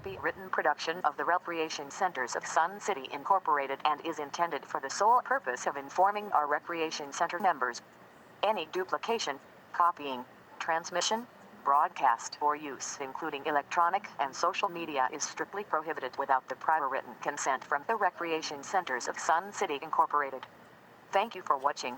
copywritten production of the Recreation Centers of Sun City Incorporated and is intended for the sole purpose of informing our Recreation Center members. Any duplication, copying, transmission, broadcast, or use, including electronic and social media, is strictly prohibited without the prior written consent from the Recreation Centers of Sun City Incorporated. Thank you for watching.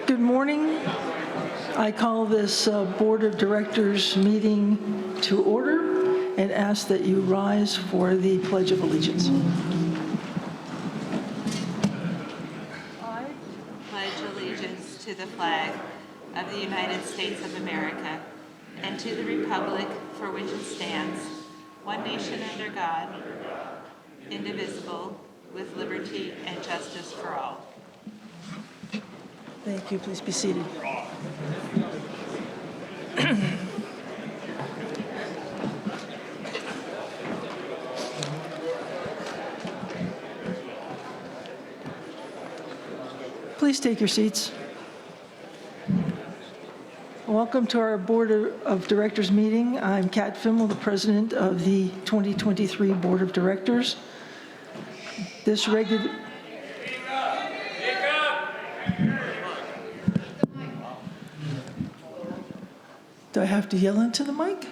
Good morning. I call this Board of Directors meeting to order and ask that you rise for the Pledge of Allegiance. I pledge allegiance to the flag of the United States of America and to the republic for which it stands, one nation under God, indivisible, with liberty and justice for all. Thank you. Please be seated. Please take your seats. Welcome to our Board of Directors meeting. I'm Kat Fimmel, the President of the 2023 Board of Directors. This regular... Do I have to yell into the mic?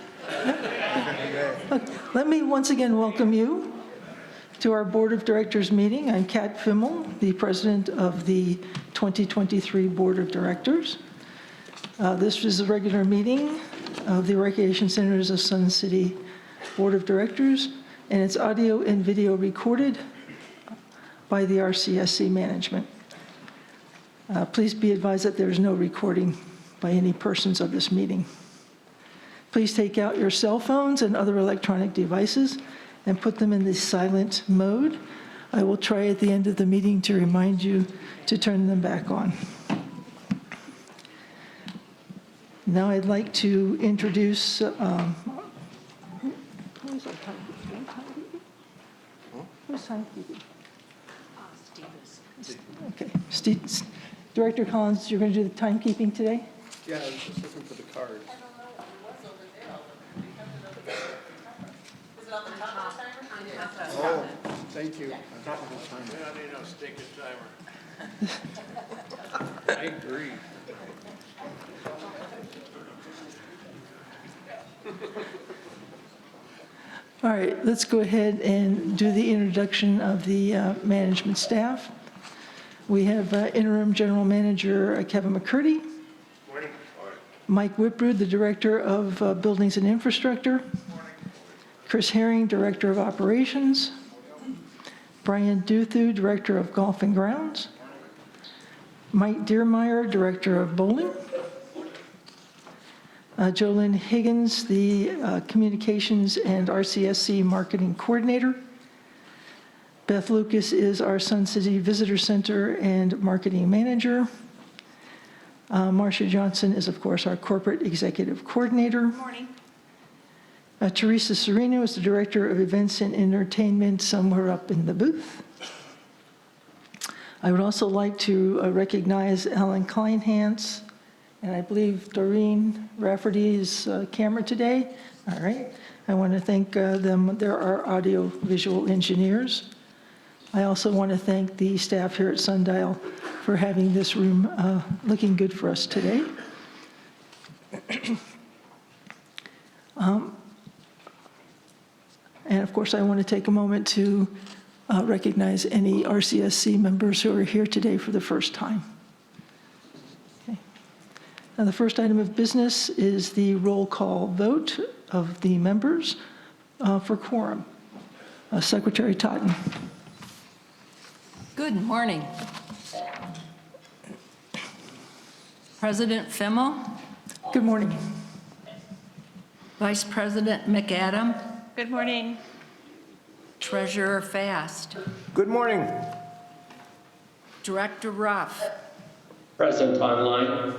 Okay. Let me once again welcome you to our Board of Directors meeting. I'm Kat Fimmel, the President of the 2023 Board of Directors. This is a regular meeting of the Recreation Centers of Sun City Board of Directors, and it's audio and video recorded by the RCSC management. Please be advised that there is no recording by any persons of this meeting. Please take out your cell phones and other electronic devices and put them in the silent mode. I will try at the end of the meeting to remind you to turn them back on. Now I'd like to introduce, who's timekeeping? Steve. Okay, Steve, Director Collins, you're going to do the timekeeping today? Yeah, I was just looking for the card. Is it on the top of the timer? Oh, thank you. On top of the timer. I need no stick timer. I agree. All right, let's go ahead and do the introduction of the management staff. We have Interim General Manager Kevin McCurdy. Morning. Mike Whitbrew, the Director of Buildings and Infrastructure. Chris Herring, Director of Operations. Brian Duthu, Director of Golf and Grounds. Mike Deermeyer, Director of Bowling. Jolynn Higgins, the Communications and RCSC Marketing Coordinator. Beth Lucas is our Sun City Visitor Center and Marketing Manager. Marcia Johnson is, of course, our Corporate Executive Coordinator. Good morning. Teresa Sereno is the Director of Events and Entertainment, somewhere up in the booth. I would also like to recognize Alan Kleinhans, and I believe Doreen Rafferty's camera today. All right. I want to thank them. They're our audio-visual engineers. I also want to thank the staff here at Sundial for having this room looking good for us today. And of course, I want to take a moment to recognize any RCSC members who are here today for the first time. Okay. Now, the first item of business is the roll call vote of the members for quorum. Secretary Totten. Good morning. President Fimmel, Good morning. Vice President McAdam, Good morning. Treasurer Fast, Good morning. Director Ruff. Present online.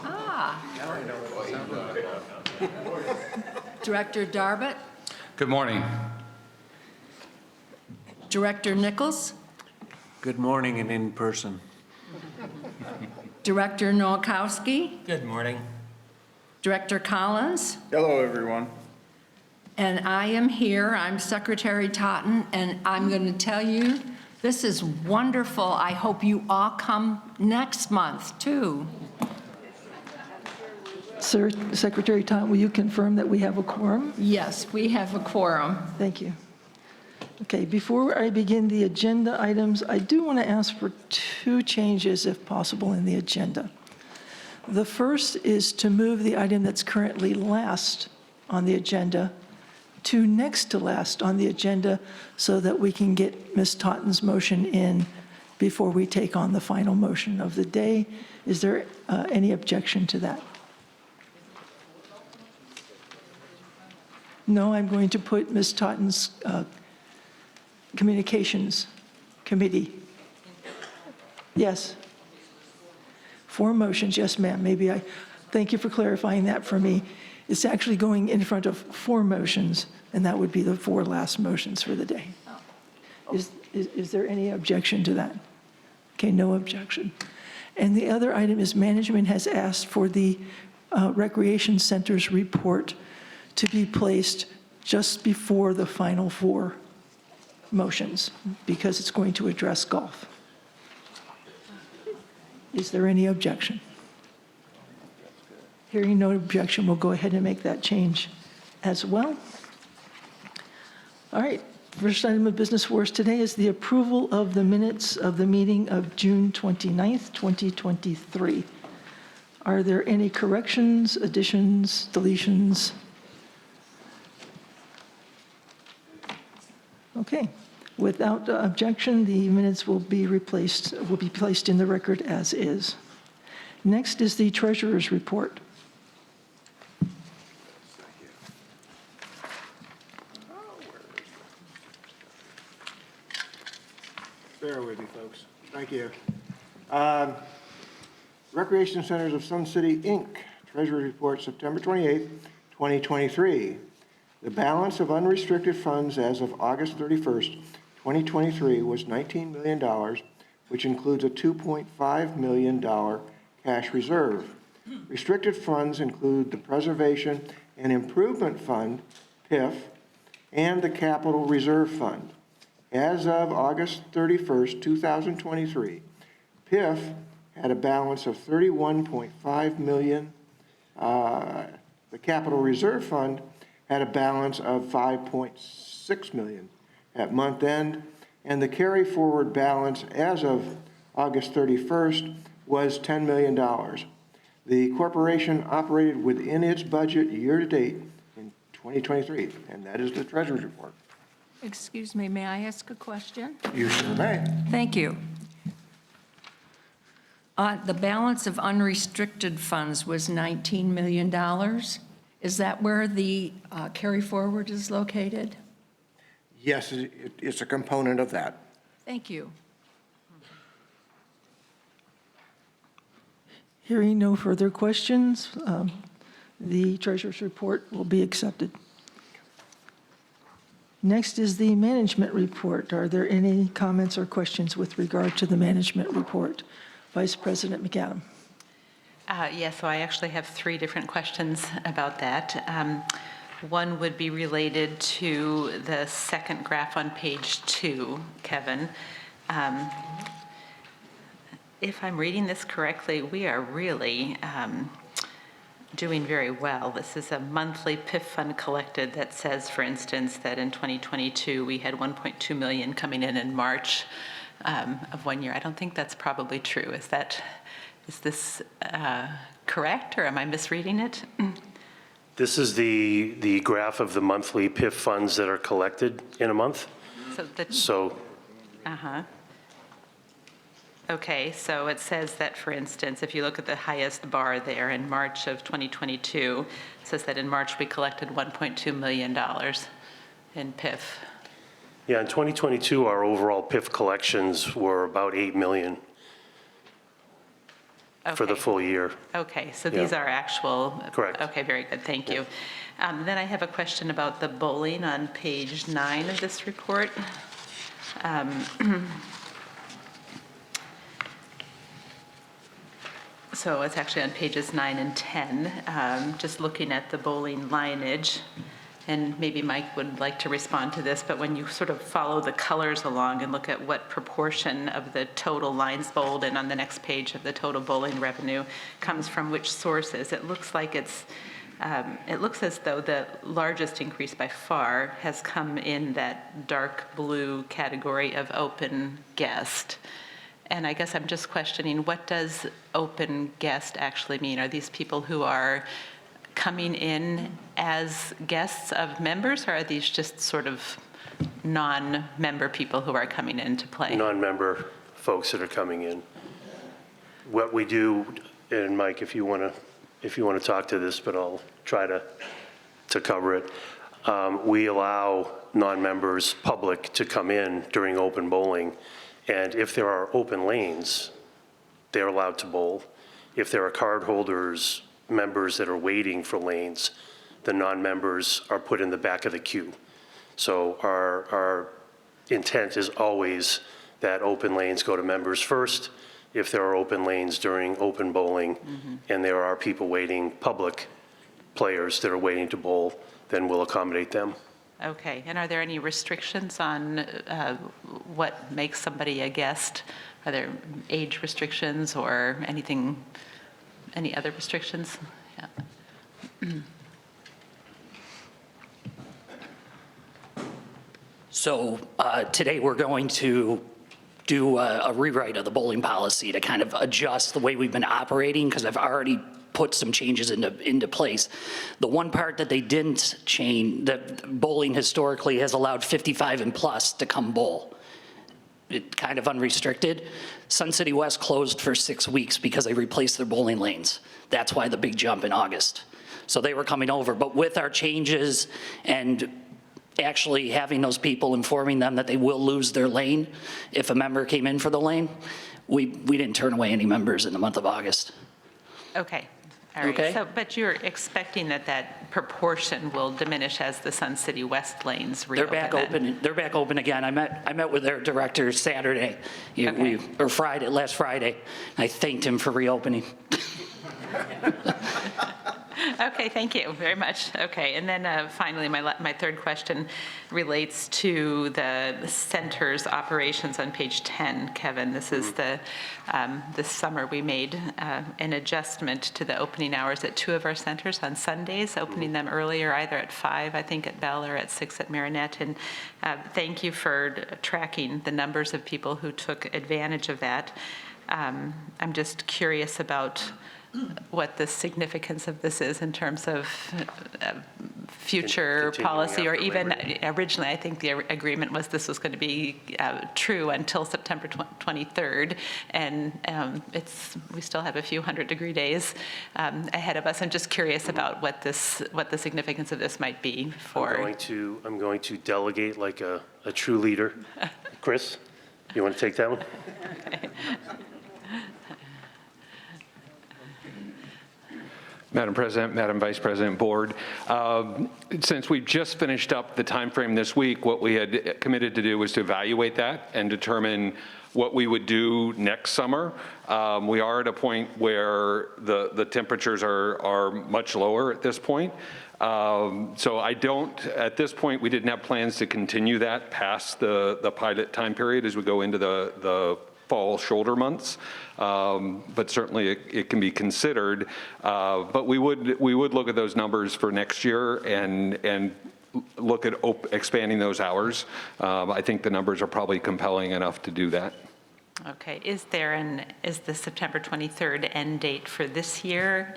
Ah, Director Darbett, Good morning. Director Nichols, Good morning and in person. Director Nowakowski, Good morning. Director Collins, Hello, everyone. and I am here. I'm Secretary Totten, and I'm going to tell you, this is wonderful. I hope you all come next month, too. Sir, Secretary Totten, will you confirm that we have a quorum? Yes, we have a quorum. Thank you. Okay, before I begin the agenda items, I do want to ask for 2 changes, if possible, in the agenda. The first is to move the item that's currently last on the agenda to next to last on the agenda so that we can get Ms. Totten's motion in before we take on the final motion of the day. Is there any objection to that? No, I'm going to put Ms. Totten's Communications Committee. Yes. 4 motions, yes, ma'am. Thank you for clarifying that for me. It's actually going in front of 4 motions, and that would be the 4 last motions for the day. Is there any objection to that? Okay, no objection. And the other item is management has asked for the Recreation Center's report to be placed just before the final 4 motions, because it's going to address golf. Is there any objection? Hearing no objection, we'll go ahead and make that change as well. All right, first item of business for us today is the approval of the minutes of the meeting of June 29th, 2023. Are there any corrections, additions, deletions? Okay. Without objection, the minutes will be placed in the record as is. Next is the treasurer's report. Bear with me, folks. Thank you. Recreation Centers of Sun City, Inc., Treasury Report, September 28th, 2023. The balance of unrestricted funds as of August 31st, 2023 was $19 million, which includes a $2.5 million cash reserve. Restricted funds include the Preservation and Improvement Fund, PIF, and the Capital Reserve Fund. As of August 31st, 2023, PIF had a balance of $31.5 million. The Capital Reserve Fund had a balance of $5.6 million at month end, and the carry forward balance as of August 31st was $10 million. The corporation operated within its budget year to date in 2023, and that is the Treasurer's report. Excuse me, may I ask a question? You sure may. Thank you. The balance of unrestricted funds was $19 million. Is that where the carry forward is located? Yes, it's a component of that. Thank you. Hearing no further questions, the treasurer's report will be accepted. Next is the management report. Are there any comments or questions with regard to the management report? Vice President McAdam. Yes, so I actually have 3 different questions about that. One would be related to the second graph on page 2, Kevin. If I'm reading this correctly, we are really doing very well. This is a monthly PIF fund collected that says, for instance, that in 2022 we had 1.2 million coming in March of one year. I don't think that's probably true. Is this correct, or am I misreading it? This is the graph of the monthly PIF funds that are collected in a month. Okay, so it says that, for instance, if you look at the highest bar there in March of 2022, it says that in March we collected $1.2 million in PIF. Yeah, in 2022, our overall PIF collections were about $8 million. for the Okay. full year. Okay, so Yeah. these are actual? Correct. Okay, very good, thank you. Then I have a question about the bowling on page 9 of this report. So it's actually on pages 9 and 10, just looking at the bowling lineage. And maybe Mike would like to respond to this, but when you sort of follow the colors along and look at what proportion of the total lines bowled and on the next page of the total bowling revenue comes from which sources, it looks like it looks as though the largest increase by far has come in that dark blue category of open guest. And I guess I'm just questioning, what does open guest actually mean? Are these people who are coming in as guests of members, or are these just sort of non-member people who are coming in to play? Non-member folks that are coming in. What we do, and Mike, if you want to talk to this, but I'll try to cover it. We allow non-members, public, to come in during open bowling, and if there are open lanes, they're allowed to bowl. If there are card holders, members that are waiting for lanes, the non-members are put in the back of the queue. So our intent is always that open lanes go to members first. If there are open lanes during open bowling and there are people waiting, public players that are waiting to bowl, then we'll accommodate them. Okay, and are there any restrictions on what makes somebody a guest? Are there age restrictions or anything, any other restrictions? Yeah. So today we're going to do a rewrite of the bowling policy to kind of adjust the way we've been operating, because I've already put some changes into place. The one part that they didn't change, that bowling historically has allowed 55 and plus to come bowl. It kind of unrestricted. Sun City West closed for 6 weeks because they replaced their bowling lanes. That's why the big jump in August. So they were coming over, but with our changes and actually having those people informing them that they will lose their lane if a member came in for the lane, we didn't turn away any members in the month of August. Okay, all right. Okay. So, but you're expecting that proportion will diminish as the Sun City West lanes reopen? They're back open again. I met with their director Saturday, Okay. or last Friday. I thanked him for reopening. Okay, thank you very much. Okay, and then finally, my third question relates to the center's operations on page 10. Kevin, this is this summer we made an adjustment to the opening hours at 2 of our centers on Sundays, opening them earlier, either at 5, I think, at Bell, or at 6 at Marinette. And thank you for tracking the numbers of people who took advantage of that. I'm just curious about what the significance of this is in terms of future Continuing policy, or after even Labor Day. originally, I think the agreement was this was going to be true until September 23rd, and we still have a few 100-degree days ahead of us. I'm just curious about what the significance of this might be for. I'm going to delegate like a true leader. Chris, you want to take that one? Okay. Madam President, Madam Vice President, Board, since we've just finished up the timeframe this week, what we had committed to do was to evaluate that and determine what we would do next summer. We are at a point where the temperatures are much lower at this point. So at this point, we didn't have plans to continue that past the pilot time period as we go into the fall shoulder months, but certainly it can be considered. But we would look at those numbers for next year and look at expanding those hours. I think the numbers are probably compelling enough to do that. Okay. Is the September 23rd end date for this year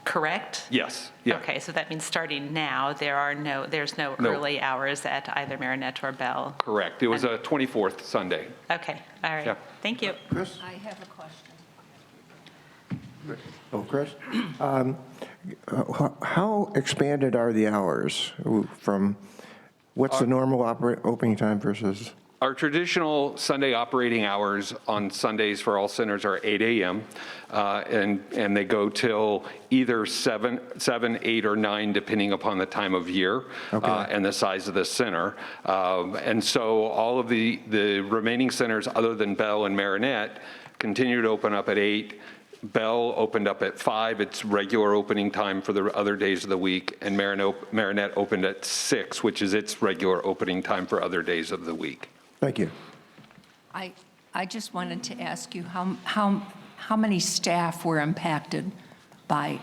correct? Yes. Yeah. Okay, so that means starting now, there's no early hours at either Marinette or Bell? Correct. It was a 24th Sunday. Okay, all right. Yeah. Thank you. Chris? I have a question. Oh, Chris? How expanded are the hours from, what's the normal opening time versus? Our traditional Sunday operating hours on Sundays for all centers are 8 a.m. And they go till either 7, 8, or 9, depending upon the time of year and the size of the center. And so all of the remaining centers, other than Bell and Marinette, continue to open up at 8. Bell opened up at 5, its regular opening time for the other days of the week, and Marinette opened at 6, which is its regular opening time for other days of the week. Thank you. I just wanted to ask you how many staff were impacted by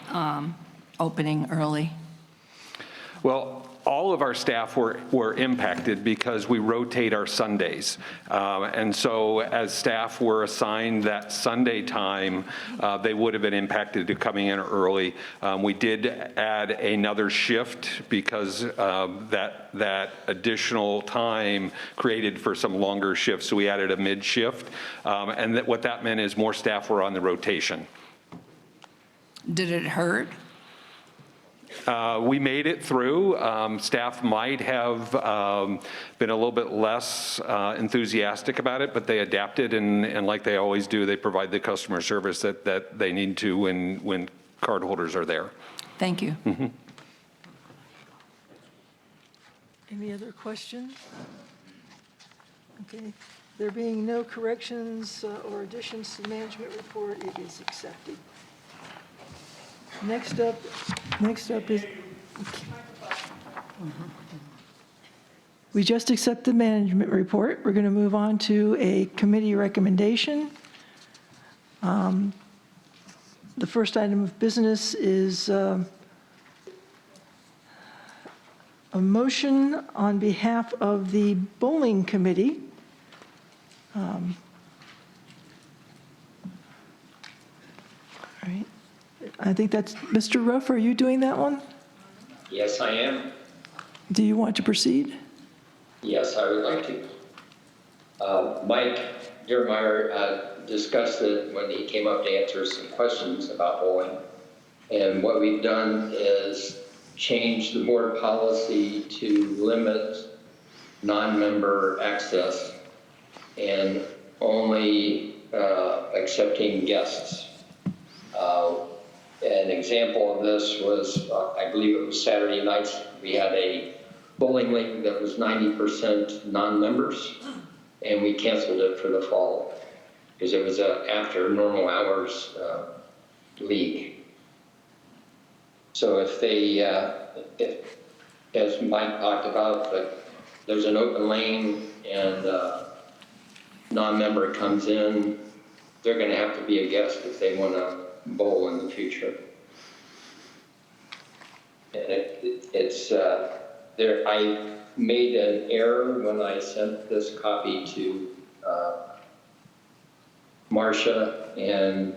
opening early? Well, all of our staff were impacted because we rotate our Sundays. And so as staff were assigned that Sunday time, they would have been impacted to coming in early. We did add another shift because that additional time created for some longer shifts. So we added a mid shift. And what that meant is more staff were on the rotation. Did it hurt? We made it through. Staff might have been a little bit less enthusiastic about it, but they adapted, and like they always do, they provide the customer service that they need to when cardholders are there. Thank you. Mm-hmm. Any other questions? Okay. There being no corrections or additions to the management report, it is accepted. Next up is, we just accept the management report. We're going to move on to a committee recommendation. The first item of business is a motion on behalf of the bowling committee. All right. I think that's, Mr. Ruff, are you doing that one? Yes, I am. Do you want to proceed? Yes, I would like to. Mike Diermeyer discussed it when he came up to answer some questions about bowling. And what we've done is change the board policy to limit non-member access and only accepting guests. An example of this was, I believe it was Saturday nights, we had a bowling league that was 90% non-members, and we canceled it for the fall because it was a after normal hours league. So if they, as Mike talked about, there's an open lane and non-member comes in, they're going to have to be a guest if they want to bowl in the future. And it's there. I made an error when I sent this copy to Marcia, and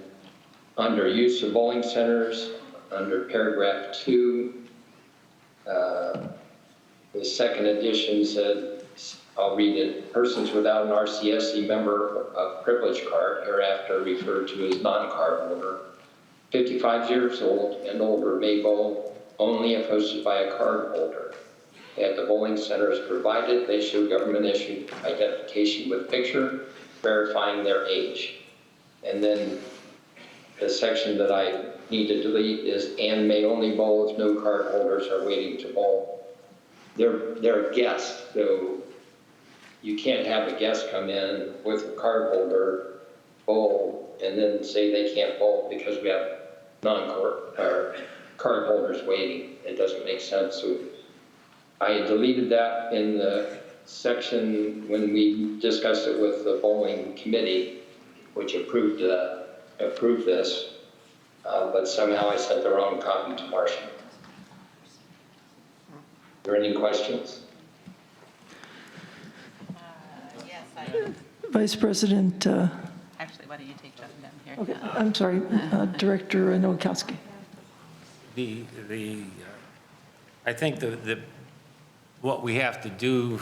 under use of bowling centers, under paragraph 2, the second edition said, I'll read it, persons without an RCSC member of privilege card, hereafter referred to as non-card holder, 55 years old and older may bowl only if hosted by a card holder. At the bowling centers provided, they show government-issued identification with picture, verifying their age. And then the section that I need to delete is, and may only bowl if no card holders are waiting to bowl. They're guests, so you can't have a guest come in with a card holder, bowl, and then say they can't bowl because we have card holders waiting. It doesn't make sense. So I deleted that in the section when we discussed it with the bowling committee, which approved this, but somehow I sent the wrong copy to Marcia. Are there any questions? Yes, I do. Vice President, Actually, why don't you take Justin down here? okay, I'm sorry, Director Nowakowski. I think what we have to do,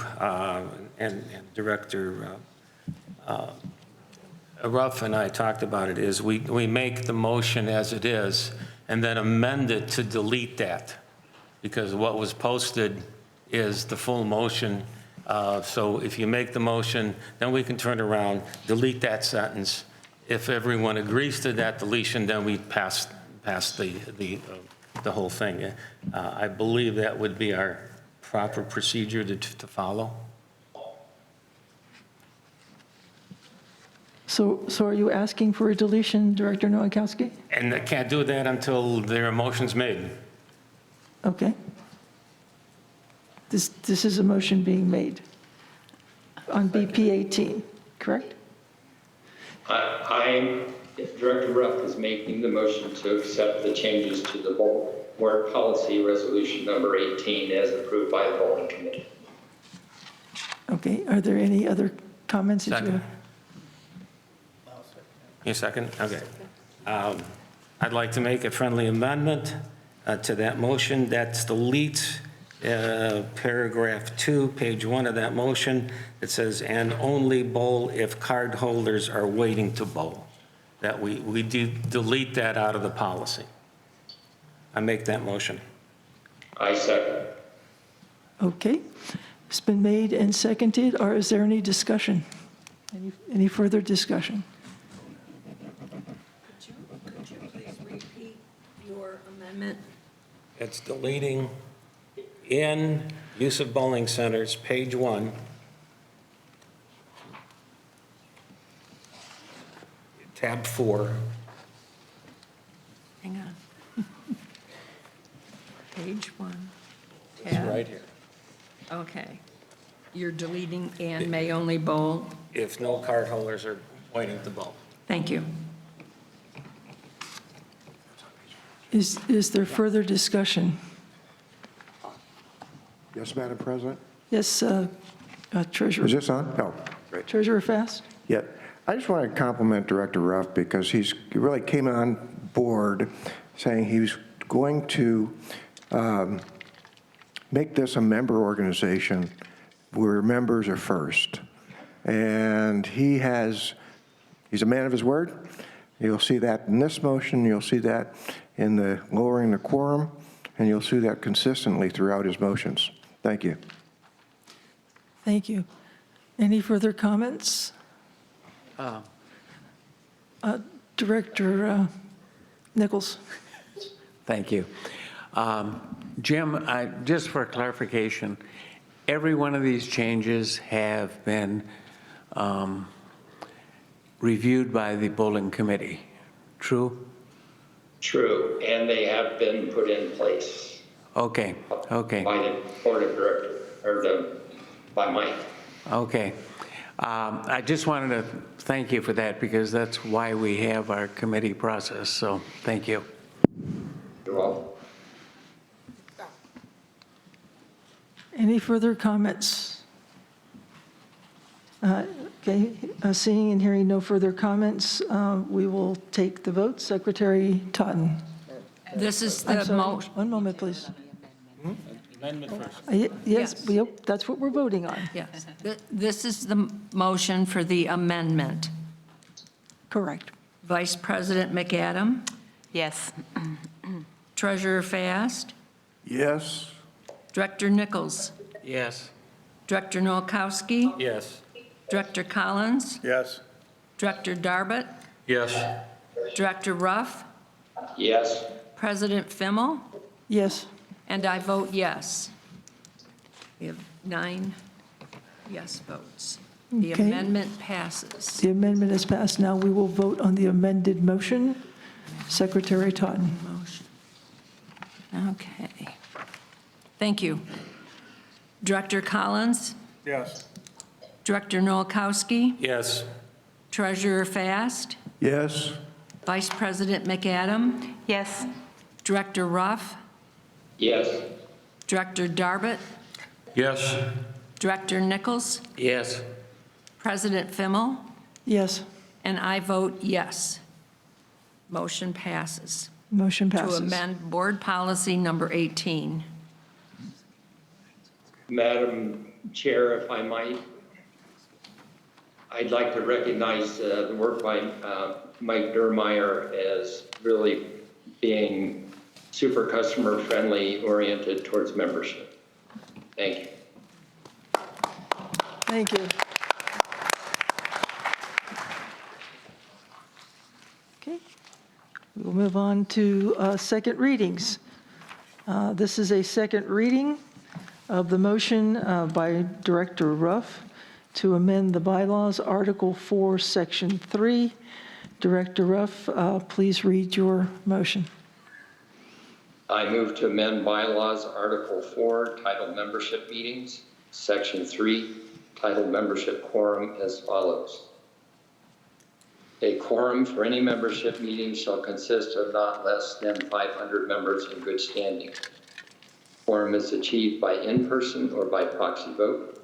and Director Ruff and I talked about it, is we make the motion as it is and then amend it to delete that, because what was posted is the full motion So if you make the motion, then we can turn around, delete that sentence. If everyone agrees to that deletion, then we pass the whole thing. I believe that would be our proper procedure to follow. So are you asking for a deletion, Director Nowakowski? And I can't do that until there are motions made. Okay. This is a motion being made on BP 18, correct? Director Ruff is making the motion to accept the changes to the board policy resolution number 18 as approved by the bowling committee. Okay, are there any other comments that you Second. have? You second? Okay. I'd like to make a friendly amendment to that motion. That's delete paragraph 2, page 1 of that motion. It says, "and only bowl if card holders are waiting to bowl." That we delete that out of the policy. I make that motion. I second. Okay, it's been made and seconded, or is there any discussion? Any further discussion? Could you please repeat your amendment? It's deleting in use of bowling centers, page 1. Tab 4. Hang on. Page 1. It's tab. right here. Okay. You're deleting "and may only bowl." If no card holders are waiting to bowl. Thank you. Is there further discussion? Yes, Madam President? Yes, Treasurer. Is this on? Oh, great. Treasurer Fast? Yeah, I just want to compliment Director Ruff because he really came on board saying he was going to make this a member organization where members are first. And he's a man of his word. You'll see that in this motion, you'll see that in the lowering the quorum, and you'll see that consistently throughout his motions. Thank you. Thank you. Any further comments? Director Nichols? Thank you. Jim, just for clarification, every one of these changes have been reviewed by the bowling committee. True? True, and they have been put in place Okay, okay, by the board of directors, or by Mike. okay. I just wanted to thank you for that because that's why we have our committee process, so thank you. You're welcome. Any further comments? Okay, seeing and hearing no further comments, we will take the vote. Secretary Totten. This is I'm the sorry, motion. one moment, please. Amendment first. Yes, yep, that's what we're voting on. Yes. This is the motion for the amendment. Correct. Vice President McAdam, Yes. Treasurer Fast, Yes? Director Nichols, Yes. Director Nowakowski, Yes. Director Collins, Yes. Director Darbit, Yes. Director Ruff, Yes, President Fimmel, Yes, and I vote yes. We have 9 yes votes. The Okay. amendment passes. the amendment is passed. Now we will vote on the amended motion. Secretary Totten. Motion. Okay. Thank you. Director Collins, Yes. Director Nowakowski, Yes. Treasurer Fast, Yes? Vice President McAdam, Yes. Director Ruff, yes, Director Darbit, Yes. Director Nichols, Yes. President Fimmel, Yes, and I vote yes. Motion passes. motion To passes. amend Board Policy Number 18. Madam Chair, if I might, I'd like to recognize the work by Mike Dermeyer as really being super customer friendly oriented towards membership. Thank you. Thank you. Okay, we'll move on to second readings. This is a second reading of the motion by Director Ruff to amend the bylaws, Article 4, Section 3. Director Ruff, please read your motion. I move to amend bylaws Article 4, titled Membership Meetings, Section 3, titled Membership Quorum as follows. A quorum for any membership meeting shall consist of not less than 500 members in good standing. Quorum is achieved by in-person or by proxy vote.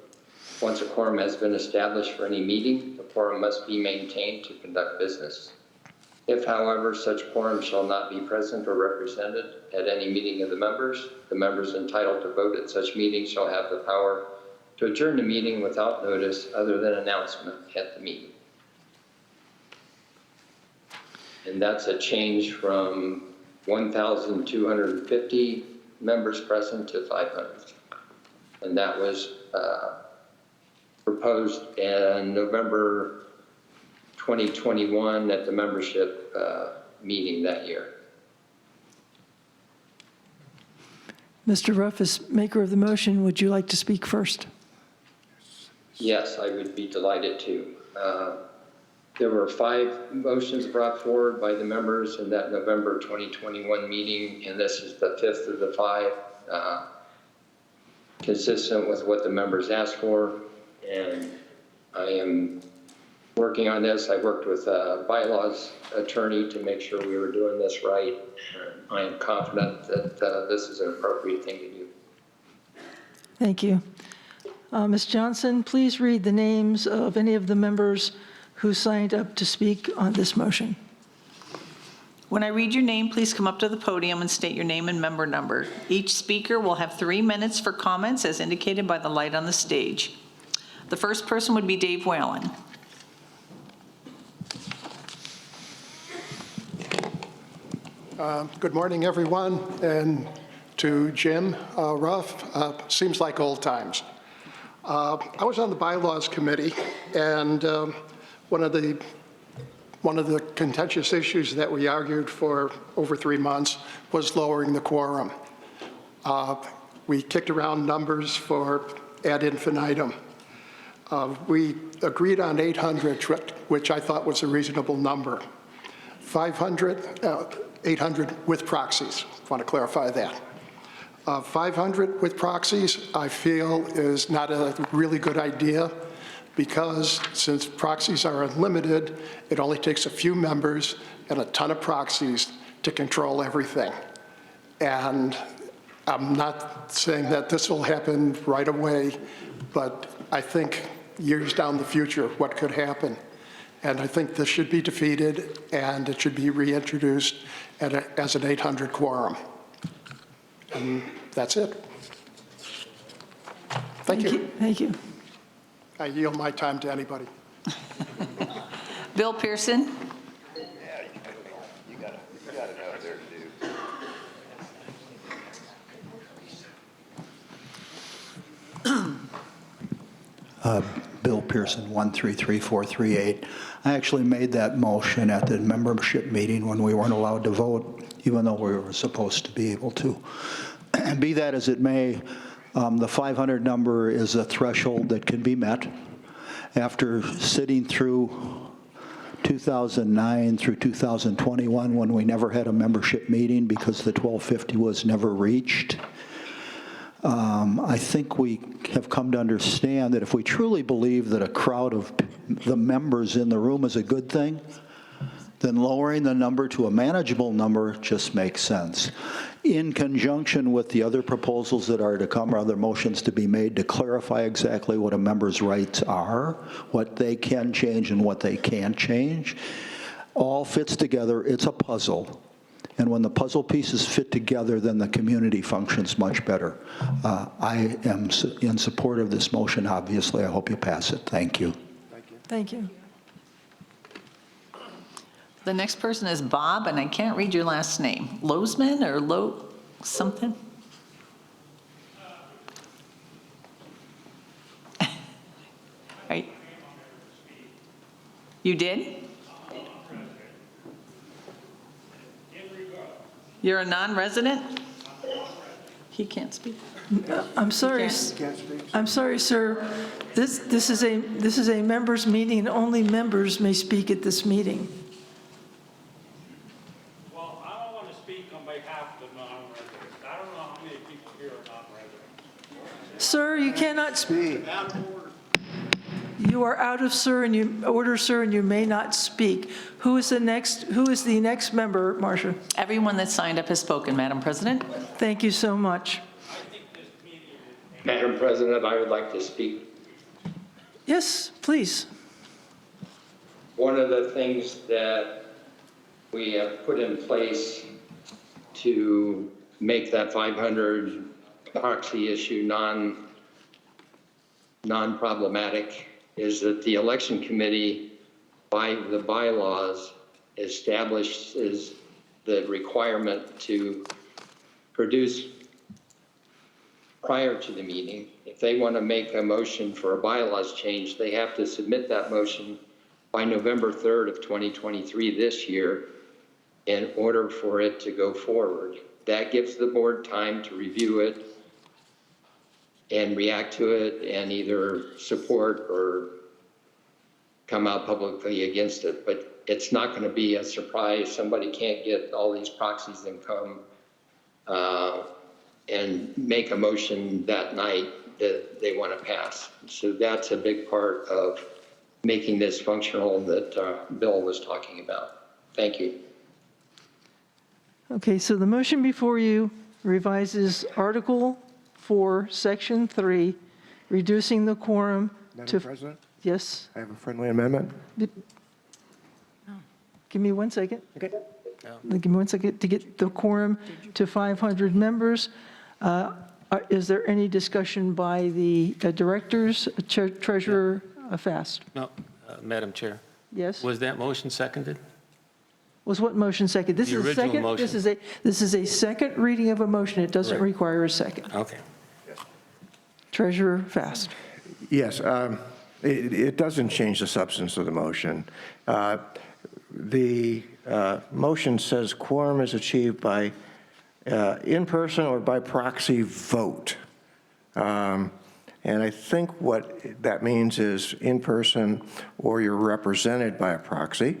Once a quorum has been established for any meeting, the quorum must be maintained to conduct business. If, however, such quorum shall not be present or represented at any meeting of the members entitled to vote at such meeting shall have the power to adjourn the meeting without notice other than announcement at the meeting. And that's a change from 1,250 members present to 500. And that was proposed in November 2021 at the membership meeting that year. Mr. Ruff, as maker of the motion, would you like to speak first? Yes, I would be delighted to. There were 5 motions brought forward by the members in that November 2021 meeting, and this is the 5th of the 5, consistent with what the members asked for. And I am working on this. I worked with a bylaws attorney to make sure we were doing this right. I am confident that this is an appropriate thing to do. Thank you. Ms. Johnson, please read the names of any of the members who signed up to speak on this motion. When I read your name, please come up to the podium and state your name and member number. Each speaker will have 3 minutes for comments as indicated by the light on the stage. The first person would be Dave Whalen. Good morning, everyone, and to Jim Ruff. Seems like old times. I was on the bylaws committee, and one of the contentious issues that we argued for over 3 months was lowering the quorum. We kicked around numbers for ad infinitum. We agreed on 800, which I thought was a reasonable number. 800 with proxies. I want to clarify that. 500 with proxies, I feel, is not a really good idea because since proxies are unlimited, it only takes a few members and a ton of proxies to control everything. And I'm not saying that this will happen right away, but I think years down the future, what could happen. And I think this should be defeated, and it should be reintroduced as an 800 quorum. And that's it. Thank you. Thank you. I yield my time to anybody. Bill Pearson. Yeah, you got to know there to do. Bill Pearson, 1333438. I actually made that motion at the membership meeting when we weren't allowed to vote, even though we were supposed to be able to. Be that as it may, the 500 number is a threshold that can be met. After sitting through 2009 through 2021, when we never had a membership meeting because the 1250 was never reached, I think we have come to understand that if we truly believe that a crowd of the members in the room is a good thing, then lowering the number to a manageable number just makes sense. In conjunction with the other proposals that are to come, or other motions to be made to clarify exactly what a member's rights are, what they can change and what they can't change, all fits together. It's a puzzle. And when the puzzle pieces fit together, then the community functions much better. I am in support of this motion, obviously. I hope you pass it. Thank you. Thank you. The next person is Bob, and I can't read your last name. Lozman or Lo something? You did? You're a non-resident? He can't speak. I'm sorry, I'm sorry, sir. This is a members' meeting, and only members may speak at this meeting. Well, I don't want to speak on behalf of the non-residents. I don't know how many people here are non-residents. Sir, you cannot speak. You are out of order, sir, and you may not speak. Who is the next member, Marcia? Everyone that signed up has spoken, Madam President. Thank you so much. Madam President, I would like to speak. Yes, please. One of the things that we have put in place to make that 500 proxy issue non-problematic is that the election committee, by the bylaws, establishes the requirement to produce prior to the meeting. If they want to make a motion for a bylaws change, they have to submit that motion by November 3rd of 2023 this year in order for it to go forward. That gives the board time to review it and react to it and either support or come out publicly against it. But it's not going to be a surprise. Somebody can't get all these proxies and come and make a motion that night that they want to pass. So that's a big part of making this functional that Bill was talking about. Thank you. Okay, so the motion before you revises Article 4, Section 3, reducing the quorum to... Madam President, Yes? I have a friendly amendment. Give me 1 second. Okay. Give me 1 second to get the quorum to 500 members. Is there any discussion by the directors, Treasurer Fast? No, Madam Chair. Yes? Was that motion seconded? Was what motion second? This The is a original second. motion. This is a second reading of a motion. It doesn't Right. require a second. Okay. Treasurer Fast. Yes, it doesn't change the substance of the motion. The motion says quorum is achieved by in-person or by proxy vote. And I think what that means is in-person or you're represented by a proxy.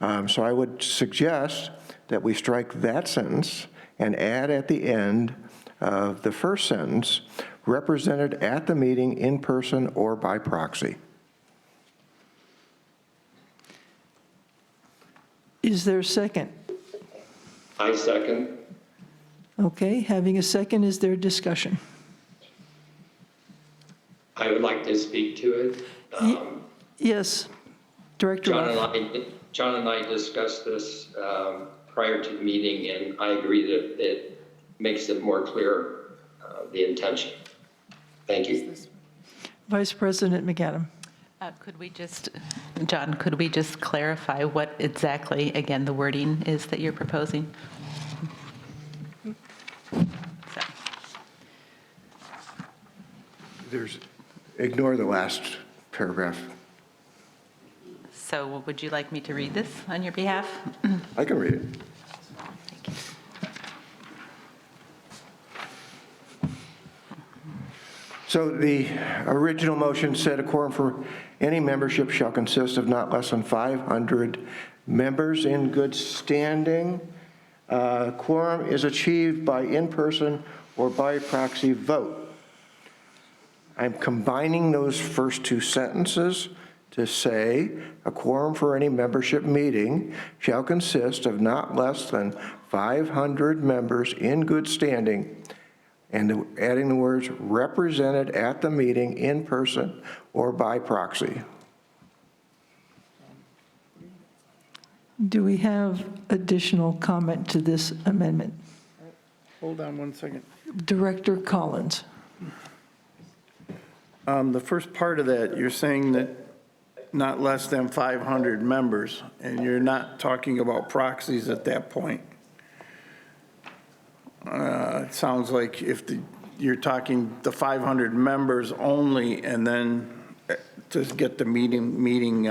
So I would suggest that we strike that sentence and add at the end of the first sentence, represented at the meeting in person or by proxy. Is there a second? I second. Okay, having a second, is there discussion? I would like to speak to it. Yes, Director Ruff. John and I discussed this prior to the meeting, and I agree that it makes it more clear the intention. Thank you. Vice President McAdam. Could we just, John, could we just clarify what exactly, again, the wording is that you're proposing? Ignore the last paragraph. So would you like me to read this on your behalf? I can read it. So the original motion said a quorum for any membership shall consist of not less than 500 members in good standing. Quorum is achieved by in-person or by proxy vote. I'm combining those first two sentences to say a quorum for any membership meeting shall consist of not less than 500 members in good standing, and adding the words represented at the meeting in person or by proxy. Do we have additional comment to this amendment? Hold on 1 second. Director Collins. The first part of that, you're saying that not less than 500 members, and you're not talking about proxies at that point. It sounds like if you're talking the 500 members only, and then to get the meeting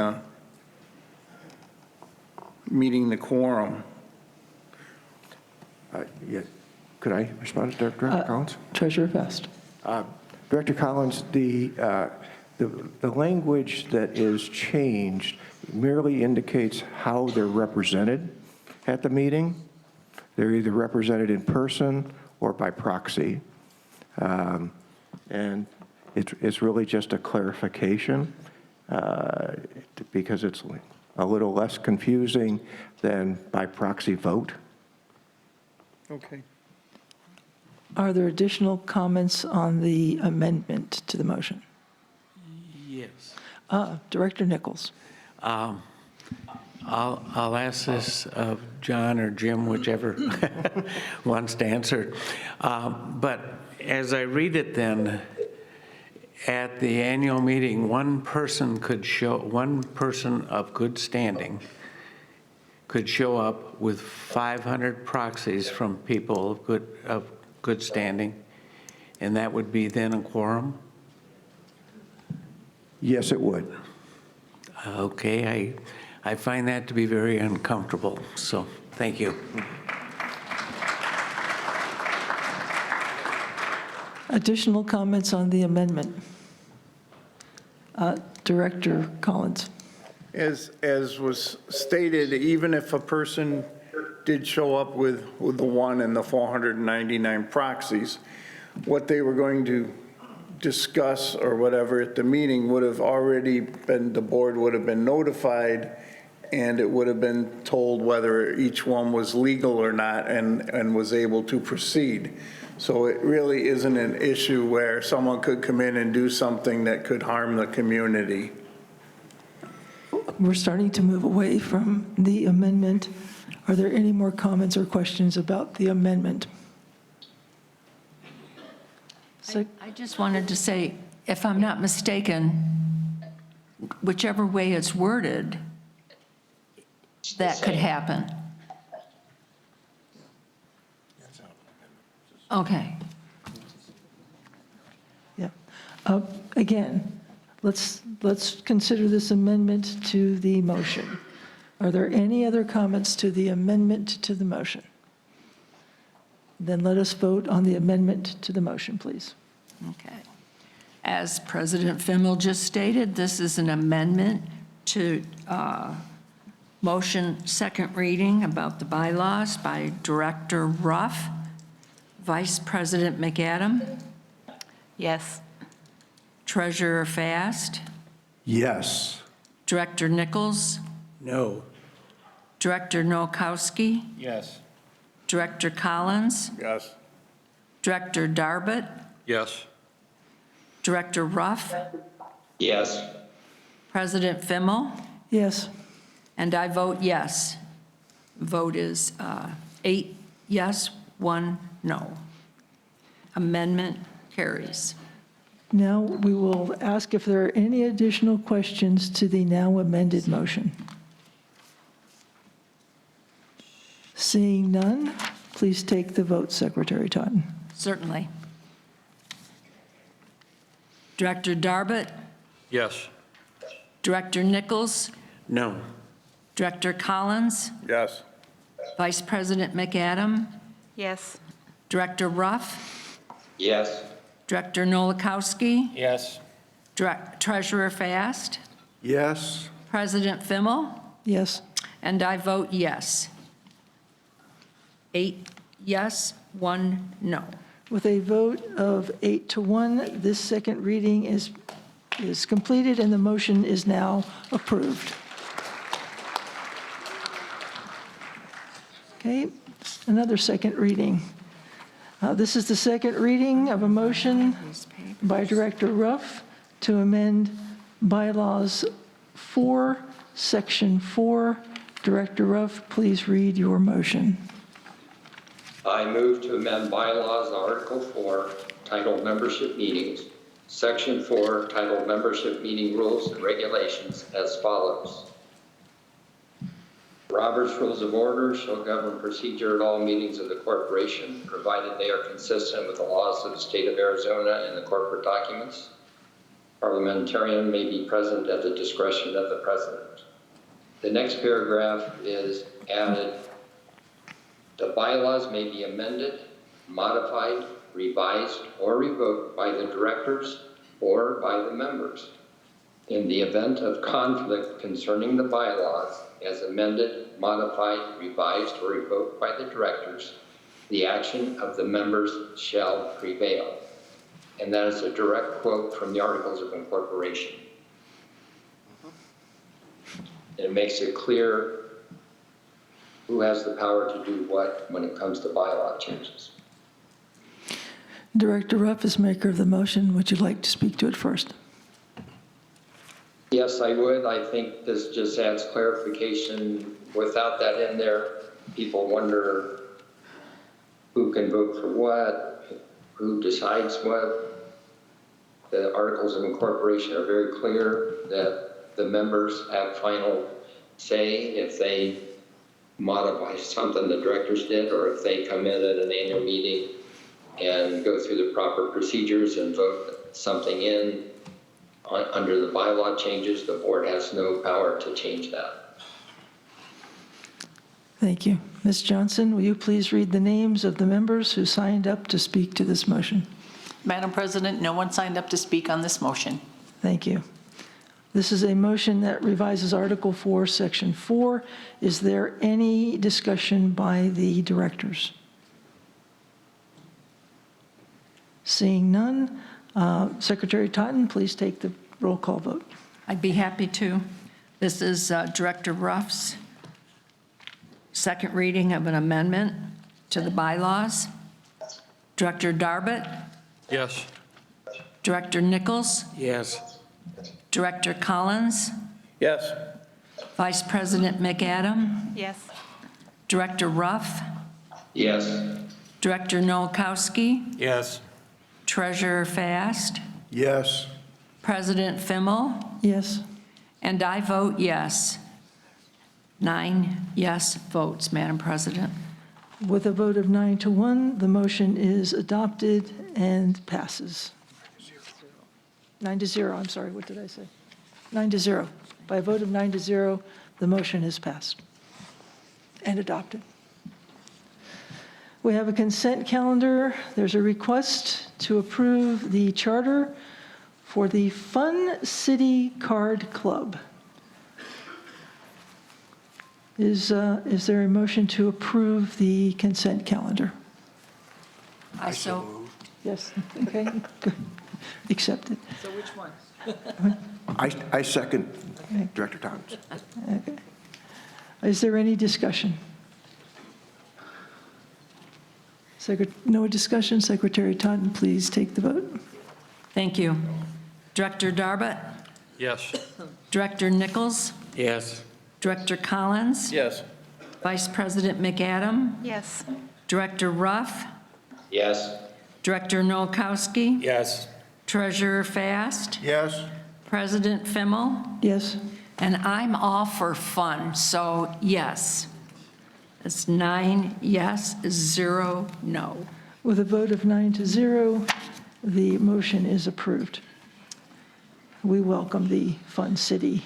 meeting the quorum. Yeah. Could I respond to Director Collins? Treasurer Fast. Director Collins, the language that is changed merely indicates how they're represented at the meeting. They're either represented in person or by proxy. And it's really just a clarification because it's a little less confusing than by proxy vote. Okay. Are there additional comments on the amendment to the motion? Yes. Director Nichols. I'll ask this of John or Jim, whichever wants to answer. But as I read it then, at the annual meeting, one person of good standing could show up with 500 proxies from people of good standing, and that would be then a quorum? Yes, it would. Okay, I find that to be very uncomfortable, so thank you. Additional comments on the amendment? Director Collins. As was stated, even if a person did show up with the one and the 499 proxies, what they were going to discuss or whatever at the meeting would have already been, the board would have been notified, and it would have been told whether each one was legal or not and was able to proceed. So it really isn't an issue where someone could come in and do something that could harm the community. We're starting to move away from the amendment. Are there any more comments or questions about the amendment? I just wanted to say, if I'm not mistaken, whichever way it's worded, that could happen. Okay. Yeah. Again, let's consider this amendment to the motion. Are there any other comments to the amendment to the motion? Then let us vote on the amendment to the motion, please. Okay. As President Fimmel just stated, this is an amendment to motion second reading about the bylaws by Director Ruff, Vice President McAdam. Yes. Treasurer Fast. Yes. Director Nichols. No. Director Nowakowski. Yes. Director Collins. Yes. Director Darbit. Yes. Director Ruff. Yes. President Fimmel. Yes. And I vote yes. Vote is 8 yes, 1 no. Amendment carries. Now we will ask if there are any additional questions to the now amended motion. Seeing none, please take the vote, Secretary Totten. Certainly. Director Darbit. Yes. Director Nichols. No. Director Collins. Yes. Vice President McAdam. Yes. Director Ruff. Yes. Director Nowakowski. Yes. Treasurer Fast. Yes. President Fimmel. Yes. And I vote yes. 8 yes, 1 no. With a vote of 8 to 1, this second reading is completed and the motion is now approved. Okay, another second reading. This is the second reading of a motion by Director Ruff to amend bylaws 4, Section 4. Director Ruff, please read your motion. I move to amend bylaws Article 4, titled Membership Meetings, Section 4, titled Membership Meeting Rules and Regulations as follows. Robert's Rules of Order shall govern procedure at all meetings of the corporation, provided they are consistent with the laws of the state of Arizona and the corporate documents. Parliamentarian may be present at the discretion of the president. The next paragraph is added, the bylaws may be amended, modified, revised, or revoked by the directors or by the members. In the event of conflict concerning the bylaws as amended, modified, revised, or revoked by the directors, the action of the members shall prevail. And that is a direct quote from the Articles of Incorporation. And it makes it clear who has the power to do what when it comes to bylaw changes. Director Ruff is maker of the motion. Would you like to speak to it first? Yes, I would. I think this just adds clarification. Without that in there, people wonder who can vote for what, who decides what. The Articles of Incorporation are very clear that the members have final say if they modify something the directors did, or if they come in at an annual meeting and go through the proper procedures and vote something in under the bylaw changes, the board has no power to change that. Thank you. Ms. Johnson, will you please read the names of the members who signed up to speak to this motion? Madam President, no one signed up to speak on this motion. Thank you. This is a motion that revises Article 4, Section 4. Is there any discussion by the directors? Seeing none, Secretary Totten, please take the roll call vote. I'd be happy to. This is Director Ruff's second reading of an amendment to the bylaws. Director Darbett? Yes. Director Nichols? Yes. Director Collins? Yes. Vice President McAdam? Yes. Director Ruff? Yes. Director Nowakowski? Yes. Treasurer Fast? Yes. President Fimmel? Yes. And I vote yes. 9 yes votes, Madam President. With a vote of 9-1, the motion is adopted and passes. 9-0, I'm sorry, what did I say? 9-0. By a vote of 9-0, the motion is passed and adopted. We have a consent calendar. There's a request to approve the charter for the Fun City Card Club. Is there a motion to approve the consent calendar? I so. Yes, okay, good. Accepted. So which one? I second Director Thomas. Okay. Is there any discussion? No discussion. Secretary Totten, please take the vote. Thank you. Director Darbett? Yes. Director Nichols? Yes. Director Collins? Yes. Vice President McAdam? Yes. Director Ruff? Yes. Director Nowakowski? Yes. Treasurer Fast? Yes. President Fimmel? Yes. And I'm all for fun, so yes. It's 9 yes, 0 no. With a vote of 9-0, the motion is approved. We welcome the Fun City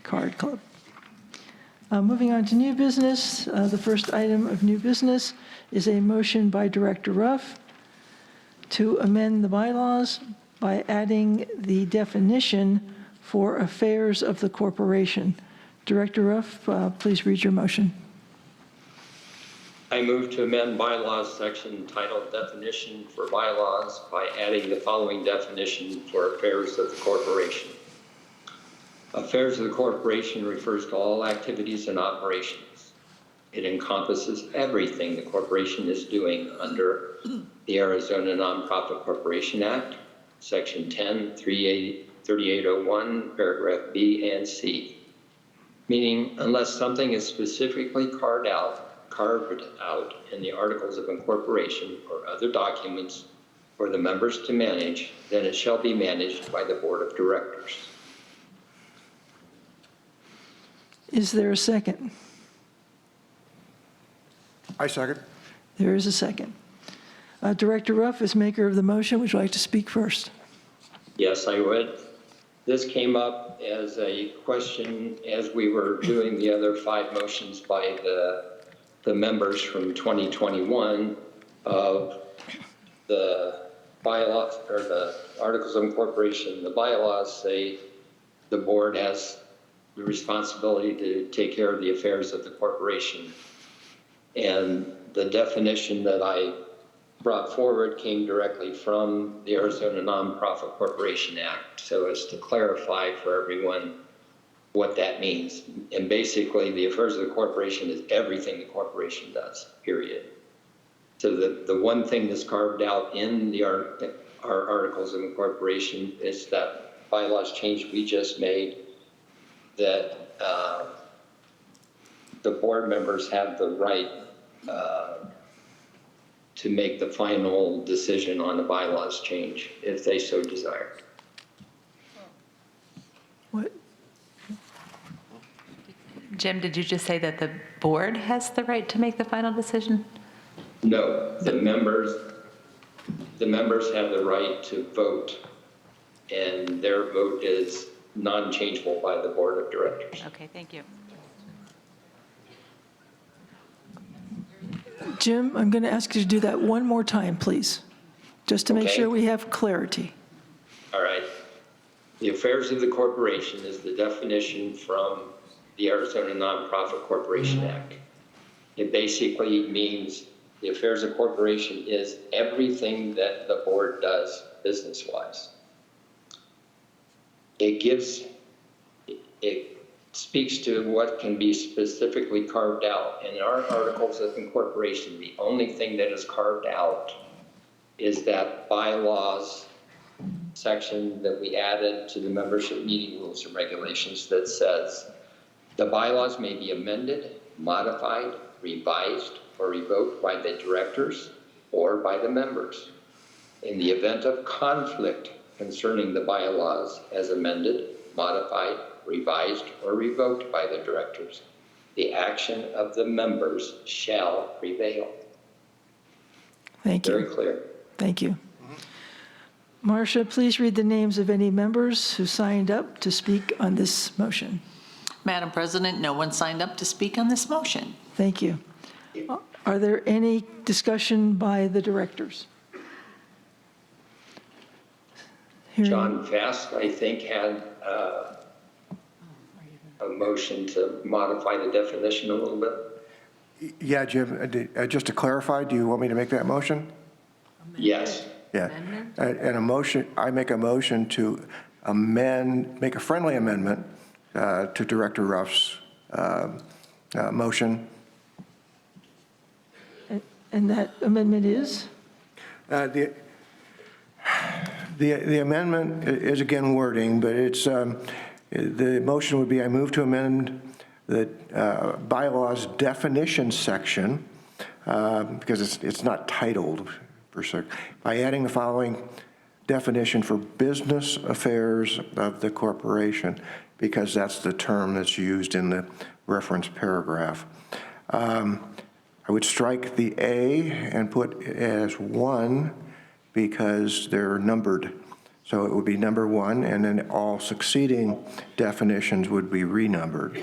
Card Club. Moving on to new business, the first item of new business is a motion by Director Ruff to amend the bylaws by adding the definition for affairs of the corporation. Director Ruff, please read your motion. I move to amend bylaws section titled Definition for Bylaws by adding the following definition for affairs of the corporation. Affairs of the corporation refers to all activities and operations. It encompasses everything the corporation is doing under the Arizona Nonprofit Corporation Act, Section 10, 3801, paragraph B and C. Meaning, unless something is specifically carved out in the Articles of Incorporation or other documents for the members to manage, then it shall be managed by the Board of Directors. Is there a second? I second. There is a second. Director Ruff is maker of the motion. Would you like to speak first? Yes, I would. This came up as a question as we were doing the other 5 motions by the members from 2021 of the bylaws or the articles of incorporation. The bylaws say the board has the responsibility to take care of the affairs of the corporation. And the definition that I brought forward came directly from the Arizona Nonprofit Corporation Act. So as to clarify for everyone what that means. And basically the affairs of the corporation is everything the corporation does, period. So the one thing that's carved out in our articles of incorporation is that bylaws change we just made, that the board members have the right to make the final decision on the bylaws change if they so desire. What? Jim, did you just say that the board has the right to make the final decision? No, the members have the right to vote, and their vote is non-changeable by the board of directors. Okay, thank you. Jim, I'm going to ask you to do that one more time, please, just to make Okay. sure we have clarity. All right. The affairs of the corporation is the definition from the Arizona Nonprofit Corporation Act. It basically means the affairs of corporation is everything that the board does business-wise. It speaks to what can be specifically carved out. In our articles of incorporation, the only thing that is carved out is that bylaws section that we added to the membership meeting rules and regulations that says the bylaws may be amended, modified, revised, or revoked by the directors or by the members. In the event of conflict concerning the bylaws as amended, modified, revised, or revoked by the directors, the action of the members shall prevail. Thank you. Very clear. Thank you. Marcia, please read the names of any members who signed up to speak on this motion. Madam President, no one signed up to speak on this motion. Thank you. Are there any discussion by the directors? John Fast, I think, had a motion to modify the definition a little bit. Yeah, Jim, just to clarify, do you want me to make that motion? Yes. Yeah. And a motion, I make a motion to make a friendly amendment to Director Ruff's motion. And that amendment is? The amendment is, again, wording, but it's, the motion would be, I move to amend the bylaws definition section, because it's not titled per se, by adding the following definition for business affairs of the corporation, because that's the term that's used in the reference paragraph. I would strike the A and put as 1 because they're numbered. So it would be number 1, and then all succeeding definitions would be renumbered.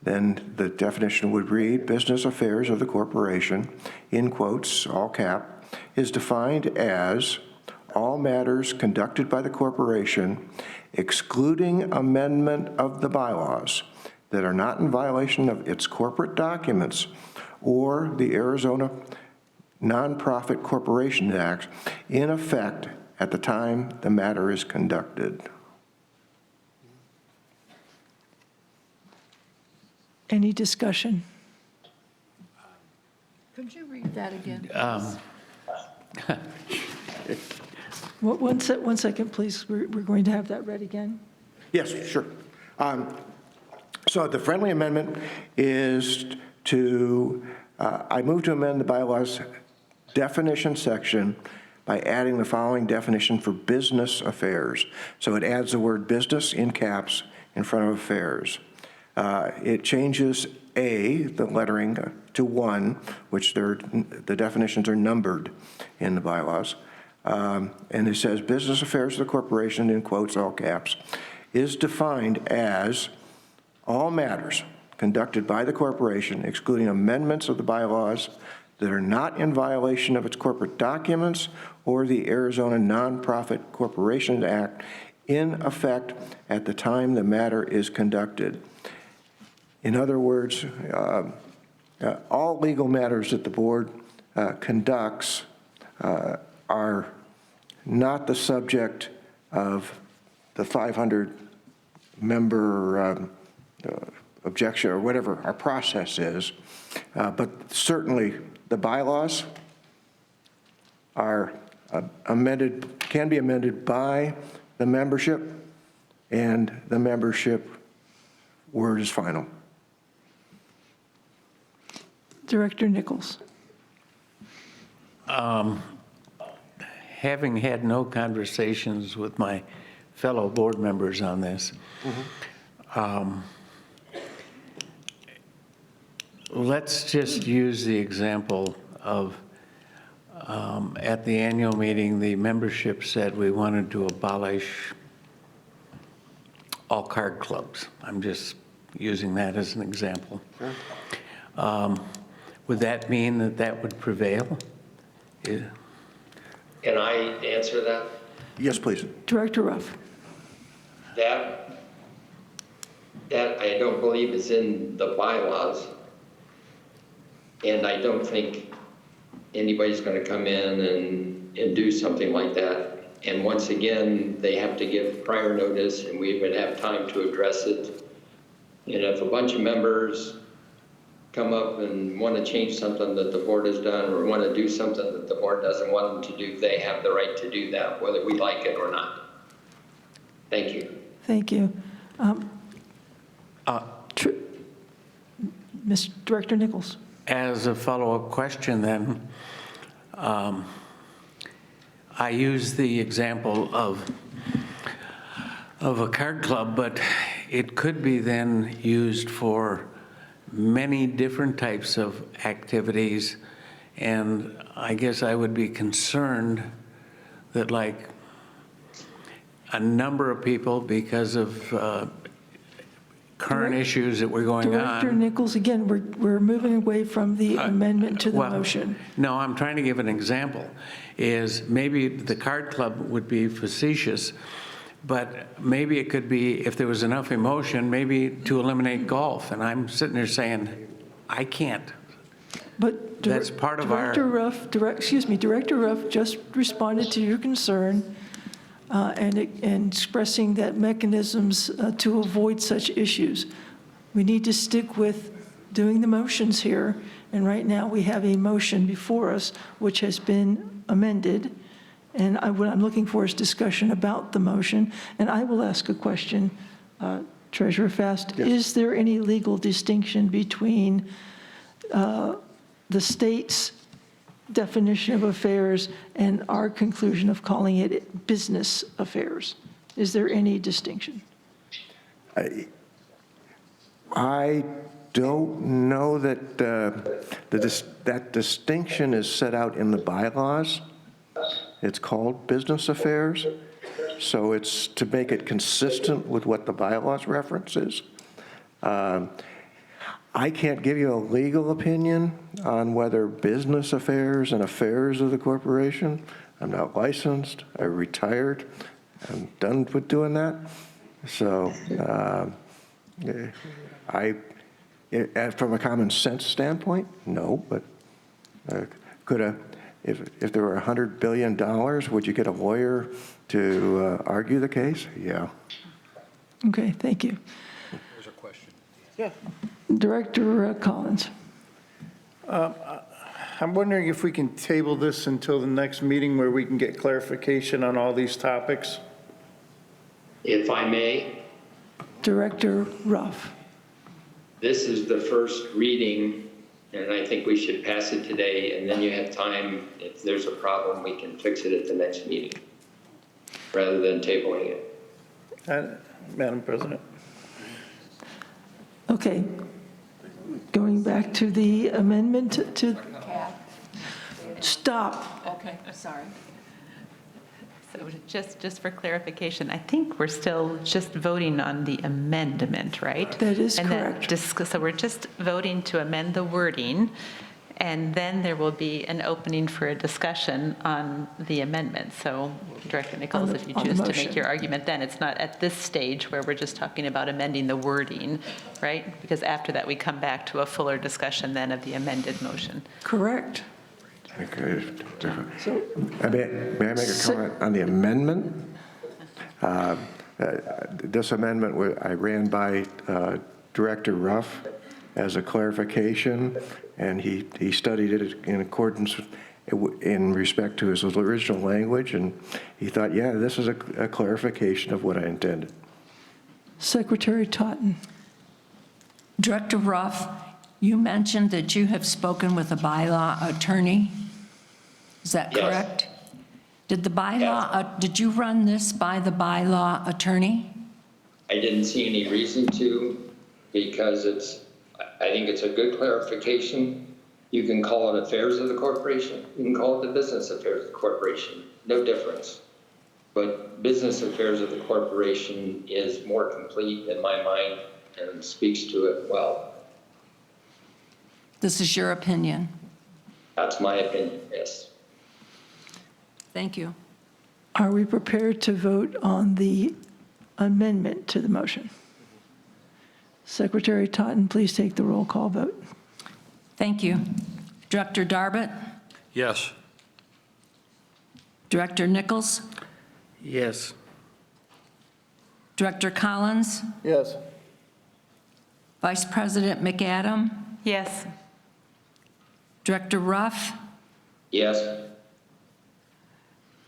Then the definition would read, business affairs of the corporation, in quotes, all cap, is defined as all matters conducted by the corporation, excluding amendment of the bylaws that are not in violation of its corporate documents or the Arizona Nonprofit Corporation Act in effect at the time the matter is conducted. Any discussion? Could you read that again? One second, please. We're going to have that read again. Yes, sure. So the friendly amendment is to, I move to amend the bylaws definition section by adding the following definition for business affairs. So it adds the word business in caps in front of affairs. It changes A, the lettering, to 1, which the definitions are numbered in the bylaws. And it says, business affairs of the corporation, in quotes, all caps, is defined as all matters conducted by the corporation, excluding amendments of the bylaws that are not in violation of its corporate documents or the Arizona Nonprofit Corporations Act in effect at the time the matter is conducted. In other words, all legal matters that the board conducts are not the subject of the 500-member objection or whatever our process is, but certainly the bylaws are amended, can be amended by the membership, and the membership word is final. Director Nichols. Having had no conversations with my fellow board members on this, let's just use the example of at the annual meeting, the membership said we wanted to abolish all card clubs. I'm just using that as an example. Sure. Would that mean that that would prevail? Can I answer that? Yes, please. Director Ruff. That I don't believe is in the bylaws. And I don't think anybody's going to come in and do something like that. And once again, they have to give prior notice, and we would have time to address it. And if a bunch of members come up and want to change something that the board has done or want to do something that the board doesn't want them to do, they have the right to do that, whether we like it or not. Thank you. Thank you. Mr. Director Nichols. As a follow-up question then, I use the example of a card club, but it could be then used for many different types of activities. And I guess I would be concerned that like a number of people, because of current issues that were going on. Director Nichols, again, we're moving away from the amendment to the motion. No, I'm trying to give an example, is maybe the card club would be facetious, but maybe it could be, if there was enough emotion, maybe to eliminate golf. And I'm sitting there saying, I can't. But that's part of Director Ruff, Director Ruff just responded to your concern and expressing that mechanisms to avoid such issues. We need to stick with doing the motions here, and right now we have a motion before us which has been amended, and what I'm looking for is discussion about the motion. And I will ask a question, Treasurer Fast. Yes. Is there any legal distinction between the state's definition of affairs and our conclusion of calling it business affairs? Is there any distinction? I don't know that that distinction is set out in the bylaws. It's called business affairs, so it's to make it consistent with what the bylaws references. I can't give you a legal opinion on whether business affairs and affairs of the corporation. I'm not licensed. I retired. I'm done with doing that. So from a common sense standpoint, no. But if there were $100 billion, would you get a lawyer to argue the case? Yeah. Okay, thank you. There's a question. Yeah. Director Collins. I'm wondering if we can table this until the next meeting where we can get clarification on all these topics. If I may. Director Ruff. This is the first reading, and I think we should pass it today, and then you have time. If there's a problem, we can fix it at the next meeting, rather than tabling it. Madam President. Okay. Going back to the amendment to... Stop. Okay, sorry. So just for clarification, I think we're still just voting on the amendment, right? That is And then correct. so we're just voting to amend the wording, and then there will be an opening for a discussion on the amendment. So Director Nichols, if you on the choose to motion. make your argument then, it's not at this stage where we're just talking about amending the wording, right? Because after that, we come back to a fuller discussion then of the amended motion. Correct. Okay. So, May I make a comment on the amendment? This amendment, I ran by Director Ruff as a clarification, and he studied it in accordance in respect to his original language, and he thought, yeah, this is a clarification of what I intended. Secretary Totten. Director Ruff, you mentioned that you have spoken with a bylaw attorney. Is that Yes. correct? Did the bylaw, did you run this by the bylaw attorney? I didn't see any reason to, because I think it's a good clarification. You can call it affairs of the corporation. You can call it the business affairs of the corporation. No difference. But business affairs of the corporation is more complete in my mind and speaks to it well. This is your opinion. That's my opinion, yes. Thank you. Are we prepared to vote on the amendment to the motion? Secretary Totten, please take the roll call vote. Thank you. Director Darbit? Yes. Director Nichols? Yes. Director Collins? Yes. Vice President McAdam? Yes. Director Ruff? Yes.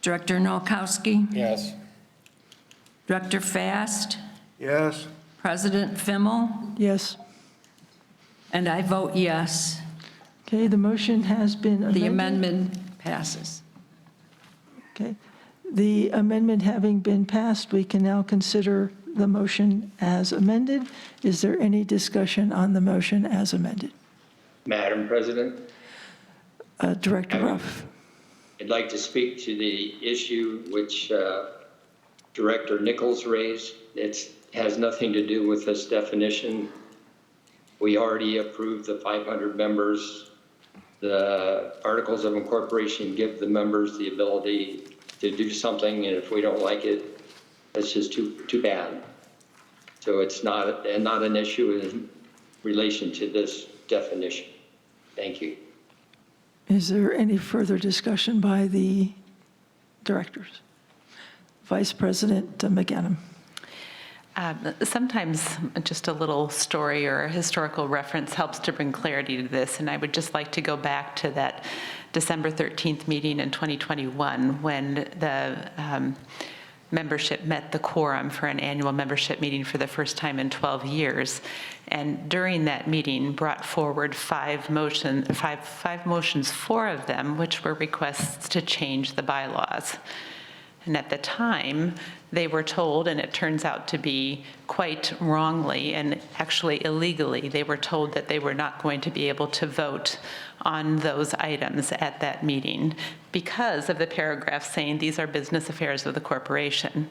Director Nowakowski? Yes. Director Fast? Yes. President Fimmel? Yes. And I vote yes. Okay, the motion has been amended. The amendment passes. Okay. The amendment having been passed, we can now consider the motion as amended. Is there any discussion on the motion as amended? Madam President, Director Ruff. I'd like to speak to the issue which Director Nichols raised. It has nothing to do with this definition. We already approved the 500 members. The Articles of Incorporation give the members the ability to do something, and if we don't like it, it's just too bad. So it's not an issue in relation to this definition. Thank you. Is there any further discussion by the directors? Vice President McAdam. Sometimes just a little story or a historical reference helps to bring clarity to this, and I would just like to go back to that December 13th meeting in 2021 when the membership met the quorum for an annual membership meeting for the first time in 12 years. And during that meeting brought forward five motions, 4 of them, which were requests to change the bylaws. And at the time, they were told, and it turns out to be quite wrongly and actually illegally, they were told that they were not going to be able to vote on those items at that meeting because of the paragraph saying these are business affairs of the corporation,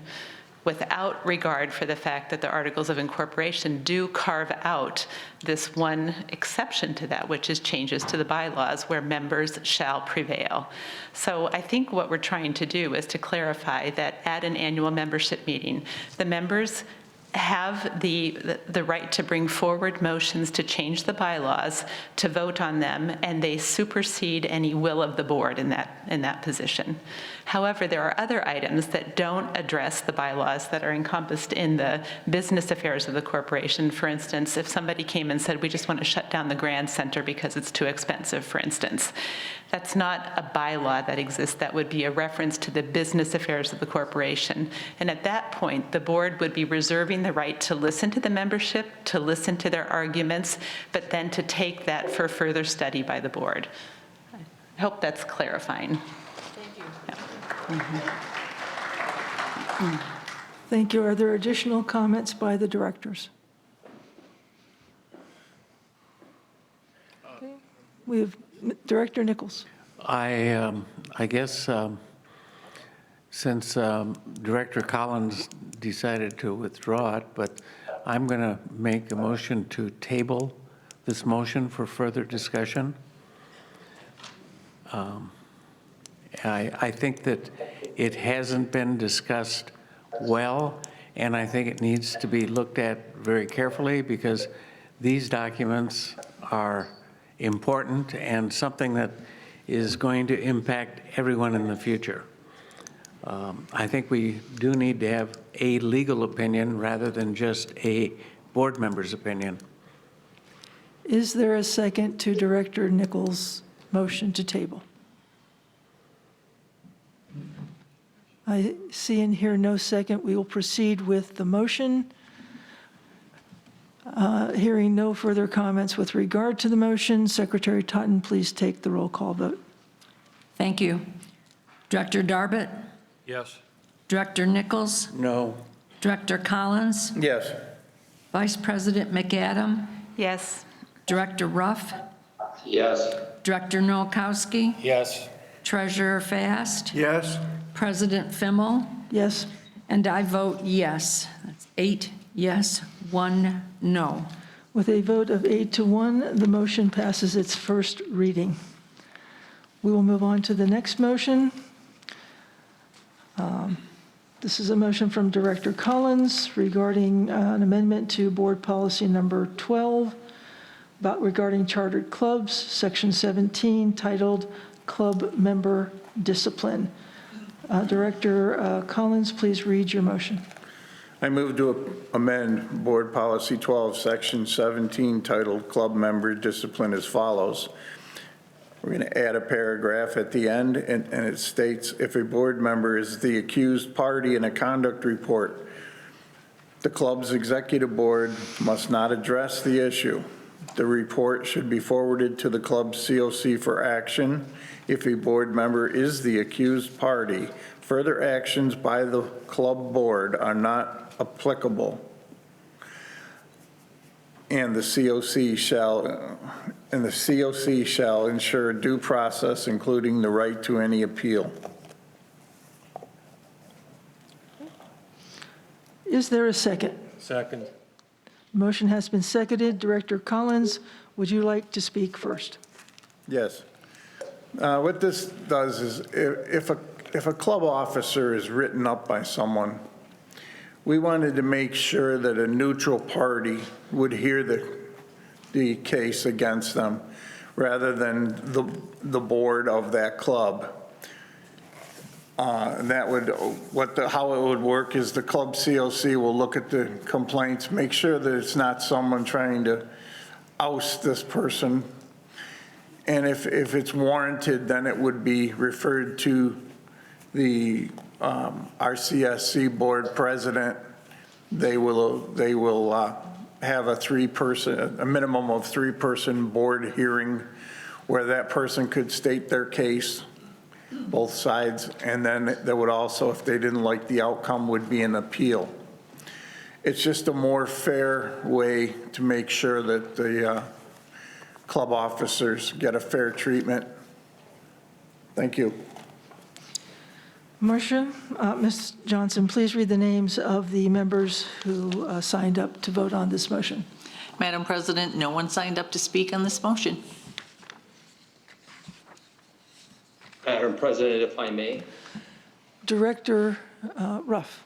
without regard for the fact that the Articles of Incorporation do carve out this one exception to that, which is changes to the bylaws where members shall prevail. So I think what we're trying to do is to clarify that at an annual membership meeting, the members have the right to bring forward motions to change the bylaws, to vote on them, and they supersede any will of the board in that position. However, there are other items that don't address the bylaws that are encompassed in the business affairs of the corporation. For instance, if somebody came and said, we just want to shut down the Grand Center because it's too expensive, for instance, that's not a bylaw that exists. That would be a reference to the business affairs of the corporation. And at that point, the board would be reserving the right to listen to the membership, to listen to their arguments, but then to take that for further study by the board. I hope that's clarifying. Thank you. Thank you. Are there additional comments by the directors? Okay. We have Director Nichols. I guess since Director Collins decided to withdraw it, but I'm going to make a motion to table this motion for further discussion. I think that it hasn't been discussed well, and I think it needs to be looked at very carefully because these documents are important and something that is going to impact everyone in the future. I think we do need to have a legal opinion rather than just a board member's opinion. Is there a second to Director Nichols' motion to table? I see and hear no second. We will proceed with the motion. Hearing no further comments with regard to the motion, Secretary Totten, please take the roll call vote. Thank you. Director Darbit? Yes. Director Nichols? No. Director Collins? Yes. Vice President McAdam? Yes. Director Ruff? Yes. Director Nowakowski? Yes. Treasurer Fast? Yes. President Fimmel? Yes. And I vote yes. That's 8 yes, 1 no. With a vote of 8-1, the motion passes its first reading. We will move on to the next motion. This is a motion from Director Collins regarding an amendment to Board Policy Number 12 regarding chartered clubs, Section 17, titled Club Member Discipline. Director Collins, please read your motion. I move to amend Board Policy 12, Section 17, titled Club Member Discipline as follows. We're going to add a paragraph at the end, and it states, if a board member is the accused party in a conduct report, the club's executive board must not address the issue. The report should be forwarded to the club's COC for action. If a board member is the accused party, further actions by the club board are not applicable. And the COC shall ensure due process, including the right to any appeal. Is there a second? Second. Motion has been seconded. Director Collins, would you like to speak first? Yes. What this does is if a club officer is written up by someone, we wanted to make sure that a neutral party would hear the case against them rather than the board of that club. That would, how it would work is the club COC will look at the complaints, make sure that it's not someone trying to oust this person. And if it's warranted, then it would be referred to the RCSC board president. They will have a minimum of 3-person board hearing where that person could state their case, both sides, and then there would also, if they didn't like the outcome, would be an appeal. It's just a more fair way to make sure that the club officers get a fair treatment. Thank you. Marcia, Ms. Johnson, please read the names of the members who signed up to vote on this motion. Madam President, no one signed up to speak on this motion. Madam President, if I may. Director Ruff.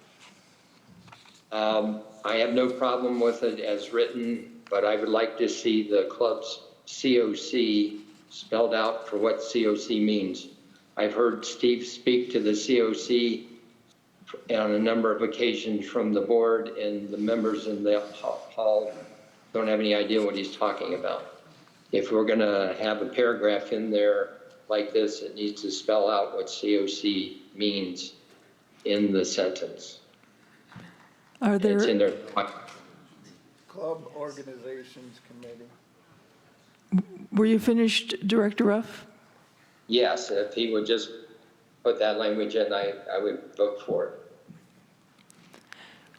I have no problem with it as written, but I would like to see the club's COC spelled out for what COC means. I've heard Steve speak to the COC on a number of occasions from the board, and the members in the hall don't have any idea what he's talking about. If we're going to have a paragraph in there like this, it needs to spell out what COC means in the sentence. Are there? It's in there. Club Organizations Committee. Were you finished, Director Ruff? Yes, if he would just put that language in, I would vote for it.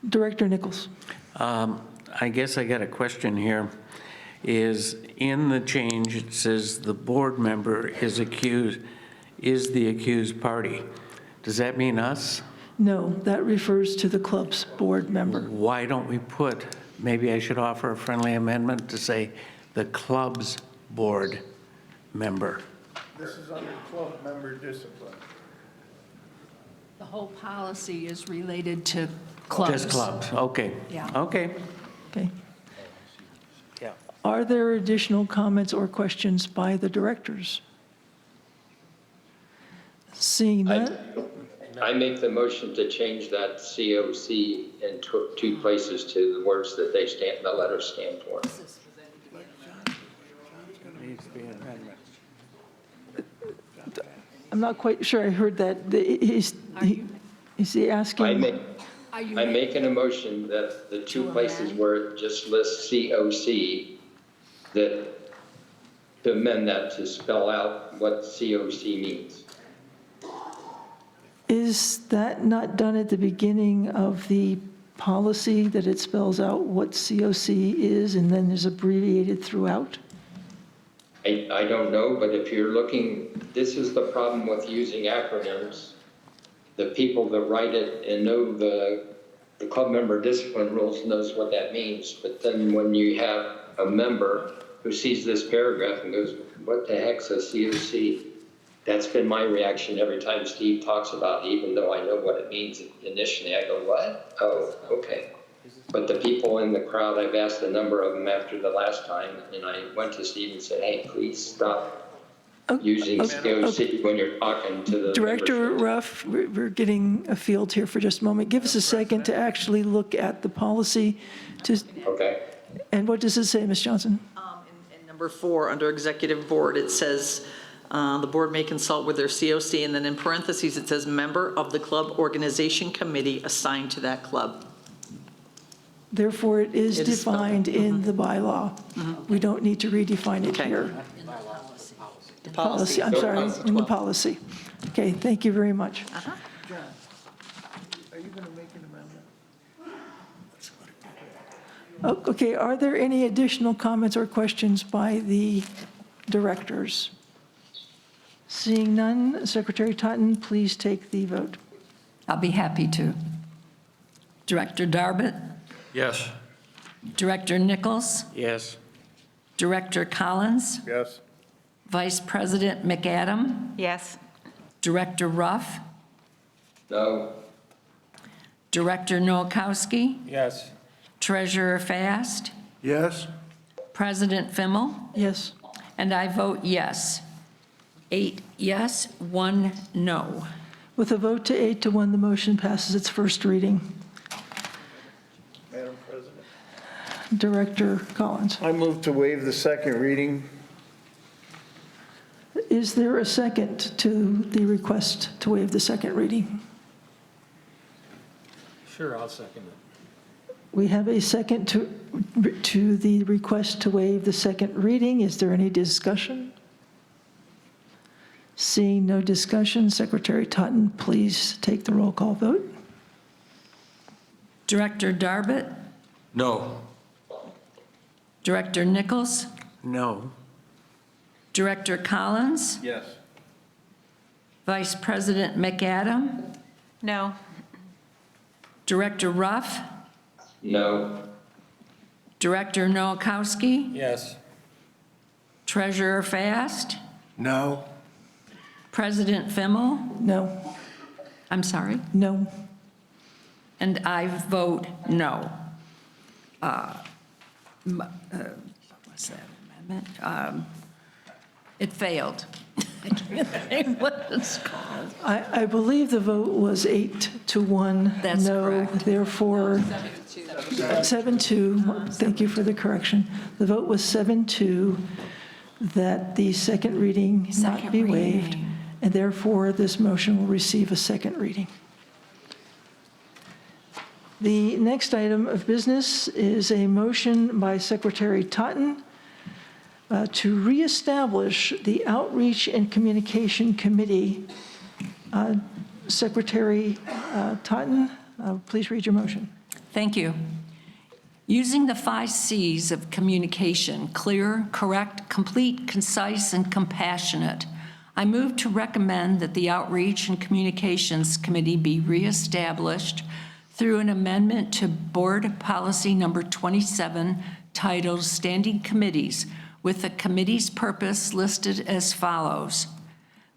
Director Nichols. I guess I got a question here. Is in the change, it says the board member is the accused party. Does that mean us? No, that refers to the club's board member. Why don't we put, maybe I should offer a friendly amendment to say the club's board member. This is under club member discipline. The whole policy is related to clubs. Just clubs, okay. Yeah. Okay. Okay. Yeah. Are there additional comments or questions by the directors? Seeing none, I make the motion to change that COC in two places to the words that they stand, the letters stand for. Needs to be an amendment. I'm not quite sure I heard that. Is he asking? I'm making a motion that the two places where it just lists COC, that to amend that to spell out what COC means. Is that not done at the beginning of the policy, that it spells out what COC is and then is abbreviated throughout? I don't know, but if you're looking, this is the problem with using acronyms. The people that write it and know the club member discipline rules knows what that means. But then when you have a member who sees this paragraph and goes, what the heck's a COC? That's been my reaction every time Steve talks about it, even though I know what it means initially. I go, what? Oh, okay. But the people in the crowd, I've asked a number of them after the last time, and I went to Steve and said, hey, please stop using COC when you're talking to the Director membership. Ruff, we're getting a field here for just a moment. Give us a second to actually look at the policy. Okay. And what does it say, Ms. Johnson? In number 4, under executive board, it says, the board may consult with their COC, and then in parentheses, it says member of the club organization committee assigned to that club. Therefore, it is It is spelled. defined in the bylaw. We don't need to redefine it here. The policy. I'm sorry, in the policy. Okay, thank you very much. John, are you going to make an amendment? Okay, are there any additional comments or questions by the directors? Seeing none, Secretary Totten, please take the vote. I'll be happy to. Director Darbit, Yes. Director Nichols, Yes. Director Collins, Yes. Vice President McAdam, Yes. Director Ruff, No. Director Nowakowski, Yes. Treasurer Fast, Yes. President Fimmel, Yes. and I vote yes. 8 yes, 1 no. With a vote to 8-1, the motion passes its first reading. Madam President. Director Collins. I move to waive the second reading. Is there a second to the request to waive the second reading? Sure, I'll second it. We have a second to the request to waive the second reading. Is there any discussion? Seeing no discussion, Secretary Totten, please take the roll call vote. Director Darbit, No. Director Nichols, No. Director Collins, Yes. Vice President McAdam, No. Director Ruff, No. Director Nowakowski, Yes. Treasurer Fast, No. President Fimmel, No. I'm sorry, No. and I vote no. What was that amendment? It failed. I can't think what it's called. I believe the vote was 8-1. That's no. correct. Therefore, 7-2. Thank you for the correction. The vote was 7-2, that the second reading not Second be waived, reading. and therefore this motion will receive a second reading. The next item of business is a motion by Secretary Totten to reestablish the Outreach and Communication Committee. Secretary Totten, please read your motion. Thank you. Using the 5 C's of communication, clear, correct, complete, concise, and compassionate, I move to recommend that the Outreach and Communications Committee be reestablished through an amendment to Board Policy Number 27 titled Standing Committees, with the committee's purpose listed as follows.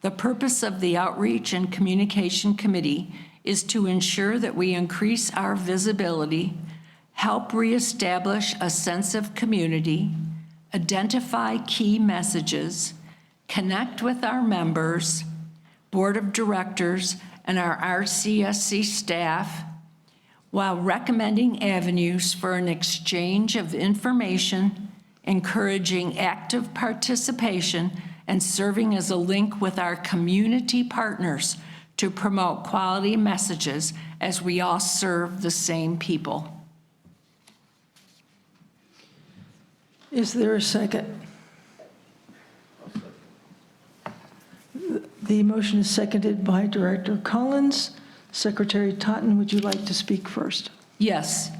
The purpose of the Outreach and Communication Committee is to ensure that we increase our visibility, help reestablish a sense of community, identify key messages, connect with our members, board of directors, and our RCSC staff, while recommending avenues for an exchange of information, encouraging active participation, and serving as a link with our community partners to promote quality messages as we all serve the same people. Is there a second? The motion is seconded by Director Collins. Secretary Totten, would you like to speak first? Yes.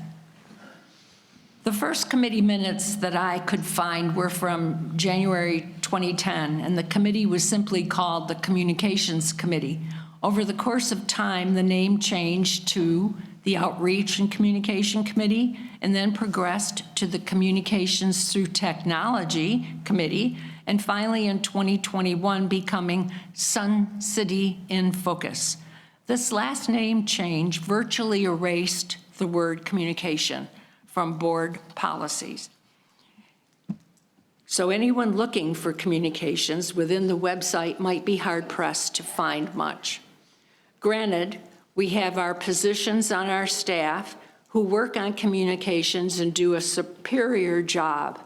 The first committee minutes that I could find were from January 2010, and the committee was simply called the Communications Committee. Over the course of time, the name changed to the Outreach and Communication Committee, and then progressed to the Communications Through Technology Committee, and finally in 2021 becoming Sun City in Focus. This last name change virtually erased the word communication from board policies. So anyone looking for communications within the website might be hard-pressed to find much. Granted, we have our positions on our staff who work on communications and do a superior job.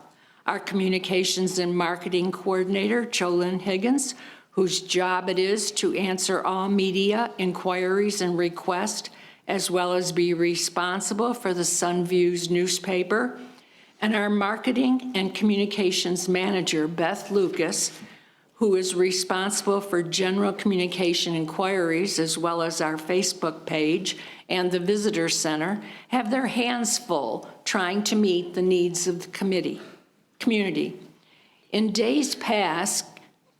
Our communications and marketing coordinator, Jolynn Higgins, whose job it is to answer all media inquiries and requests, as well as be responsible for the Sun Views newspaper, and our marketing and communications manager, Beth Lucas, who is responsible for general communication inquiries, as well as our Facebook page and the visitor center, have their hands full trying to meet the needs of the community. In days past,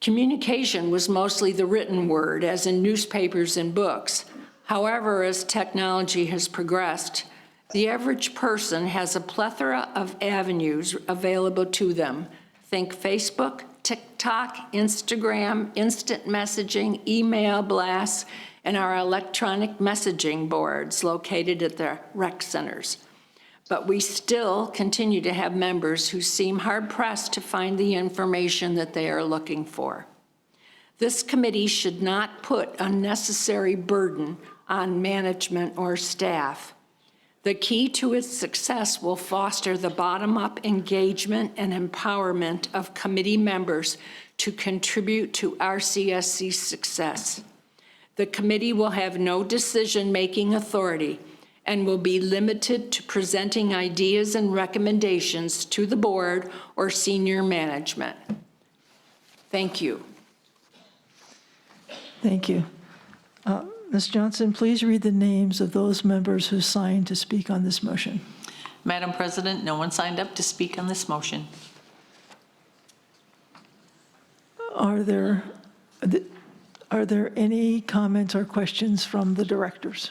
communication was mostly the written word, as in newspapers and books. However, as technology has progressed, the average person has a plethora of avenues available to them. Think Facebook, TikTok, Instagram, instant messaging, email blasts, and our electronic messaging boards located at the rec centers. But we still continue to have members who seem hard-pressed to find the information that they are looking for. This committee should not put unnecessary burden on management or staff. The key to its success will foster the bottom-up engagement and empowerment of committee members to contribute to RCSC's success. The committee will have no decision-making authority and will be limited to presenting ideas and recommendations to the board or senior management. Thank you. Thank you. Ms. Johnson, please read the names of those members who signed to speak on this motion. Madam President, no one signed up to speak on this motion. Are there any comments or questions from the directors?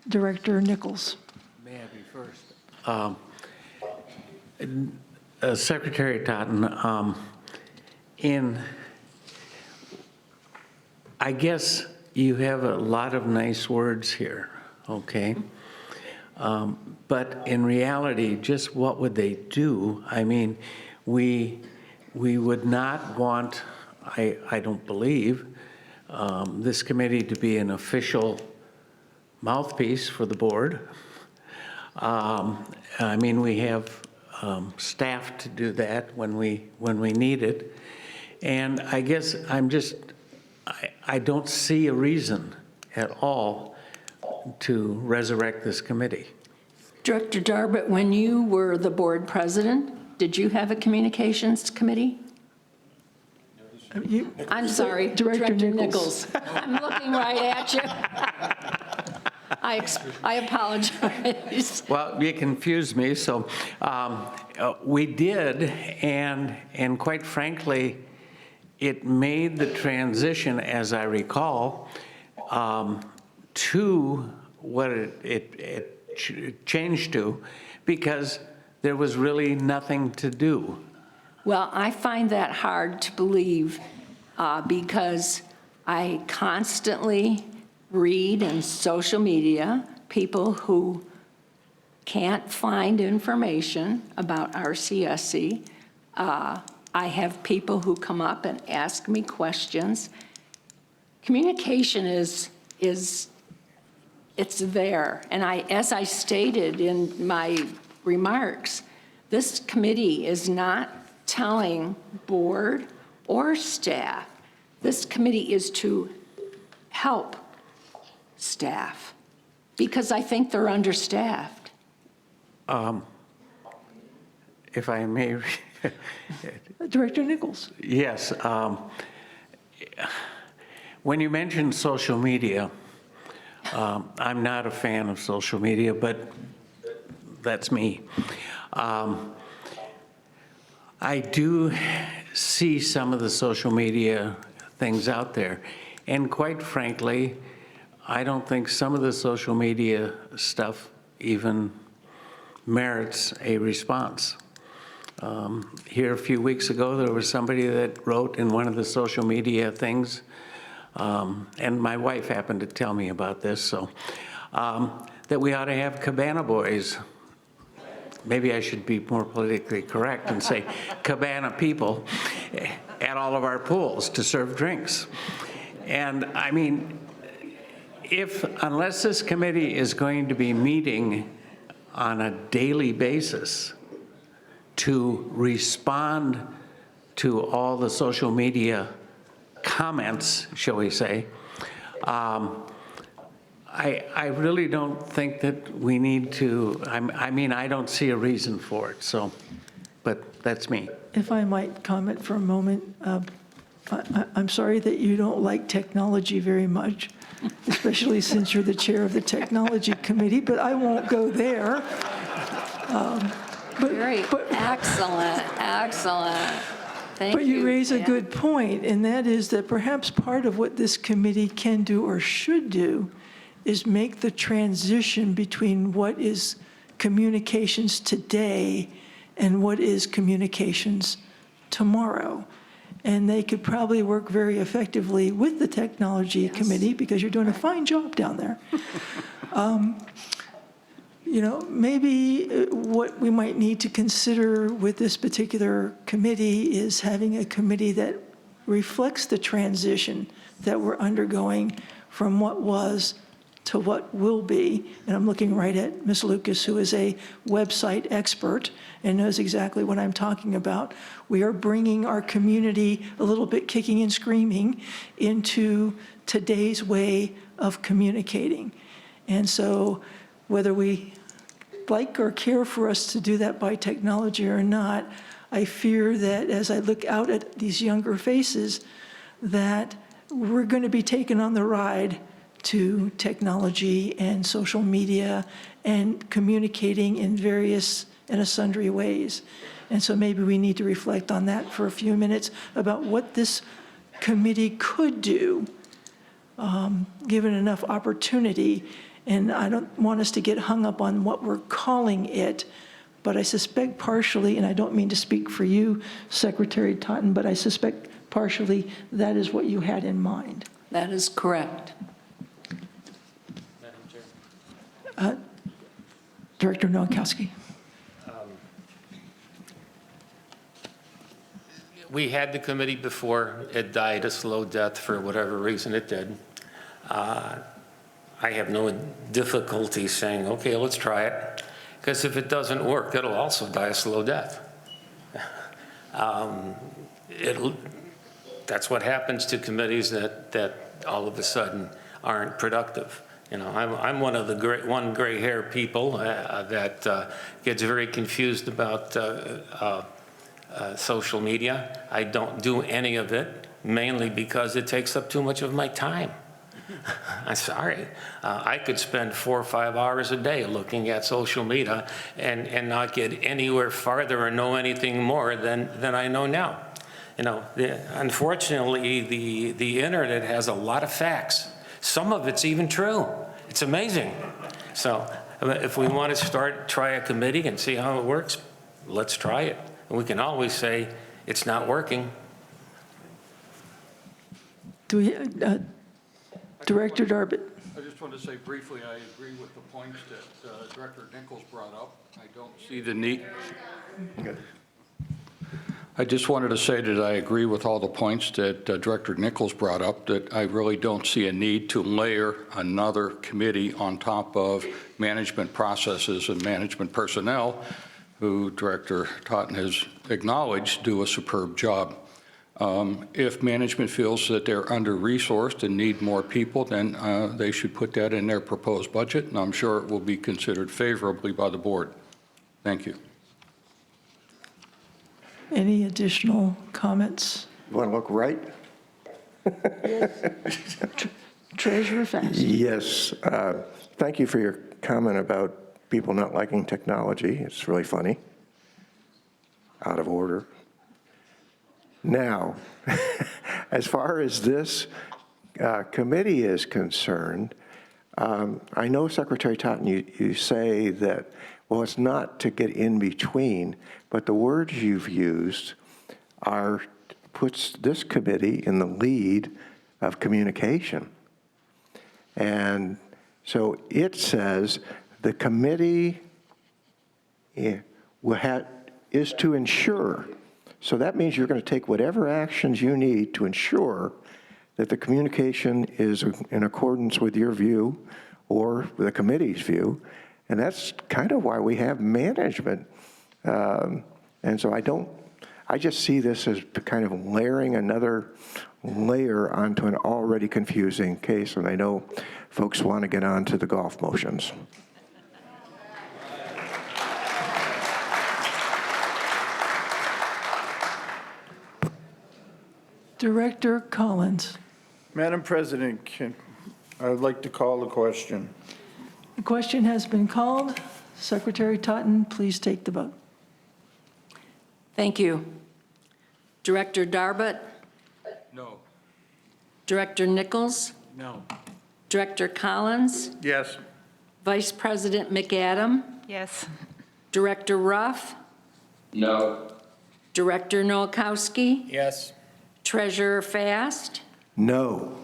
Director Nichols. May I be first? Secretary Totten, I guess you have a lot of nice words here, okay? But in reality, just what would they do? I mean, we would not want, I don't believe, this committee to be an official mouthpiece for the board. I mean, we have staff to do that when we need it. And I guess I don't see a reason at all to resurrect this committee. Director Darbett, when you were the board president, did you have a communications committee? I'm sorry, Director Nichols. I'm looking right at you. I apologize. Well, you confused me. So we did, and quite frankly, it made the transition, as I recall, to what it changed to, because there was really nothing to do. Well, I find that hard to believe because I constantly read in social media people who can't find information about RCSC. I have people who come up and ask me questions. Communication is it's there. And as I stated in my remarks, this committee is not telling board or staff. This committee is to help staff because I think they're understaffed. If I may. Director Nichols. Yes. When you mentioned social media, I'm not a fan of social media, but that's me. I do see some of the social media things out there, and quite frankly, I don't think some of the social media stuff even merits a response. Here a few weeks ago, there was somebody that wrote in one of the social media things, and my wife happened to tell me about this, so, that we ought to have cabana boys. Maybe I should be more politically correct and say cabana people at all of our pools to serve drinks. And I mean, unless this committee is going to be meeting on a daily basis to respond to all the social media comments, shall we say, I really don't think that we need to, I mean, I don't see a reason for it, so, but that's me. If I might comment for a moment, I'm sorry that you don't like technology very much, especially since you're the chair of the Technology Committee, but I won't go there. Excellent. Thank you. But you raise a good point, and that is that perhaps part of what this committee can do or should do is make the transition between what is communications today and what is communications tomorrow. And they could probably work very effectively with the Technology Committee because you're doing a fine job down there. You know, maybe what we might need to consider with this particular committee is having a committee that reflects the transition that we're undergoing from what was to what will be. And I'm looking right at Ms. Lucas, who is a website expert and knows exactly what I'm talking about. We are bringing our community a little bit kicking and screaming into today's way of communicating. And so whether we like or care for us to do that by technology or not, I fear that as I look out at these younger faces, that we're going to be taken on the ride to technology and social media and communicating in various and sundry ways. And so maybe we need to reflect on that for a few minutes about what this committee could do, given enough opportunity. And I don't want us to get hung up on what we're calling it, but I suspect partially, and I don't mean to speak for you, Secretary Totten, but I suspect partially that is what you had in mind. That is correct. Director Nowakowski. We had the committee before. It died a slow death for whatever reason it did. I have no difficulty saying, okay, let's try it. Because if it doesn't work, it'll also die a slow death. That's what happens to committees that all of a sudden aren't productive. You know, I'm one of the gray hair people that gets very confused about social media. I don't do any of it, mainly because it takes up too much of my time. I'm sorry. I could spend 4 or 5 hours a day looking at social media and not get anywhere farther or know anything more than I know now. Unfortunately, the internet has a lot of facts. Some of it's even true. It's amazing. So if we want to try a committee and see how it works, let's try it. And we can always say it's not working. Do we, Director Darbit? I just want to say briefly, I agree with the points that Director Nichols brought up. I don't see the need. I just wanted to say that I agree with all the points that Director Nichols brought up, that I really don't see a need to layer another committee on top of management processes and management personnel, who Director Totten has acknowledged do a superb job. If management feels that they're under-resourced and need more people, then they should put that in their proposed budget, and I'm sure it will be considered favorably by the board. Thank you. Any additional comments? You want to look right? Treasurer Fast. Yes. Thank you for your comment about people not liking technology. It's really funny. Out of order. Now, as far as this committee is concerned, I know, Secretary Totten, you say that, well, it's not to get in between, but the words you've used puts this committee in the lead of communication. And so it says the committee is to ensure. So that means you're going to take whatever actions you need to ensure that the communication is in accordance with your view or the committee's view. And that's kind of why we have management. And so I just see this as kind of layering another layer onto an already confusing case. And I know folks want to get on to the golf motions. Director Collins. Madam President, I would like to call the question. The question has been called. Secretary Totten, please take the vote. Thank you. Director Darbit? No. Director Nichols? No. Director Collins? Yes. Vice President McAdam? Yes. Director Ruff? No. Director Nowakowski? Yes. Treasurer Fast? No.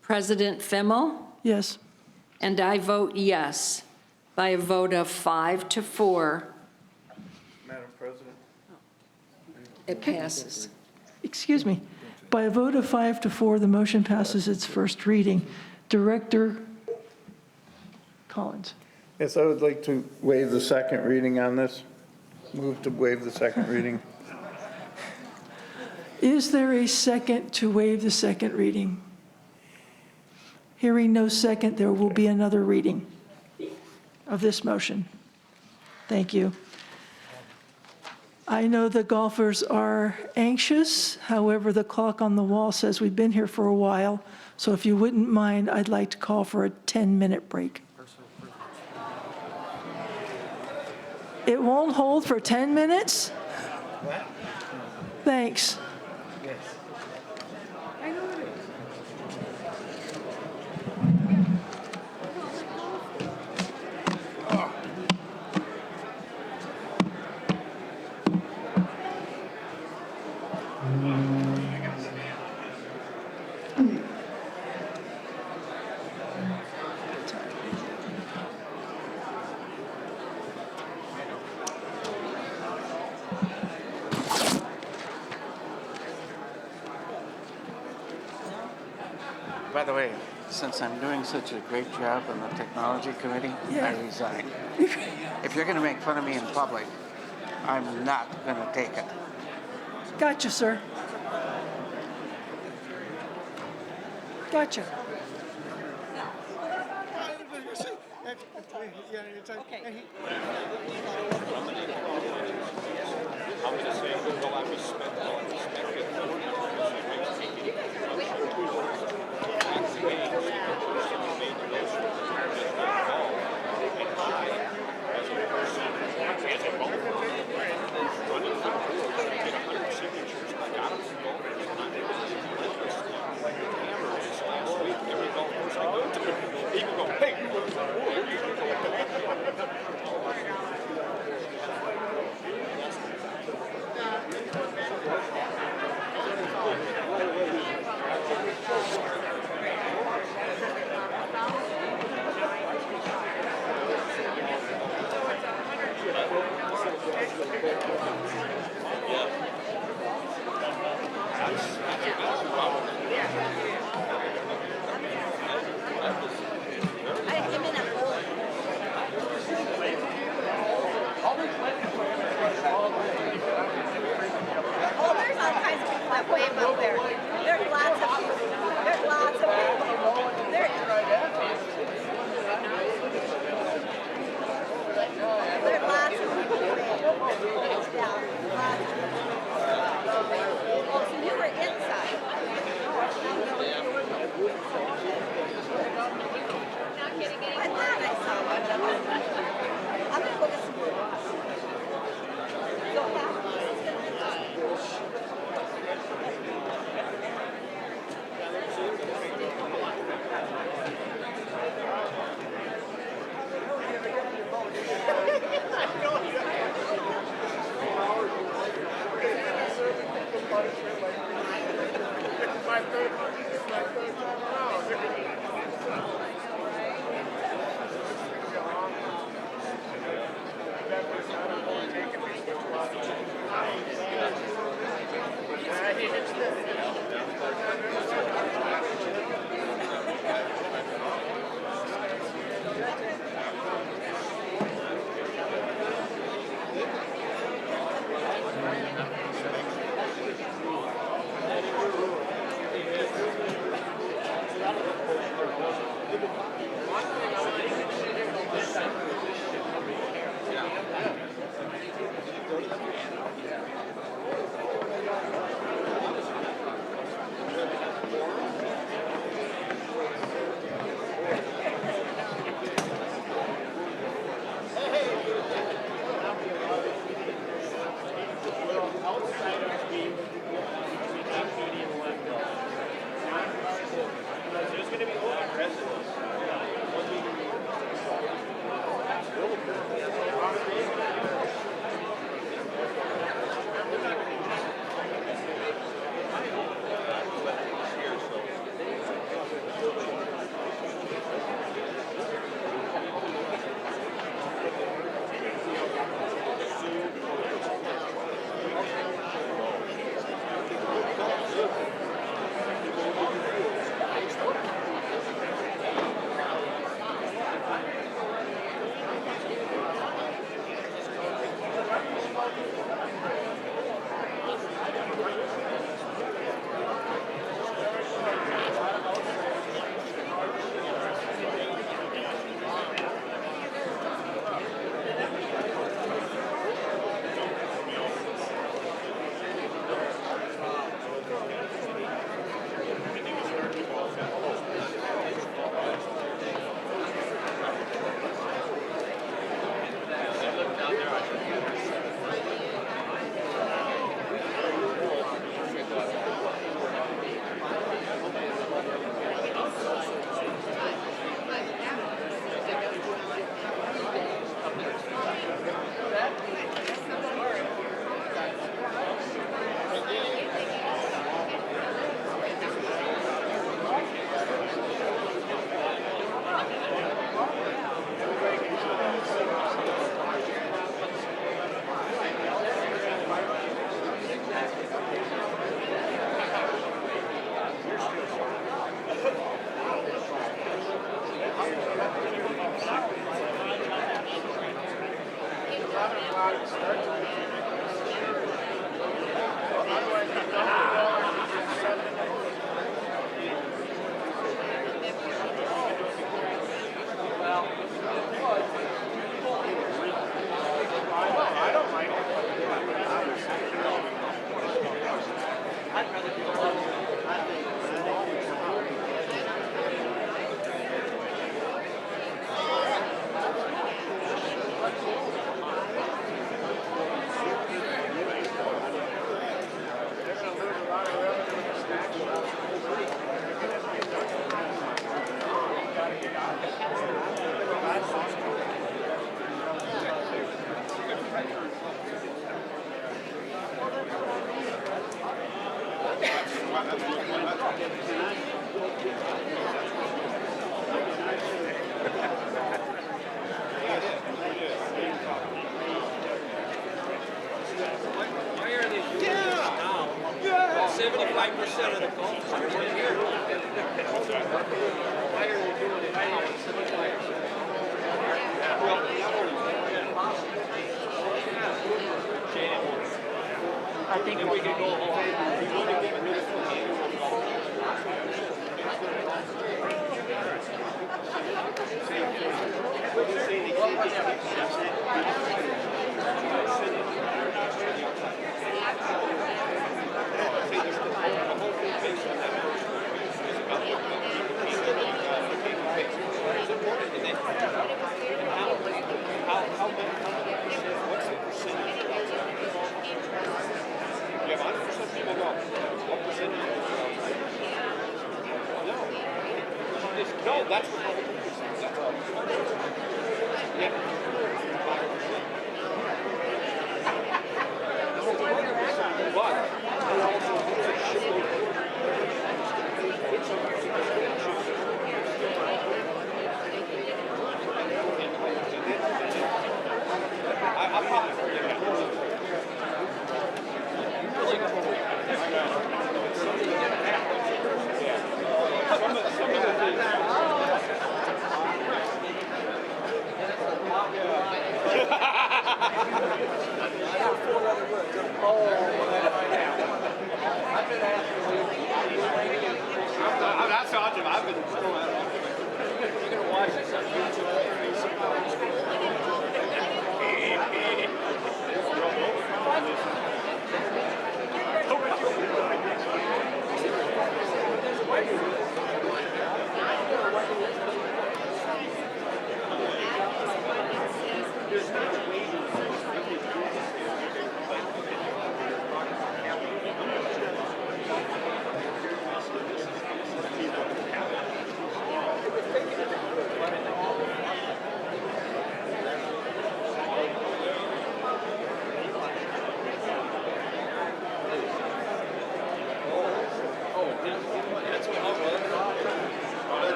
President Fimmel? Yes. And I vote yes, by a vote of 5-4. Madam President? It passes. Excuse me. By a vote of 5-4, the motion passes its first reading. Director Collins. Yes, I would like to waive the second reading on this. Move to waive the second reading. Is there a second to waive the second reading? Hearing no second, there will be another reading of this motion. Thank you. I know the golfers are anxious. However, the clock on the wall says we've been here for a while. So if you wouldn't mind, I'd like to call for a 10-minute break. It won't hold for 10 minutes? Thanks. By the way, since I'm doing such a great job on the technology committee, I resign. If you're going to make fun of me in public, I'm not going to take it. Gotcha, sir. Gotcha. Oh, there's all kinds of people that wave up there. There's lots of people. There's lots of people. There's lots of people wave. Yeah, lots of people. Oh, so you were inside. Not getting any. I thought I saw one. I'm gonna look at some more. So 75% of the golf are here. Why are you doing it now? I think we can go home. You want to get rid of what's the percentage? You have 100% people go. What percentage? No, that's what the whole purpose is. That's all. Yeah. But it also should I'm probably that's awesome. I've been still at it. You're going to watch this on YouTube.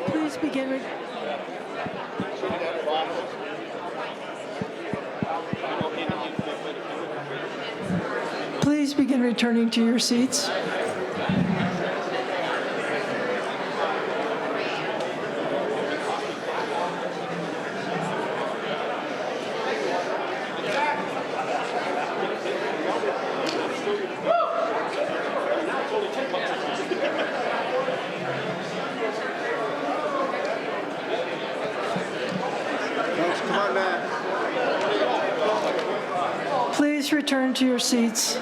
Please begin. Please begin returning to your seats. Please return to your seats.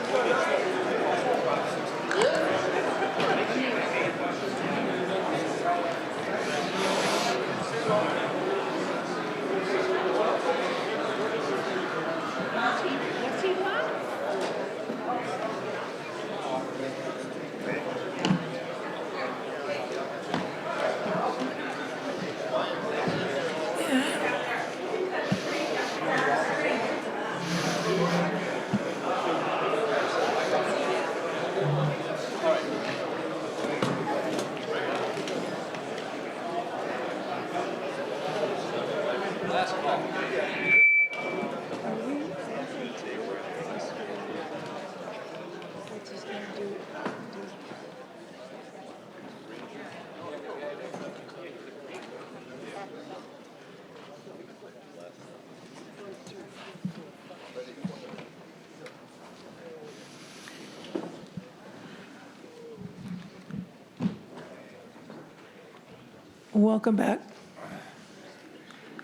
Welcome back.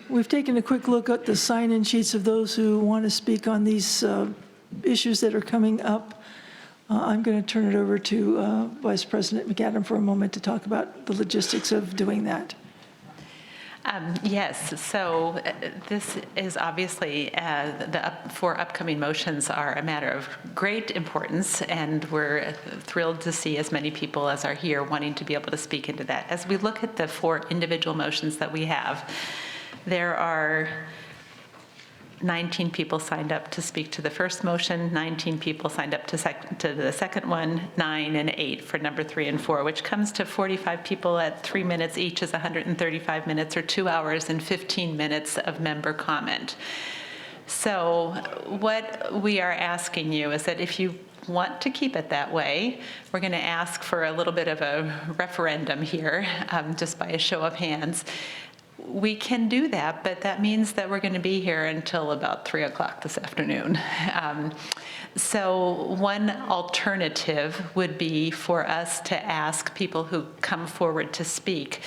We've taken a quick look at the sign-in sheets of those who want to speak on these issues that are coming up. I'm going to turn it over to Vice President McAdam for a moment to talk about the logistics of doing that. Yes, so this is obviously, the four upcoming motions are a matter of great importance, and we're thrilled to see as many people as are here wanting to be able to speak into that. As we look at the four individual motions that we have, there are 19 people signed up to speak to the first motion, 19 people signed up to the second one, 9 and 8 for number 3 and 4, which comes to 45 people at 3 minutes each is 135 minutes, or 2 hours and 15 minutes of member comment. So what we are asking you is that if you want to keep it that way, we're going to ask for a little bit of a referendum here, just by a show of hands. We can do that, but that means that we're going to be here until about 3 o'clock this afternoon. So one alternative would be for us to ask people who come forward to speak,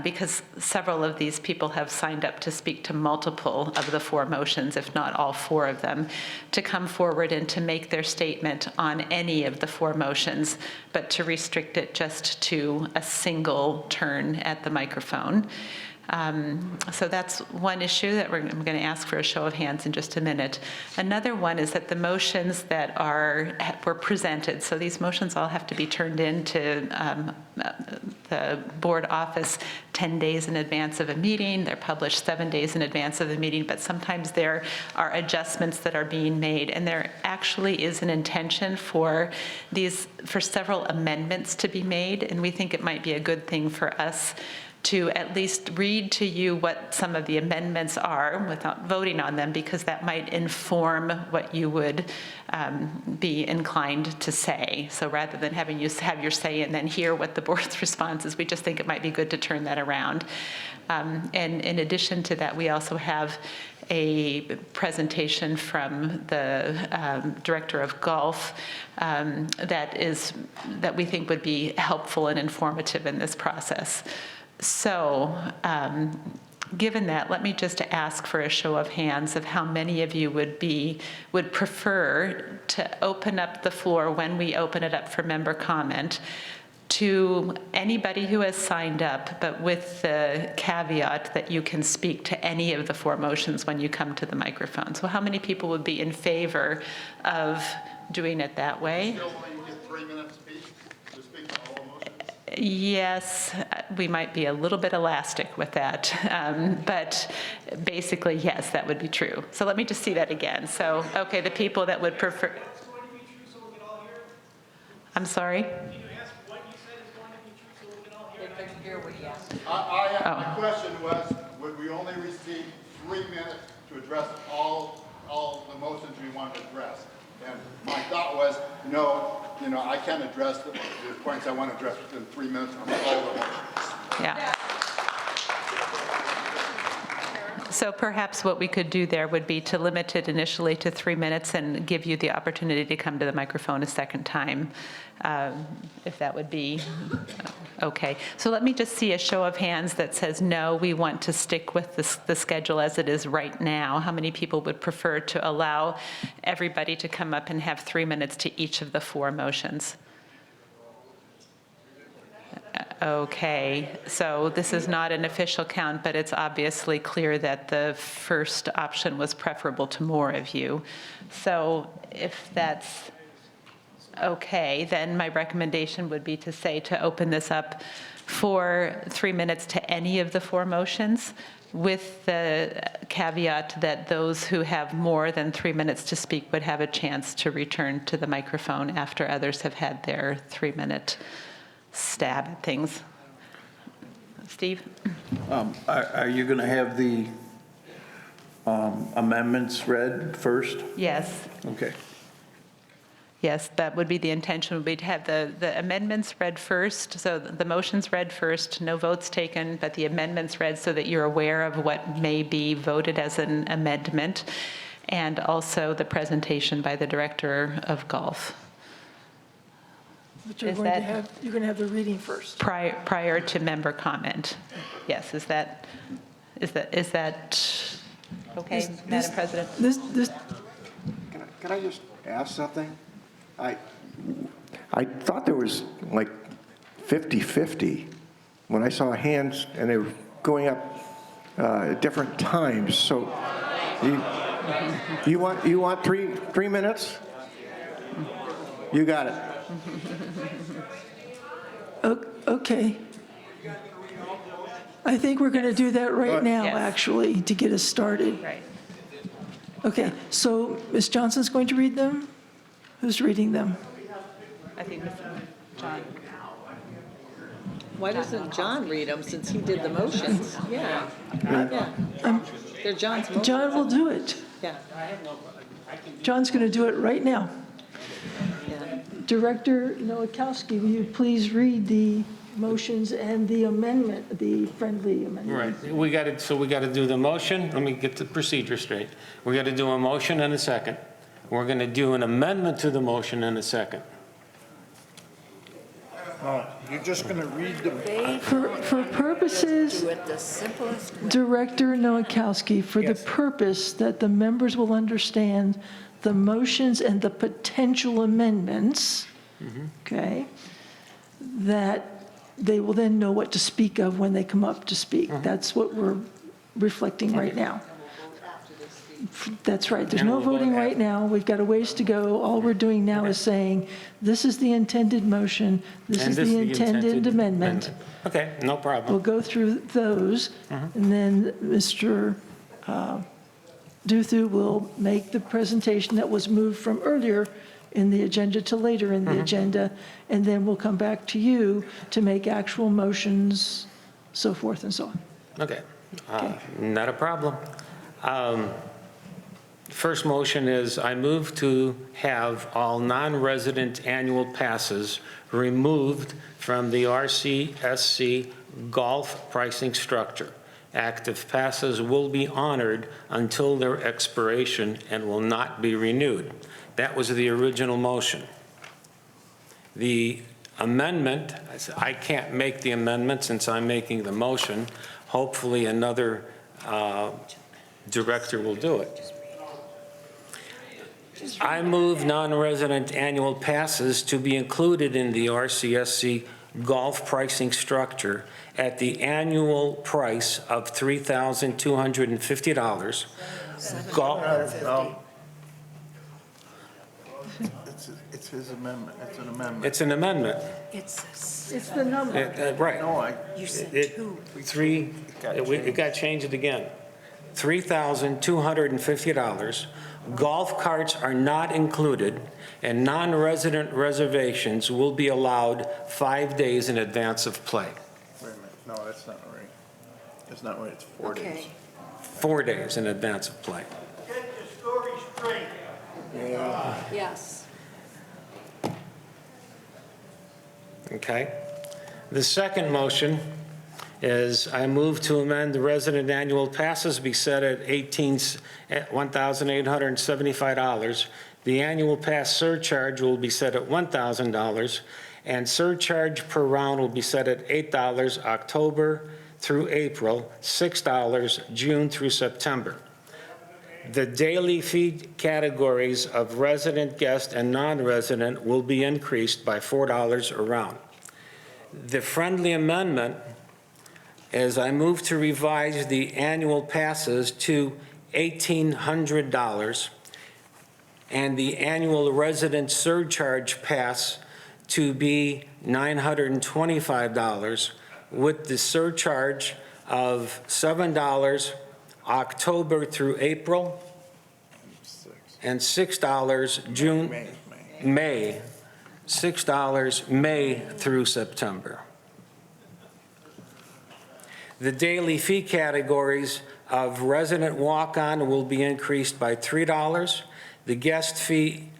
because several of these people have signed up to speak to multiple of the four motions, if not all four of them, to come forward and to make their statement on any of the four motions, but to restrict it just to a single turn at the microphone. So that's one issue that I'm going to ask for a show of hands in just a minute. Another one is that the motions that were presented, so these motions all have to be turned in to the board office 10 days in advance of a meeting. They're published 7 days in advance of the meeting, but sometimes there are adjustments that are being made, and there actually is an intention for several amendments to be made, and we think it might be a good thing for us to at least read to you what some of the amendments are without voting on them, because that might inform what you would be inclined to say. So rather than having you have your say and then hear what the board's response is, we just think it might be good to turn that around. And in addition to that, we also have a presentation from the director of golf that we think would be helpful and informative in this process. So, given that, let me just ask for a show of hands of how many of you would prefer to open up the floor when we open it up for member comment to anybody who has signed up, but with the caveat that you can speak to any of the four motions when you come to the microphone. So how many people would be in favor of doing it that way? Still only get 3 minutes to speak to all motions? Yes, we might be a little bit elastic with that, but basically, yes, that would be true. So let me just see that again. So, okay, the people that would prefer. I'm sorry? My question was, would we only receive 3 minutes to address all the motions we want to address? And my thought was, no, I can address the points I want to address within 3 minutes on all the motions. Yeah. So perhaps what we could do there would be to limit it initially to 3 minutes and give you the opportunity to come to the microphone a second time, if that would be okay. So let me just see a show of hands that says, no, we want to stick with the schedule as it is right now. How many people would prefer to allow everybody to come up and have 3 minutes to each of the four motions? Okay, so this is not an official count, but it's obviously clear that the first option was preferable to more of you. So if that's okay, then my recommendation would be to open this up for 3 minutes to any of the four motions, with the caveat that those who have more than 3 minutes to speak would have a chance to return to the microphone after others have had their 3 minute stab at things. Steve? Are you going to have the amendments read first? Yes. Okay. Yes, that would be the intention, would be to have the amendments read first, so the motions read first, no votes taken, but the amendments read so that you're aware of what may be voted as an amendment, and also the presentation by the director of golf. But you're Is going to that- have, you're going to have the reading first. Prior to member comment. Yes, is that okay, Madam President? This, Can I just ask something? I thought there was like 50-50 when I saw hands and they were going up at different times. So you want three minutes? You got it. okay. I think we're going to do that right now, Yes. actually, to get us started. Right. Okay, so Ms. Johnson's going to read them? Who's reading them? I think John. Why doesn't John read them since he did the motions? Yeah. They're John's motions. John will do it. Yeah. John's going to do it right now. Yeah. Director Nowakowski, will you please read the motions and the amendment, the friendly amendment? Right, we got to do the motion. Let me get the procedure straight. We got to do a motion and a second. We're going to do an amendment to the motion and a second. No, you're just going to read them. For purposes, Director Nowakowski, for the purpose that the members will understand the motions and the potential amendments, okay, that they will then know what to speak of when they come up to speak. That's what we're reflecting right now. That's right. There's no voting right now. We've got a ways to go. All we're doing now is saying, this is the intended motion, this is the intended amendment. Okay, no We'll problem. go through those, and then Mr. Duthu will make the presentation that was moved from earlier in the agenda to later in the agenda, and then we'll come back to you to make actual motions, so forth and so on. Okay, not a problem. First motion is I move to have all non-resident annual passes removed from the RCSC golf pricing structure. Active passes will be honored until their expiration and will not be renewed. That was the original motion. The amendment, I can't make the amendment since I'm making the motion. Hopefully another director will do it. I move non-resident annual passes to be included in the RCSC golf pricing structure at the annual price of $3,250. It's his amendment. It's an amendment. It's an amendment. It's the number. Right. No, You said two. It got changed again. $3,250. Golf carts are not included, and non-resident reservations will be allowed 5 days in advance of play. Wait a minute. No, that's not right. That's not right. It's 4 days. 4 days in advance of play. Get the story straight. Yeah. Yes. Okay. The second motion is I move to amend the resident annual passes be set at $1,875. The annual pass surcharge will be set at $1,000, and surcharge per round will be set at $8 October through April, $6 June through September. The daily fee categories of resident, guest, and non-resident will be increased by $4 a round. The friendly amendment is I move to revise the annual passes to $1,800 and the annual resident surcharge pass to be $925 with the surcharge of $7 October through April and $6 May, $6 May through September. The daily fee categories of resident walk-on will be increased by $3. The guest fee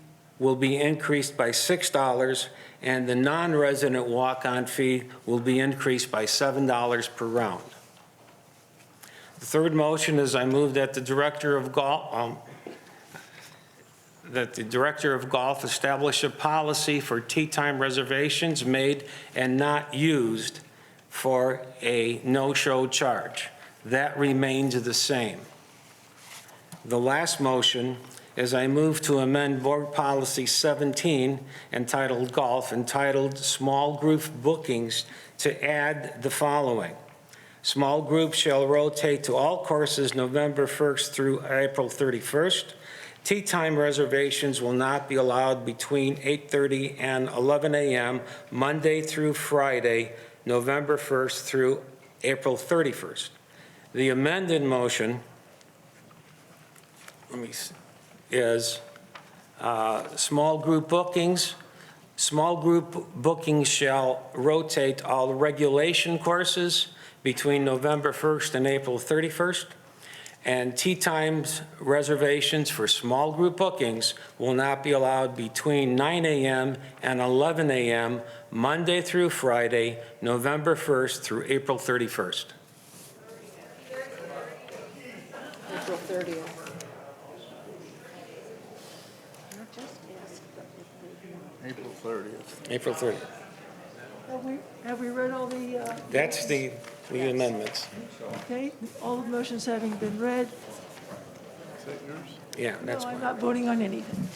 will be increased by $6, and the non-resident walk-on fee will be increased by $7 per round. The third motion is I move that the director of golf, that the Director of Golf establish a policy for tee time reservations made and not used for a no-show charge. That remains the same. The last motion is I move to amend Board Policy 17 entitled Golf, entitled Small Group Bookings, to add the following. Small groups shall rotate to all courses November 1st through April 31st. Tee time reservations will not be allowed between 8:30 and 11 a.m. Monday through Friday, November 1st through April 31st. The amended motion is small group bookings. Small group bookings shall rotate all regulation courses between November 1st and April 31st. And tee times reservations for small group bookings will not be allowed between 9 a.m. and 11 a.m. Monday through Friday, November 1st through April 31st. April 30th. April 30th. April 30th. Have we read all the? That's the amendments. Okay, all the motions having been read. Is that yours? Yeah, that's No, I'm mine. not voting on anything.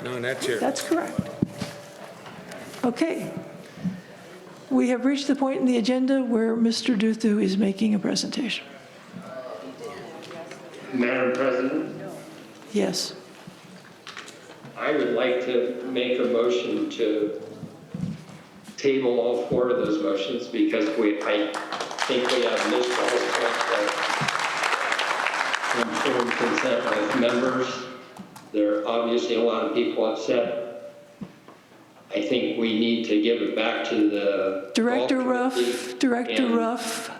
No, that's yours. That's correct. Okay. We have reached the point in the agenda where Mr. Duthu is making a presentation. Madam President, Yes. I would like to make a motion to table all four of those motions because I think we have missed all the informed consent with members. There are obviously a lot of people upset. I think we need to give it back to the Director golf committee. Ruff, Director And- Ruff,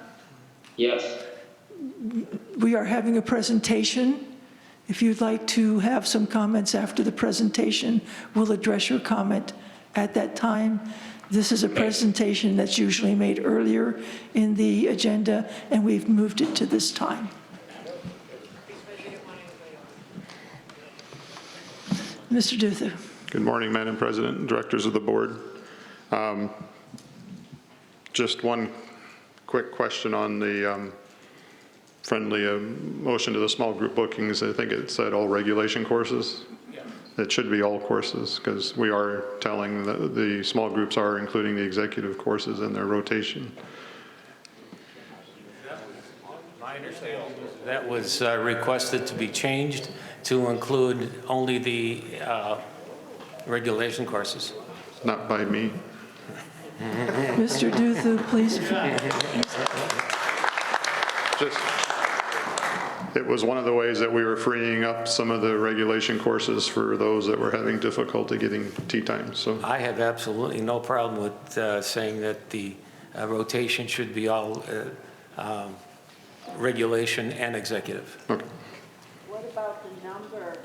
Yes. we are having a presentation. If you'd like to have some comments after the presentation, we'll address your comment at that time. This is a presentation that's usually made earlier in the agenda, and we've moved it to this time. Mr. Duthu. Good morning, Madam President and directors of the board. Just one quick question on the friendly motion to the small group bookings. I think it said all regulation courses. It should be all courses because we are telling that the small groups are including the executive courses in their rotation. My understanding is that was requested to be changed to include only the regulation courses. Not by me. Mr. Duthu, please. It was one of the ways that we were freeing up some of the regulation courses for those that were having difficulty getting tee times. So I have absolutely no problem with saying that the rotation should be all regulation and executive. Okay. What about the number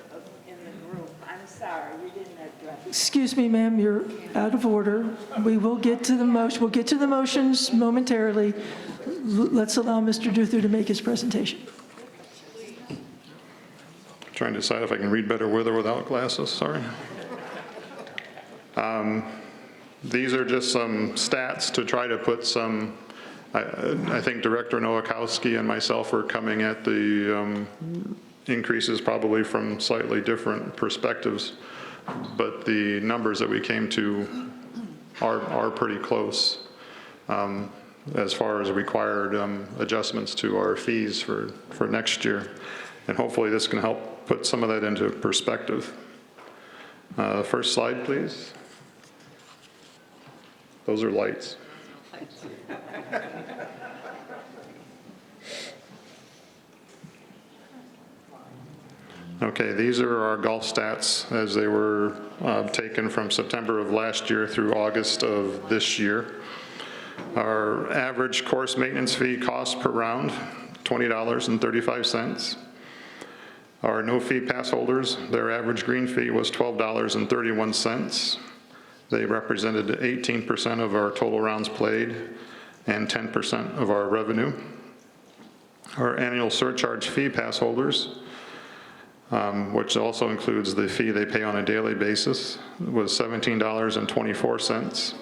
in the group? I'm sorry, you didn't address. Excuse me, ma'am, you're out of order. We will get to the motion. We'll get to the motions momentarily. Let's allow Mr. Duthu to make his presentation. Trying to decide if I can read better with or without glasses, sorry. These are just some stats to try to put some, I think Director Nowakowski and myself are coming at the increases probably from slightly different perspectives, but the numbers that we came to are pretty close as far as required adjustments to our fees for next year. And hopefully this can help put some of that into perspective. First slide, please. Those are lights. Okay, these are our golf stats as they were taken from September of last year through August of this year. Our average course maintenance fee cost per round, $20.35. Our no-fee pass holders, their average green fee was $12.31. They represented 18% of our total rounds played and 10% of our revenue. Our annual surcharge fee pass holders, which also includes the fee they pay on a daily basis, was $17.24.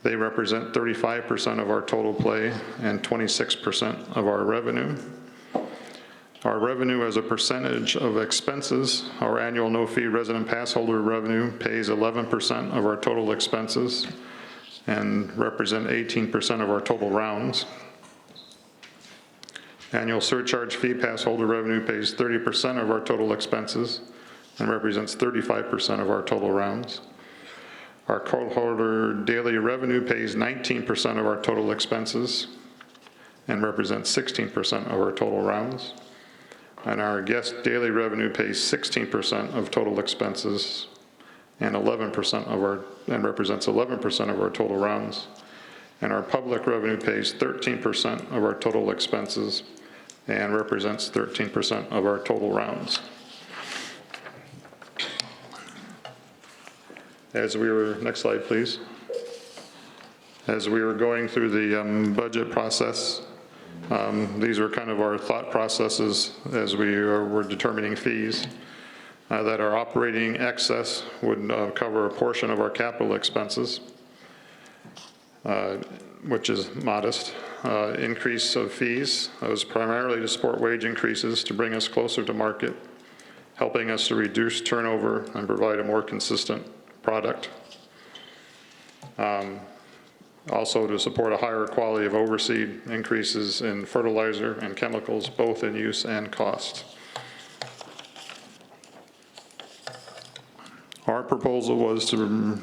They represent 35% of our total play and 26% of our revenue. Our revenue as a percentage of expenses, our annual no-fee resident pass holder revenue pays 11% of our total expenses and represent 18% of our total rounds. Annual surcharge fee pass holder revenue pays 30% of our total expenses and represents 35% of our total rounds. Our cardholder daily revenue pays 19% of our total expenses and represents 16% of our total rounds. And our guest daily revenue pays 16% of total expenses and 11% of our, and represents 11% of our total rounds. And our public revenue pays 13% of our total expenses and represents 13% of our total rounds. Next slide, please. As we were going through the budget process, these are kind of our thought processes as we were determining fees. That our operating excess would cover a portion of our capital expenses, which is modest. Increase of fees was primarily to support wage increases to bring us closer to market, helping us to reduce turnover and provide a more consistent product. Also to support a higher quality of overseed, increases in fertilizer and chemicals, both in use and cost. Our proposal was to,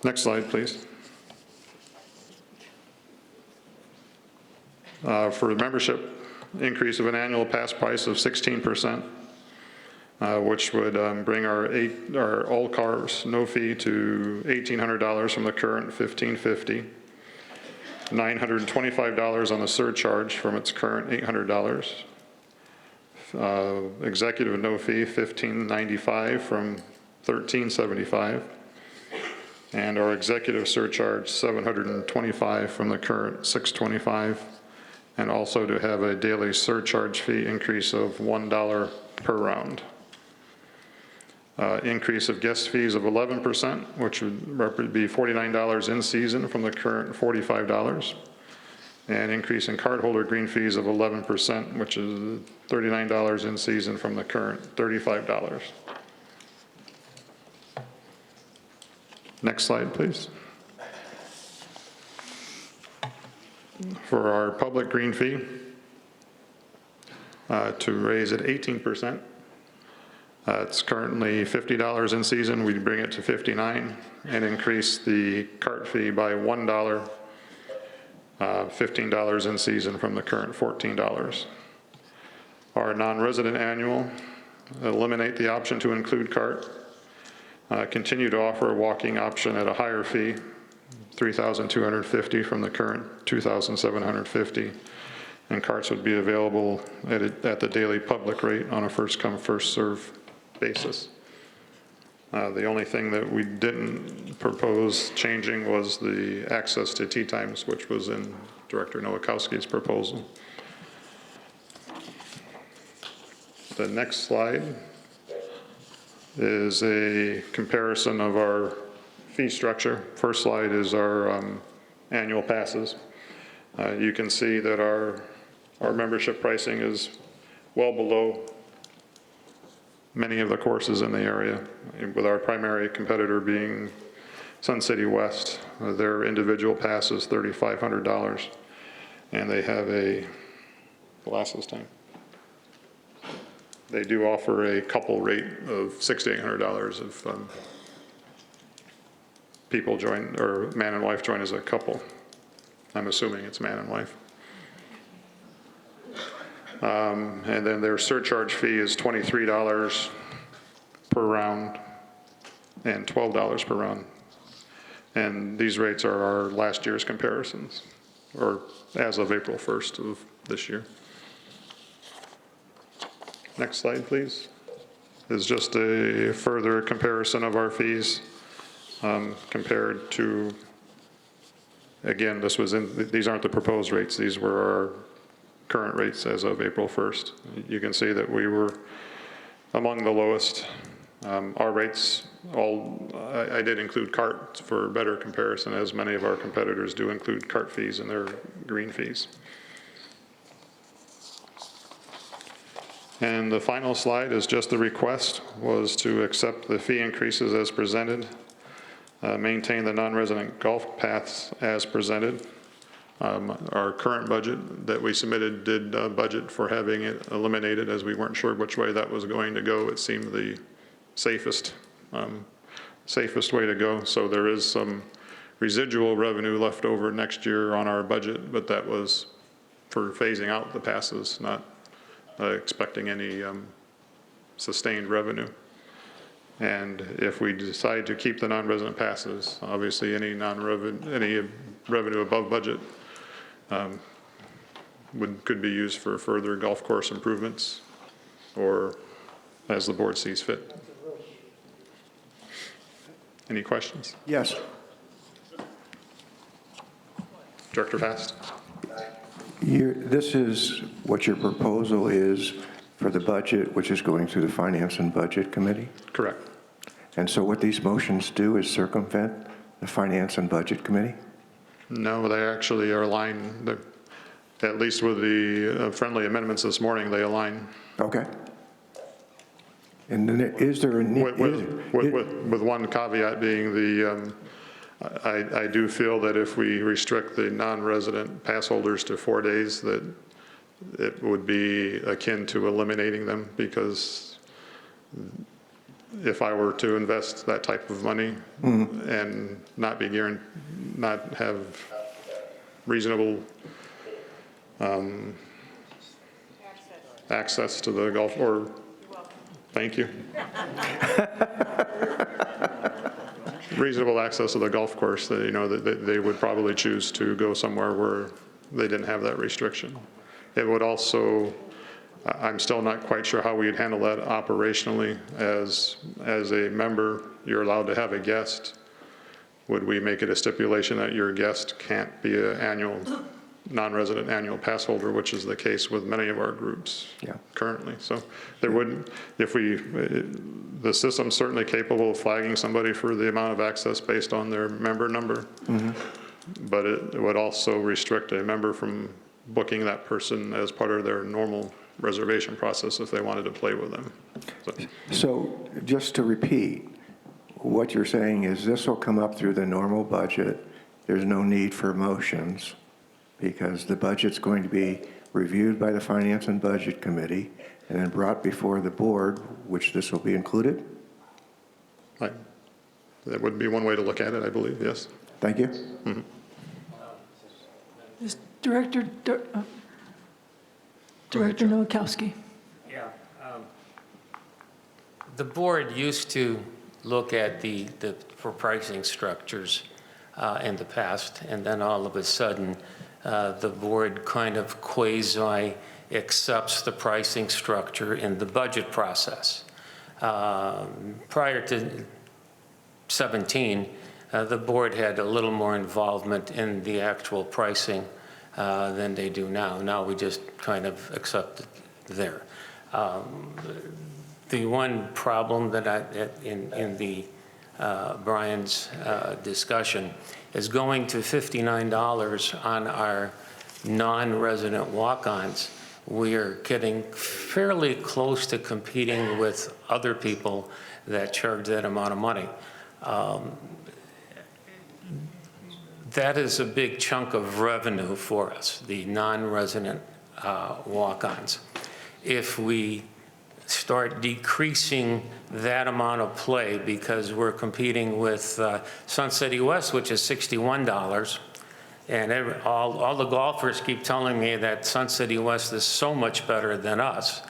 next slide, please. For the membership increase of an annual pass price of 16%, which would bring our all cars no fee to $1,800 from the current $1,550, $925 on the surcharge from its current $800, executive no fee $1,595 from $1,375, and our executive surcharge $725 from the current $625, and also to have a daily surcharge fee increase of $1 per round. Increase of guest fees of 11%, which would be $49 in season from the current $45. And increase in cardholder green fees of 11%, which is $39 in season from the current $35. Next slide, please. For our public green fee, to raise it 18%. It's currently $50 in season. We'd bring it to $59 and increase the cart fee by $1, $15 in season from the current $14. Our non-resident annual, eliminate the option to include cart. Continue to offer a walking option at a higher fee, $3,250 from the current $2,750. And carts would be available at the daily public rate on a first come, first serve basis. The only thing that we didn't propose changing was the access to tea times, which was in Director Nowakowski's proposal. The next slide is a comparison of our fee structure. First slide is our annual passes. You can see that our membership pricing is well below many of the courses in the area, with our primary competitor being Sun City West. Their individual pass is $3,500, and they have a, glasses time. They do offer a couple rate of $600 to $800 if people join, or man and wife join as a couple. I'm assuming it's man and wife. And then their surcharge fee is $23 per round and $12 per round. And these rates are our last year's comparisons, or as of April 1st of this year. Next slide, please. Is just a further comparison of our fees compared to, again, this was in, these aren't the proposed rates, these were our current rates as of April 1st. You can see that we were among the lowest. Our rates, I did include cart for better comparison, as many of our competitors do include cart fees in their green fees. And the final slide is just the request was to accept the fee increases as presented, maintain the non-resident golf paths as presented. Our current budget that we submitted did budget for having it eliminated, as we weren't sure which way that was going to go. It seemed the safest way to go. So there is some residual revenue left over next year on our budget, but that was for phasing out the passes, not expecting any sustained revenue. And if we decide to keep the non-resident passes, obviously any revenue above budget could be used for further golf course improvements, or as the board sees fit. Any questions? Yes. Director Fast? This is what your proposal is for the budget, which is going through the Finance and Budget Committee? Correct. And so what these motions do is circumvent the Finance and Budget Committee? No, they actually are aligned. At least with the friendly amendments this morning, they align. Okay. And then is there a need? With one caveat being I do feel that if we restrict the non-resident pass holders to 4 days, that it would be akin to eliminating them, because if I were to invest that type of money and not have reasonable access to the golf, or thank you. Reasonable access to the golf course, that they would probably choose to go somewhere where they didn't have that restriction. It would also, I'm still not quite sure how we'd handle that operationally. As a member, you're allowed to have a guest. Would we make it a stipulation that your guest can't be an non-resident annual pass holder, which is the case with many of our groups currently? So there wouldn't, the system's certainly capable of flagging somebody for the amount of access based on their member number, but it would also restrict a member from booking that person as part of their normal reservation process if they wanted to play with them. So just to repeat, what you're saying is this will come up through the normal budget. There's no need for motions, because the budget's going to be reviewed by the Finance and Budget Committee and then brought before the board, which this will be included? That would be one way to look at it, I believe, yes. Thank you. Is Director Nowakowski. Yeah. The board used to look at the pricing structures in the past, and then all of a sudden, the board kind of quasi accepts the pricing structure in the budget process. Prior to 17, the board had a little more involvement in the actual pricing than they do now. Now we just kind of accept it there. The one problem that in the Brian's discussion is going to $59 on our non-resident walk-ons. We are getting fairly close to competing with other people that charge that amount of money. That is a big chunk of revenue for us, the non-resident walk-ons. If we start decreasing that amount of play, because we're competing with Sun City West, which is $61, and all the golfers keep telling me that Sun City West is so much better than us.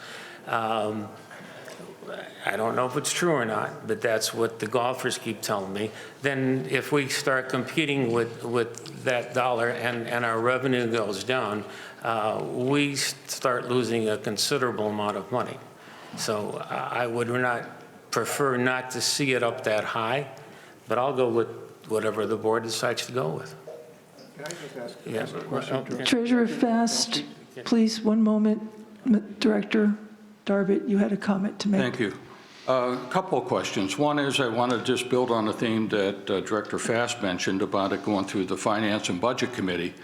I don't know if it's true or not, but that's what the golfers keep telling me. Then if we start competing with that dollar and our revenue goes down, we start losing a considerable amount of money. So I would prefer not to see it up that high, but I'll go with whatever the board decides to go with. Can I just ask a question? Treasurer Fast, Please, one moment. Director Darbit, you had a comment to make. Thank you. A couple of questions. One is I want to just build on the theme that Director Fast mentioned about it going through the Finance and Budget Committee.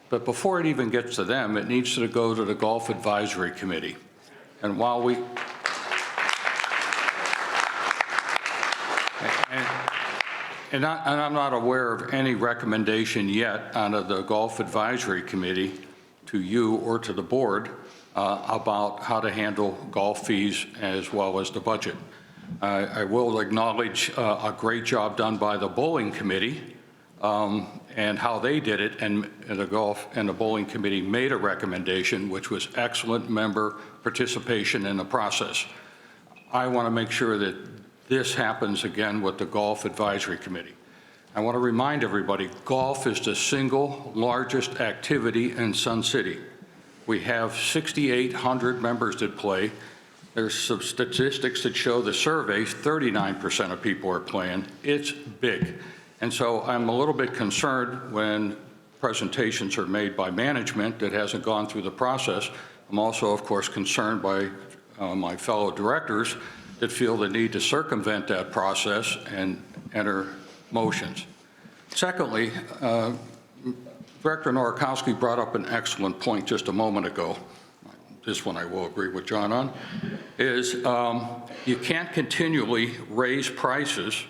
But before it even gets to them, it needs to go to the Golf Advisory Committee. And while we... And I'm not aware of any recommendation yet out of the Golf Advisory Committee to you or to the board about how to handle golf fees as well as the budget. I will acknowledge a great job done by the Bowling Committee and how they did it, and the Golf and the Bowling Committee made a recommendation, which was excellent member participation in the process. I want to make sure that this happens again with the Golf Advisory Committee. I want to remind everybody, golf is the single largest activity in Sun City. We have 6,800 members that play. There's some statistics that show the surveys, 39% of people are playing. It's big. And so I'm a little bit concerned when presentations are made by management that hasn't gone through the process. I'm also, of course, concerned by my fellow directors that feel the need to circumvent that process and enter motions. Secondly, Director Nowakowski brought up an excellent point just a moment ago. This one I will agree with John on, is you can't continually raise prices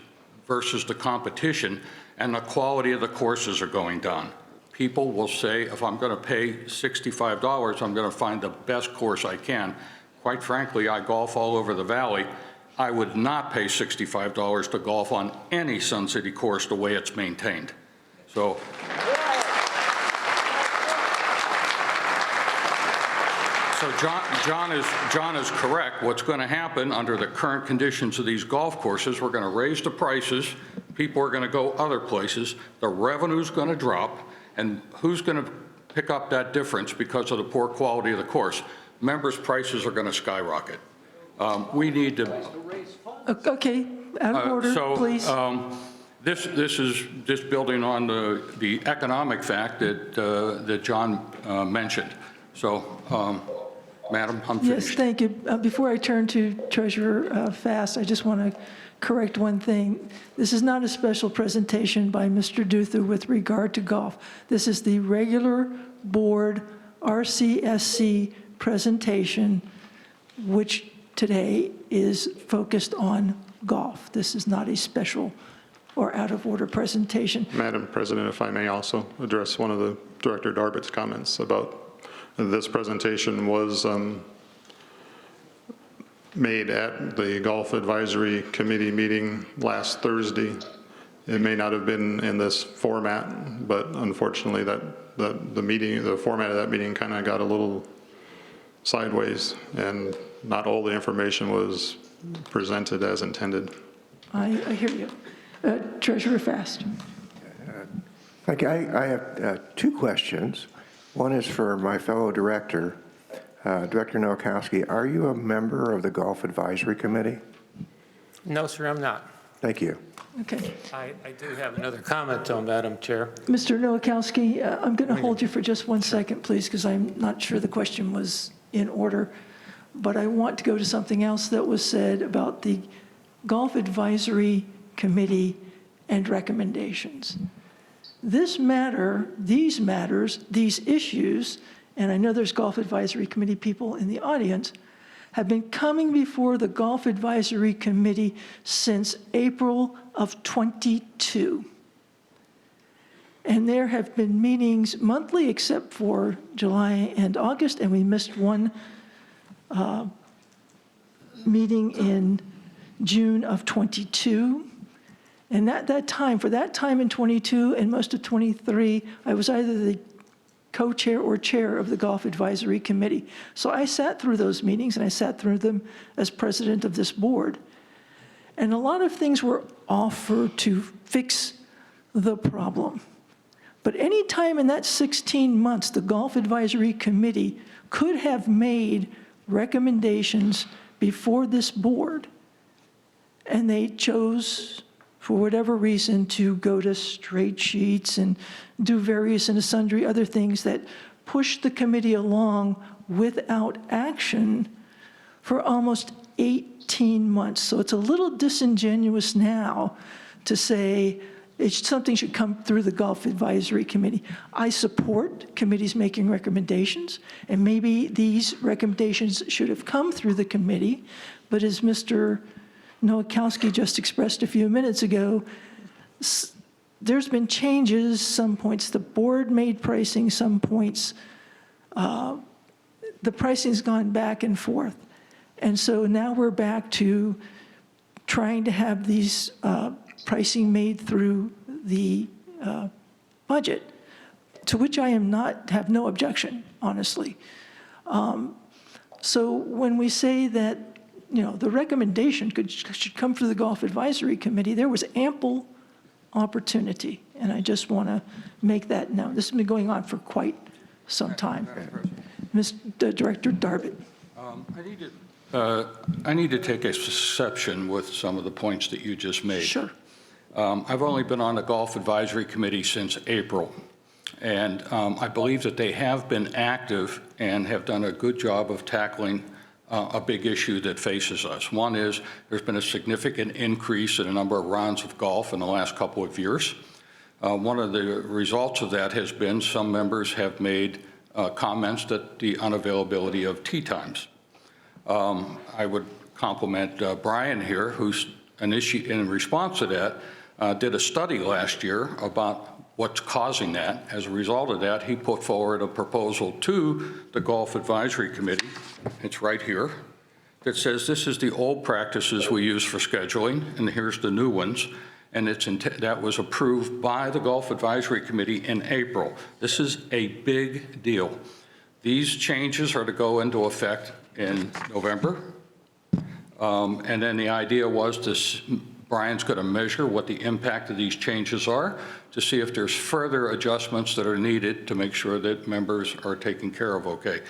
versus the competition and the quality of the courses are going down. People will say, if I'm going to pay $65, I'm going to find the best course I can. Quite frankly, I golf all over the valley. I would not pay $65 to golf on any Sun City course the way it's maintained. So, John is correct. What's going to happen under the current conditions of these golf courses, we're going to raise the prices. People are going to go other places. The revenue's going to drop. And who's going to pick up that difference because of the poor quality of the course? Members' prices are going to skyrocket. We need to... Okay, out of order, please. This is just building on the economic fact that John mentioned. So, Madam, I'm finished. Yes, thank you. Before I turn to Treasurer Fast, I just want to correct one thing. This is not a special presentation by Mr. Duther with regard to golf. This is the regular board RCSC presentation, which today is focused on golf. This is not a special or out-of-order presentation. Madam President, if I may also address one of the Director Darbit's comments about this presentation was made at the Golf Advisory Committee meeting last Thursday. It may not have been in this format, but unfortunately the format of that meeting kind of got a little sideways and not all the information was presented as intended. I hear you. Treasurer Fast. Thank you. I have two questions. One is for my fellow director, Director Nowakowski. Are you a member of the Golf Advisory Committee? No, sir, I'm not. Thank you. Okay. I do have another comment, though, Madam Chair. Mr. Nowakowski, I'm going to hold you for just 1 second, please, because I'm not sure the question was in order. But I want to go to something else that was said about the Golf Advisory Committee and recommendations. This matter, these matters, these issues, and I know there's Golf Advisory Committee people in the audience, have been coming before the Golf Advisory Committee since April of '22. And there have been meetings monthly except for July and August, and we missed one meeting in June of '22. And at that time, for that time in '22 and most of '23, I was either the co-chair or chair of the Golf Advisory Committee. So I sat through those meetings, and I sat through them as president of this board. And a lot of things were offered to fix the problem. But any time in that 16 months, the Golf Advisory Committee could have made recommendations before this board, and they chose, for whatever reason, to go to straight sheets and do various and sundry other things that pushed the committee along without action for almost 18 months. So it's a little disingenuous now to say something should come through the Golf Advisory Committee. I support committees making recommendations, and maybe these recommendations should have come through the committee, but as Mr. Nowakowski just expressed a few minutes ago, there's been changes. Some points the board made pricing, some points the pricing's gone back and forth. And so now we're back to trying to have these pricing made through the budget, to which I have no objection, honestly. So when we say that, the recommendation should come through the Golf Advisory Committee, there was ample opportunity, and I just want to make that known. This has been going on for quite some time. Mr. Director Darbit. I need to take exception with some of the points that you just made. Sure. I've only been on the Golf Advisory Committee since April, and I believe that they have been active and have done a good job of tackling a big issue that faces us. One is there's been a significant increase in the number of rounds of golf in the last couple of years. One of the results of that has been some members have made comments that the unavailability of tee times. I would compliment Brian here, who's in response to that, did a study last year about what's causing that. As a result of that, he put forward a proposal to the Golf Advisory Committee. It's right here. That says this is the old practices we use for scheduling, and here's the new ones. And that was approved by the Golf Advisory Committee in April. This is a big deal. These changes are to go into effect in November. And then the idea was Brian's going to measure what the impact of these changes are to see if there's further adjustments that are needed to make sure that members are taken care of okay.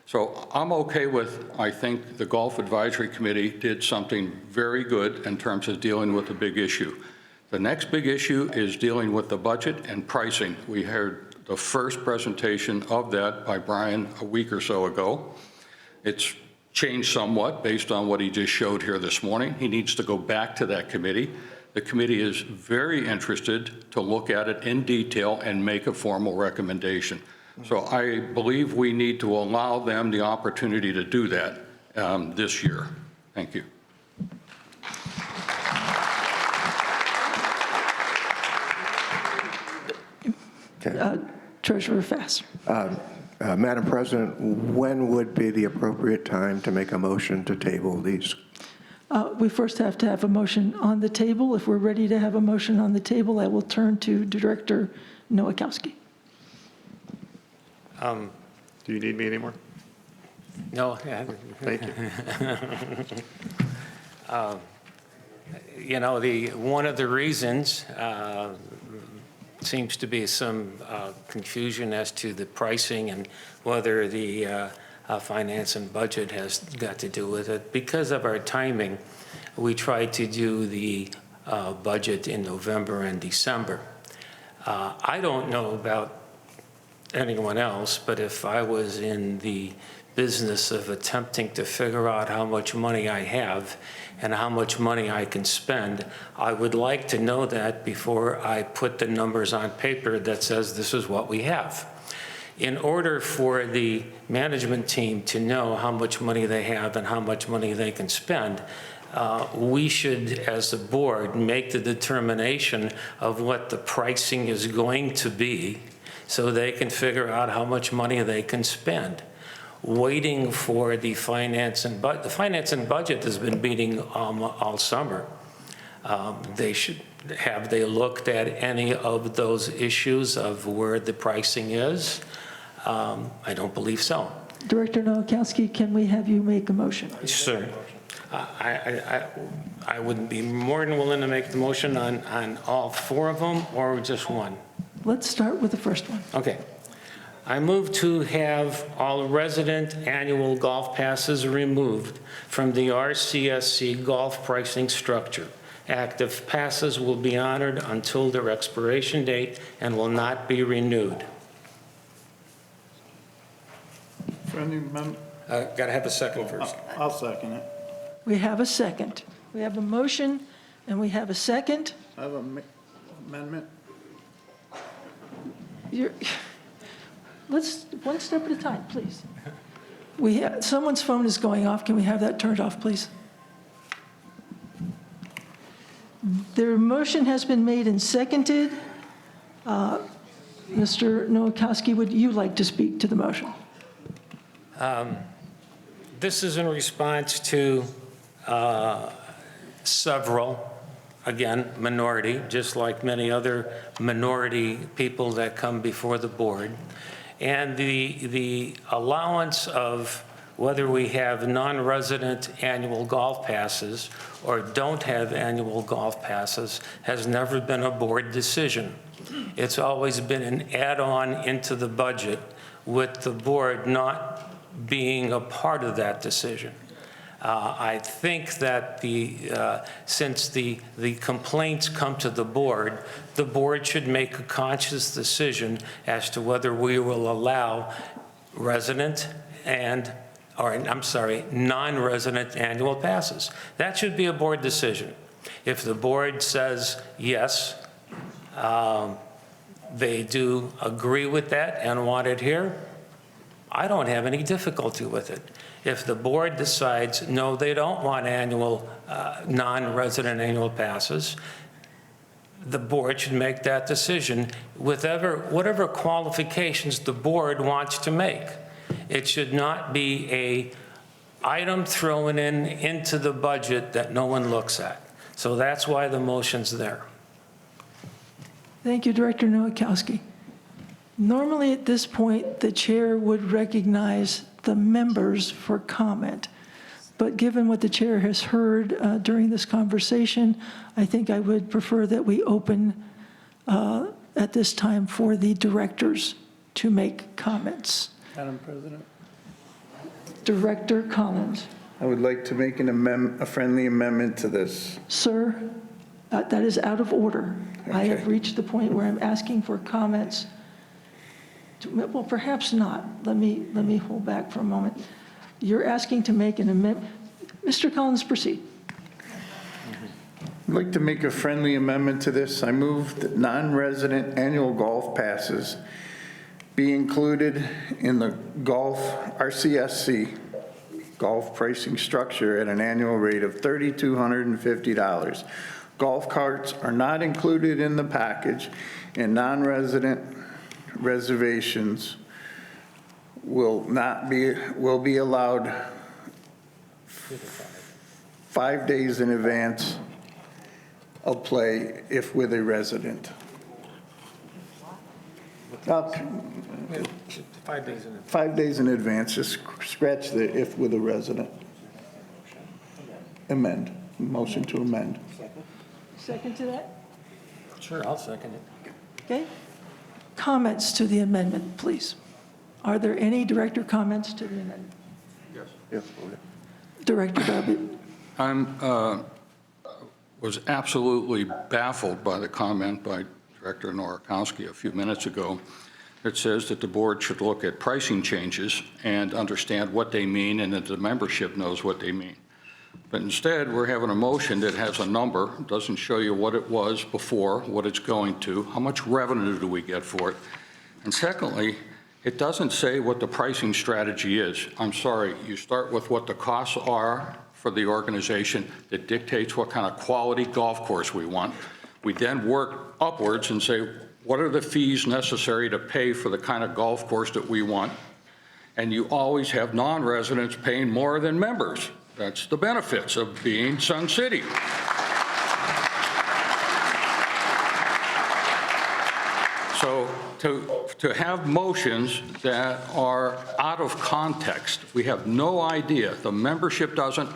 So I'm okay with, I think the Golf Advisory Committee did something very good in terms of dealing with the big issue. The next big issue is dealing with the budget and pricing. We heard the first presentation of that by Brian a week or so ago. It's changed somewhat based on what he just showed here this morning. He needs to go back to that committee. The committee is very interested to look at it in detail and make a formal recommendation. So I believe we need to allow them the opportunity to do that this year. Thank you. Treasurer Fass. Madam President, when would be the appropriate time to make a motion to table these? We first have to have a motion on the table. If we're ready to have a motion on the table, I will turn to Director Nowakowski. Do you need me anymore? No. Thank you. One of the reasons seems to be some confusion as to the pricing and whether the finance and budget has got to do with it. Because of our timing, we tried to do the budget in November and December. I don't know about anyone else, but if I was in the business of attempting to figure out how much money I have and how much money I can spend, I would like to know that before I put the numbers on paper that says this is what we have. In order for the management team to know how much money they have and how much money they can spend, we should, as a board, make the determination of what the pricing is going to be so they can figure out how much money they can spend. Waiting for the finance and budget has been meeting all summer. Have they looked at any of those issues of where the pricing is? I don't believe so. Director Nowakowski, can we have you make a motion? Sure. I would be more than willing to make the motion on all four of them or just one. Let's start with the first one. Okay. I move to have all resident annual golf passes removed from the RCSC golf pricing structure. Active passes will be honored until their expiration date and will not be renewed. Friendly amendment? Got to have a second first. I'll second it. We have a second. We have a motion, and we have a second. I have an amendment. Let's, one step at a time, please. Someone's phone is going off. Can we have that turned off, please? The motion has been made and seconded. Mr. Nowakowski, would you like to speak to the motion? This is in response to several, again, minority, just like many other minority people that come before the board. And the allowance of whether we have non-resident annual golf passes or don't have annual golf passes has never been a board decision. It's always been an add-on into the budget with the board not being a part of that decision. I think that since the complaints come to the board should make a conscious decision as to whether we will allow non-resident annual passes. That should be a board decision. If the board says yes, they do agree with that and want it here, I don't have any difficulty with it. If the board decides, no, they don't want non-resident annual passes, the board should make that decision with whatever qualifications the board wants to make. It should not be an item thrown into the budget that no one looks at. So that's why the motion's there. Thank you, Director Nowakowski. Normally at this point, the chair would recognize the members for comment. But given what the chair has heard during this conversation, I think I would prefer that we open at this time for the directors to make comments. Madam President? Director Collins. I would like to make a friendly amendment to this. Sir, that is out of order. Okay. I have reached the point where I'm asking for comments. Well, perhaps not. Let me hold back for a moment. You're asking to make an amendment. Mr. Collins, proceed. I'd like to make a friendly amendment to this. I move that non-resident annual golf passes be included in the golf RCSC golf pricing structure at an annual rate of $3,250. Golf carts are not included in the package, and non-resident reservations will be allowed 5 days in advance of play if with a resident. 5 days in. 5 days in advance, just scratch the if with a resident. Amend, motion to amend. Second to that? Sure, I'll second it. Okay. Comments to the amendment, please. Are there any director comments to the amendment? Yes. Director Babbitt. I was absolutely baffled by the comment by Director Nowakowski a few minutes ago. It says that the board should look at pricing changes and understand what they mean, and that the membership knows what they mean. But instead, we're having a motion that has a number, doesn't show you what it was before, what it's going to, how much revenue do we get for it. And secondly, it doesn't say what the pricing strategy is. I'm sorry, you start with what the costs are for the organization that dictates what kind of quality golf course we want. We then work upwards and say, what are the fees necessary to pay for the kind of golf course that we want? And you always have non-residents paying more than members. That's the benefits of being Sun City. So to have motions that are out of context, we have no idea. The membership doesn't,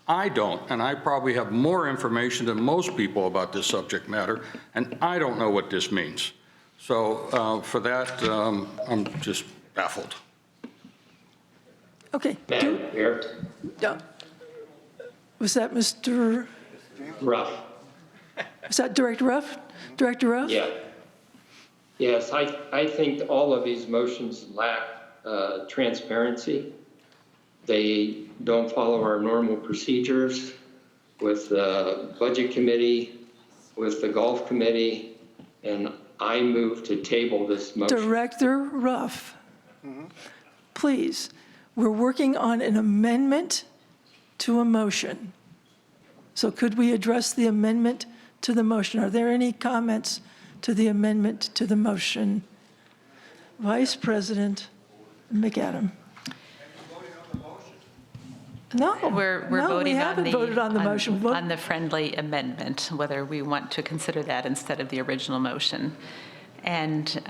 I don't, and I probably have more information than most people about this subject matter, and I don't know what this means. So for that, I'm just baffled. Okay. Madam Chair. Was that Mr. Ruff? Is that Director Ruff? Director Ruff? Yeah. Yes, I think all of these motions lack transparency. They don't follow our normal procedures with the Budget Committee, with the Golf Committee, and I move to table this motion. Director Ruff, please, we're working on an amendment to a motion. So could we address the amendment to the motion? Are there any comments to the amendment to the motion? Vice President McAdam. No, We're no, we voting haven't voted on the motion. on the friendly amendment, whether we want to consider that instead of the original motion. And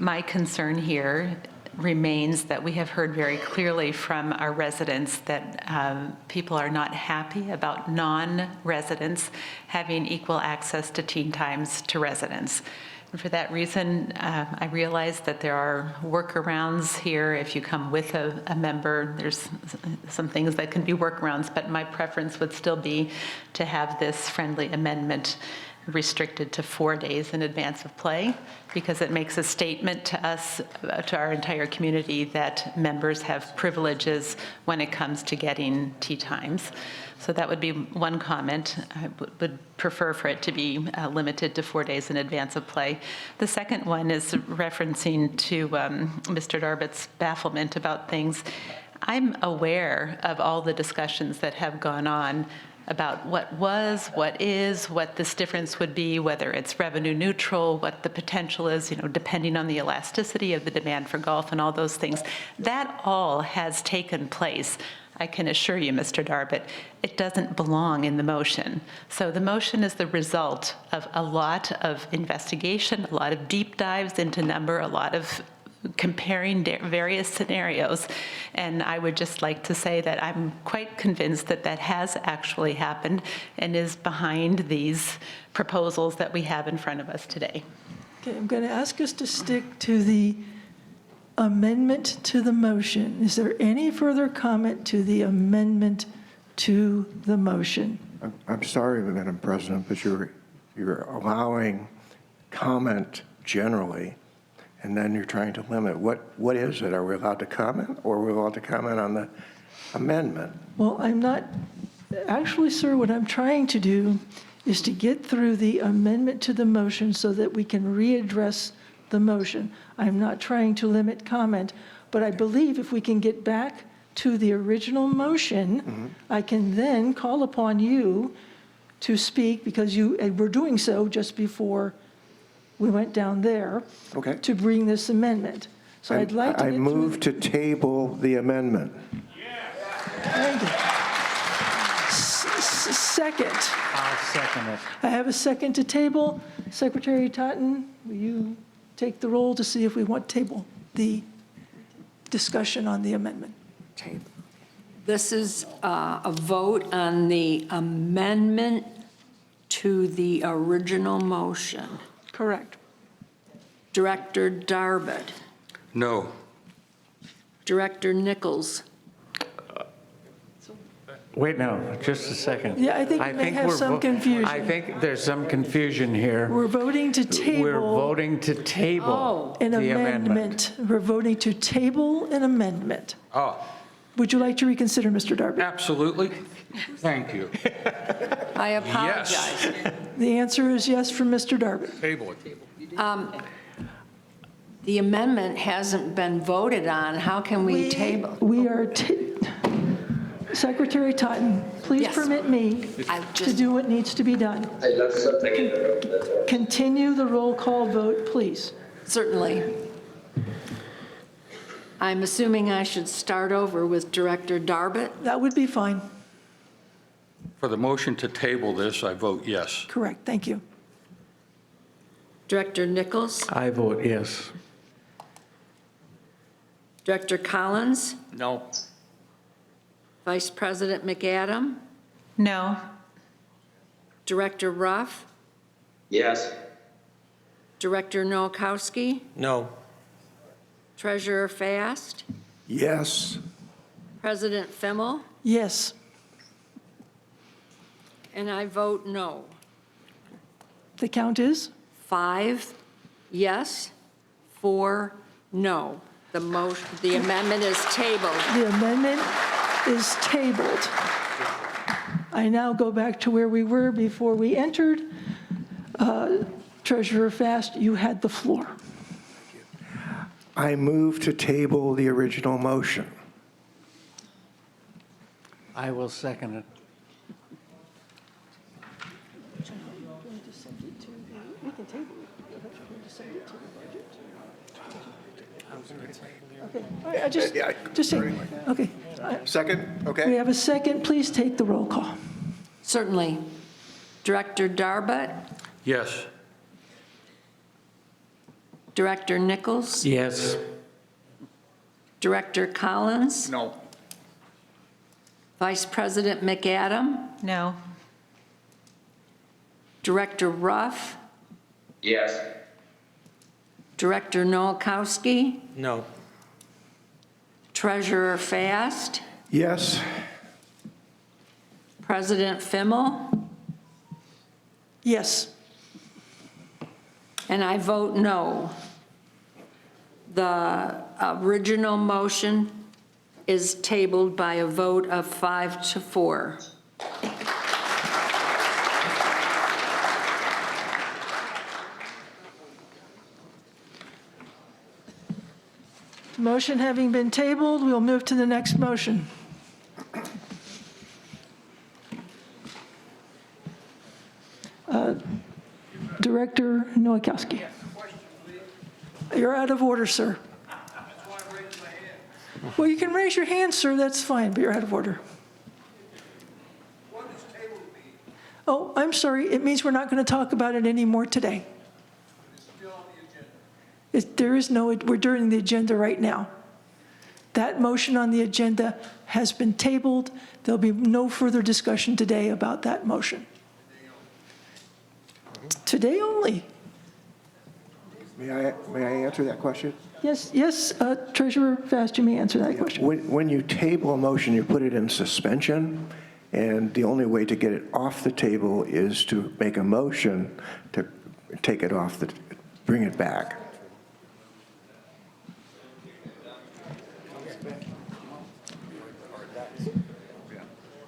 my concern here remains that we have heard very clearly from our residents that people are not happy about non-residents having equal access to teen times to residents. And for that reason, I realize that there are workarounds here. If you come with a member, there's some things that can be workarounds, but my preference would still be to have this friendly amendment restricted to 4 days in advance of play, because it makes a statement to us, to our entire community, that members have privileges when it comes to getting tee times. So that would be one comment. I would prefer for it to be limited to 4 days in advance of play. The second one is referencing to Mr. Darbitt's bafflement about things. I'm aware of all the discussions that have gone on about what was, what is, what this difference would be, whether it's revenue neutral, what the potential is, depending on the elasticity of the demand for golf and all those things. That all has taken place. I can assure you, Mr. Darbitt, it doesn't belong in the motion. So the motion is the result of a lot of investigation, a lot of deep dives into number, a lot of comparing various scenarios. And I would just like to say that I'm quite convinced that that has actually happened and is behind these proposals that we have in front of us today. Okay, I'm going to ask us to stick to the amendment to the motion. Is there any further comment to the amendment to the motion? I'm sorry, Madam President, but you're allowing comment generally, and then you're trying to limit. What is it? Are we allowed to comment, or are we allowed to comment on the amendment? Well, I'm not, actually, sir, what I'm trying to do is to get through the amendment to the motion so that we can readdress the motion. I'm not trying to limit comment, but I believe if we can get back to the original motion, I can then call upon you to speak, because you were doing so just before we went down there, Okay. to bring this amendment. So I'd like to I get move to table the amendment. Thank you. Second. I'll second it. I have a second to table. Secretary Totten, will you take the roll to see if we want to table the discussion on the amendment? This is a vote on the amendment to the original motion. Correct. Director Darbitt. No. Director Nichols. Wait, no, just a second. Yeah, I think we may have we're some confusion. I think there's some confusion here. We're voting to table. We're voting to table An the amendment. We're voting to table an amendment. Oh, Would you like to reconsider, Mr. Darby? absolutely. Thank you. I apologize. The answer is yes from Mr. Darby. Table it. The amendment hasn't been voted on. How can we table? We are, Secretary Totten, please Yes. permit me to do what needs to be done. I left something in the room, that's all. Continue the roll call vote, please. Certainly. I'm assuming I should start over with Director Darbitt. That would be fine. For the motion to table this, I vote yes. Correct, thank you. Director Nichols. I vote yes. Director Collins. No. Vice President McAdam. No. Director Ruff. Yes. Director Nowakowski. No. Treasurer Fast. Yes. President Fimmel. Yes. And I vote no. The count is? 5 yes, 4 no. The amendment is tabled. The amendment is tabled. I now go back to where we were before we entered. Treasurer Fast, you had the floor. I move to table the original motion. I will second it. Okay, all right, just say, okay. Second, We okay? have a second. Please take the roll call. Certainly. Director Darbutt? Yes. Director Nichols? Yes. Director Collins? No. Vice President McAdam? No. Director Ruff? Yes. Director Nowakowski? No. Treasurer Fast? Yes. President Fimmel? Yes. And I vote no. The original motion is tabled by a vote of 5-4. Motion having been tabled, we'll move to the next motion. Director Nowakowski. You're out of order, sir. Well, you can raise your hand, sir, that's fine, but you're out of order. Oh, I'm sorry, it means we're not going to talk about it anymore today. There is no, we're during the agenda right now. That motion on the agenda has been tabled. There'll be no further discussion today about that motion. Today only. May I answer that question? Yes, Treasurer Fast, you may answer that question. When you table a motion, you put it in suspension, and the only way to get it off the table is to make a motion to take it off, bring it back.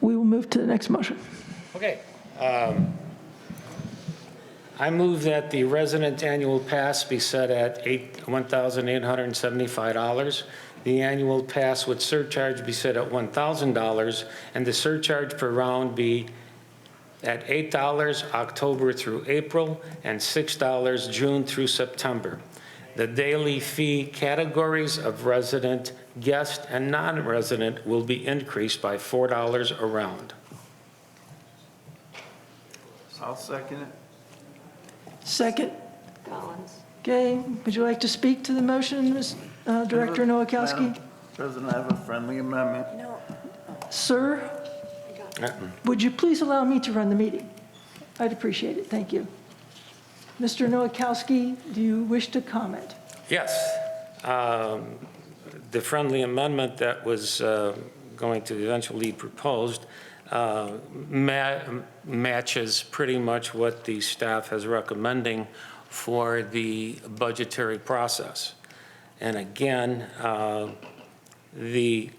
We will move to the next motion. Okay. I move that the resident annual pass be set at $1,875. The annual pass with surcharge be set at $1,000, and the surcharge per round be at $8 October through April and $6 June through September. The daily fee categories of resident, guest, and non-resident will be increased by $4 a round. I'll second it. Second. Collins. Okay, would you like to speak to the motion, Director Nowakowski? Madam President, I have a friendly amendment. Sir, would you please allow me to run the meeting? I'd appreciate it, thank you. Mr. Nowakowski, do you wish to comment? Yes. The friendly amendment that was going to eventually be proposed matches pretty much what the staff is recommending for the budgetary process. And again, the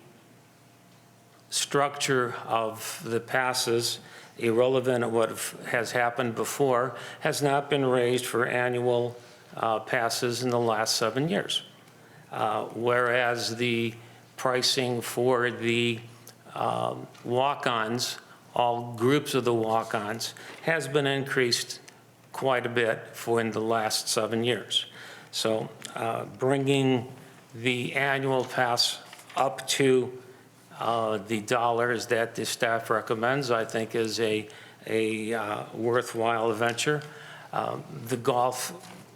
structure of the passes, irrelevant of what has happened before, has not been raised for annual passes in the last 7 years. Whereas the pricing for the walk-ons, all groups of the walk-ons, has been increased quite a bit in the last 7 years. So bringing the annual pass up to the dollars that the staff recommends, I think is a worthwhile venture. The Golf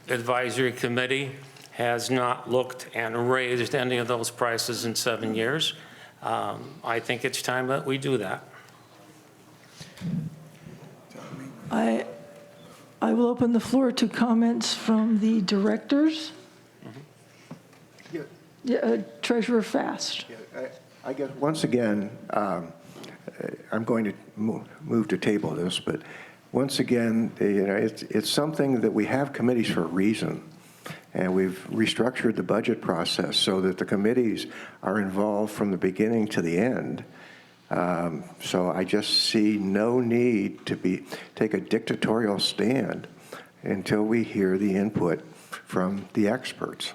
Advisory Committee has not looked and raised any of those prices in 7 years. I think it's time that we do that. I will open the floor to comments from the directors. Treasurer Fast. I guess, once again, I'm going to move to table this, but once again, it's something that we have committees for a reason. And we've restructured the budget process so that the committees are involved from the beginning to the end. So I just see no need to take a dictatorial stand until we hear the input from the experts.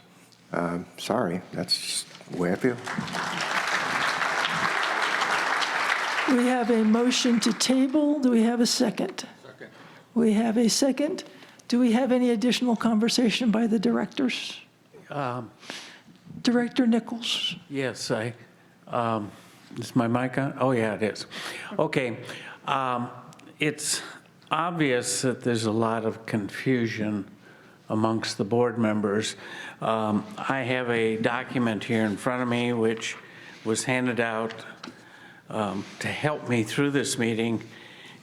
Sorry, that's the way I feel. We have a motion to table. Do we have a second? Second. We have a second. Do we have any additional conversation by the directors? Director Nichols. Yes, is my mic on? Oh, yeah, it is. Okay. It's obvious that there's a lot of confusion amongst the board members. I have a document here in front of me which was handed out to help me through this meeting,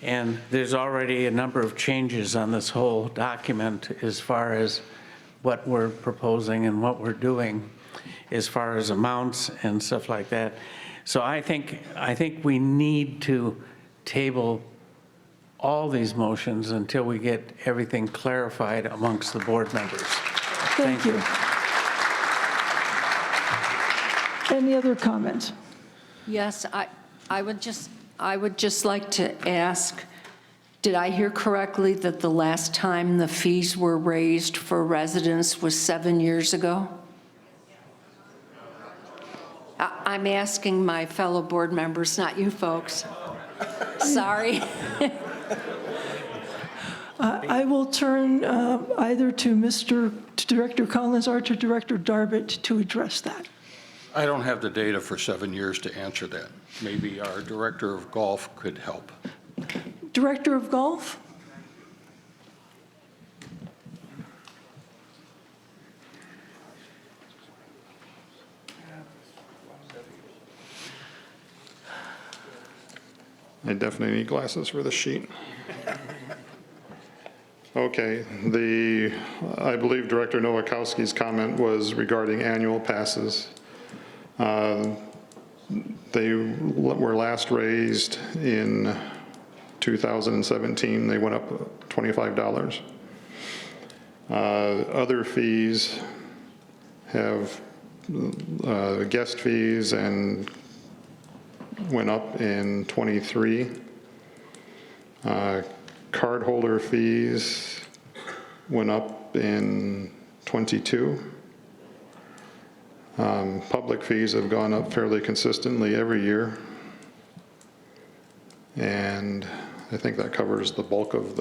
and there's already a number of changes on this whole document as far as what we're proposing and what we're doing as far as amounts and stuff like that. So I think we need to table all these motions until we get everything clarified amongst the board members. Thank you. Any other comments? Yes, I would just like to ask, did I hear correctly that the last time the fees were raised for residents was 7 years ago? I'm asking my fellow board members, not you folks. Sorry. I will turn either to Director Collins or to Director Darbit to address that. I don't have the data for 7 years to answer that. Maybe our Director of Golf could help. Director of Golf? I definitely need glasses for the sheet. Okay, I believe Director Nowakowski's comment was regarding annual passes. They were last raised in 2017. They went up $25. Other fees have guest fees and went up in '23. Cardholder fees went up in '22. Public fees have gone up fairly consistently every year. And I think that covers the bulk of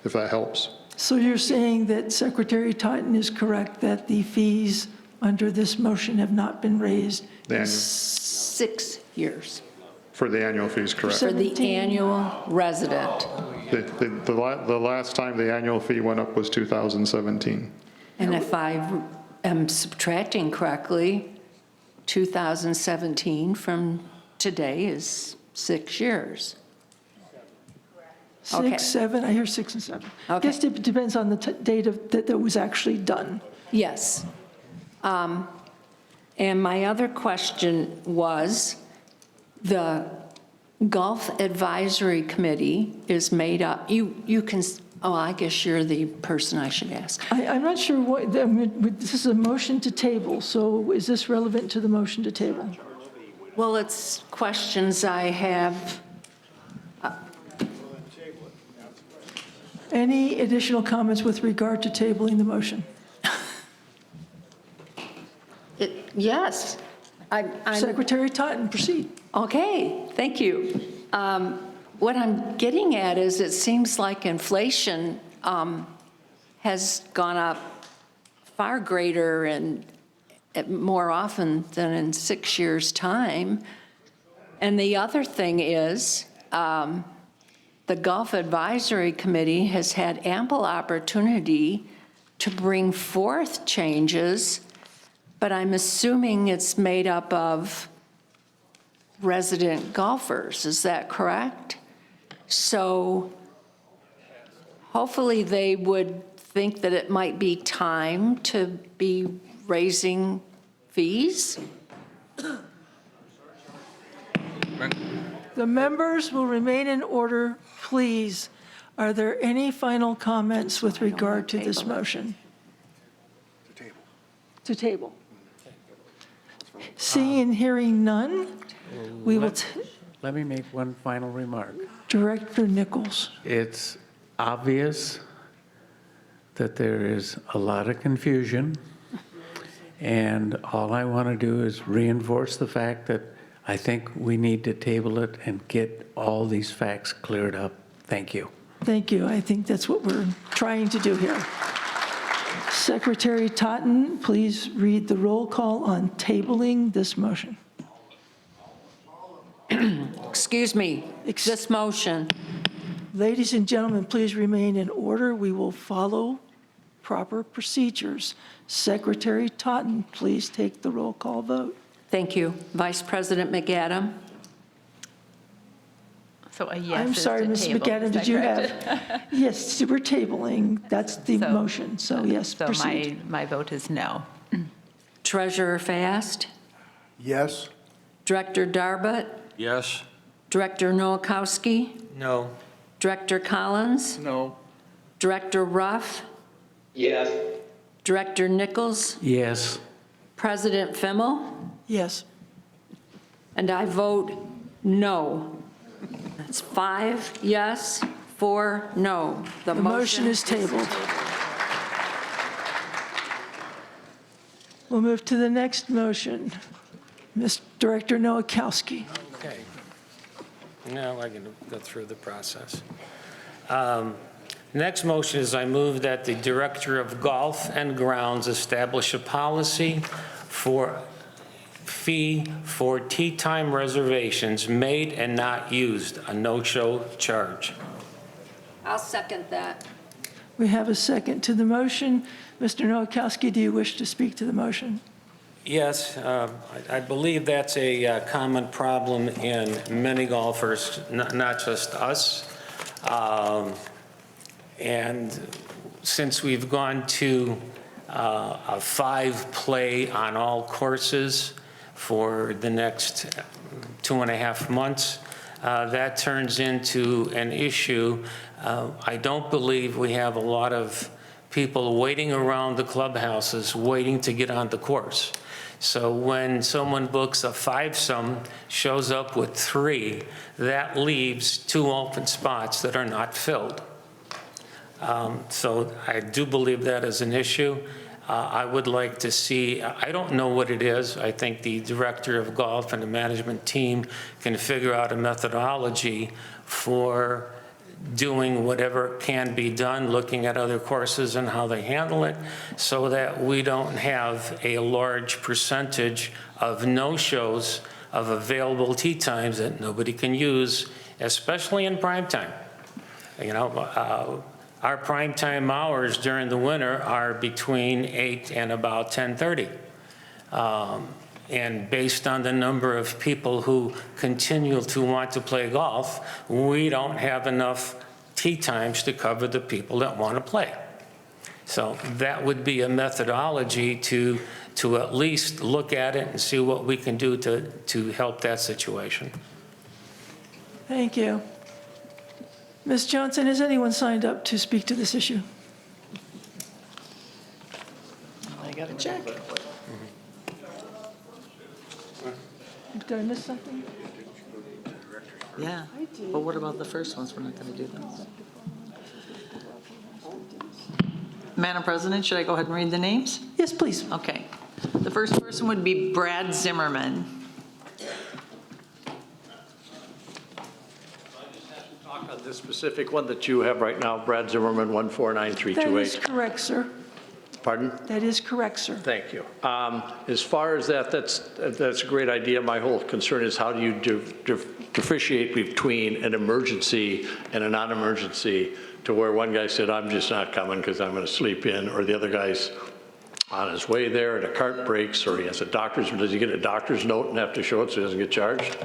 if that helps. So you're saying that Secretary Totten is correct that the fees under this motion have not been raised? The annual, 6 years. for the annual fees, correct. For the annual resident. The last time the annual fee went up was 2017. And if I am subtracting correctly, 2017 from today is 6 years. 6, Okay. 7, I hear 6 and 7. Okay. Guess it depends on the date that was actually done. Yes. And my other question was, the Golf Advisory Committee is made up, you can, I guess you're the person I should ask. I'm not sure what, this is a motion to table, so is this relevant to the motion to table? Well, it's questions I have. Any additional comments with regard to tabling the motion? Yes. Secretary Totten, proceed. Okay, thank you. What I'm getting at is it seems like inflation has gone up far greater and more often than in 6 years' time. And the other thing is the Golf Advisory Committee has had ample opportunity to bring forth changes, but I'm assuming it's made up of resident golfers. Is that correct? So hopefully they would think that it might be time to be raising fees. The members will remain in order, please. Are there any final comments with regard to this motion? To table. Seeing and hearing none, we will, Let me make one final remark. Director Nichols. It's obvious that there is a lot of confusion, and all I want to do is reinforce the fact that I think we need to table it and get all these facts cleared up. Thank you. Thank you. I think that's what we're trying to do here. Secretary Totten, please read the roll call on tabling this motion. Excuse me, this motion. Ladies and gentlemen, please remain in order. We will follow proper procedures. Secretary Totten, please take the roll call vote. Thank you. Vice President McAdam? So a yes I'm is sorry, to Ms. table. McAdam, Is did that you correct? have? Yes, we're tabling. That's the motion. So yes, So proceed. my vote is no. Treasurer Fast? Yes. Director Darbut? Yes. Director Nowakowski? No. Director Collins? No. Director Ruff? Yes. Director Nichols? Yes. President Fimmel? Yes. And I vote no. That's 5 yes, 4 no. The motion is tabled. We'll move to the next motion. Ms. Director Nowakowski. Okay. Now I can go through the process. Next motion is I move that the Director of Golf and Grounds establish a policy for fee for tee time reservations made and not used, a no-show charge. I'll second that. We have a second to the motion. Mr. Nowakowski, do you wish to speak to the motion? Yes, I believe that's a common problem in many golfers, not just us. And since we've gone to a 5-play on all courses for the next 2.5 months, that turns into an issue. I don't believe we have a lot of people waiting around the clubhouses, waiting to get on the course. So when someone books a 5-some, shows up with 3, that leaves 2 open spots that are not filled. So I do believe that is an issue. I would like to see, I don't know what it is. I think the Director of Golf and the management team can figure out a methodology for doing whatever can be done, looking at other courses and how they handle it, so that we don't have a large percentage of no-shows of available tee times that nobody can use, especially in prime time. You know, our prime time hours during the winter are between 8 and about 10:30. And based on the number of people who continue to want to play golf, we don't have enough tee times to cover the people that want to play. So that would be a methodology to at least look at it and see what we can do to help that situation. Thank you. Ms. Johnson, has anyone signed up to speak to this issue? I got to check. Did I miss something? Yeah, but what about the first ones? We're not going to do those. Madam President, should I go ahead and read the names? Yes, please. Okay. The first person would be Brad Zimmerman. Talk on this specific one that you have right now, Brad Zimmerman, 1493228. That is correct, sir. Pardon? That is correct, sir. Thank you. As far as that, that's a great idea. My whole concern is how do you differentiate between an emergency and a non-emergency, to where one guy said, I'm just not coming because I'm going to sleep in, or the other guy's on his way there and a cart breaks, or he has a doctor's, does he get a doctor's note and have to show it so he doesn't get charged?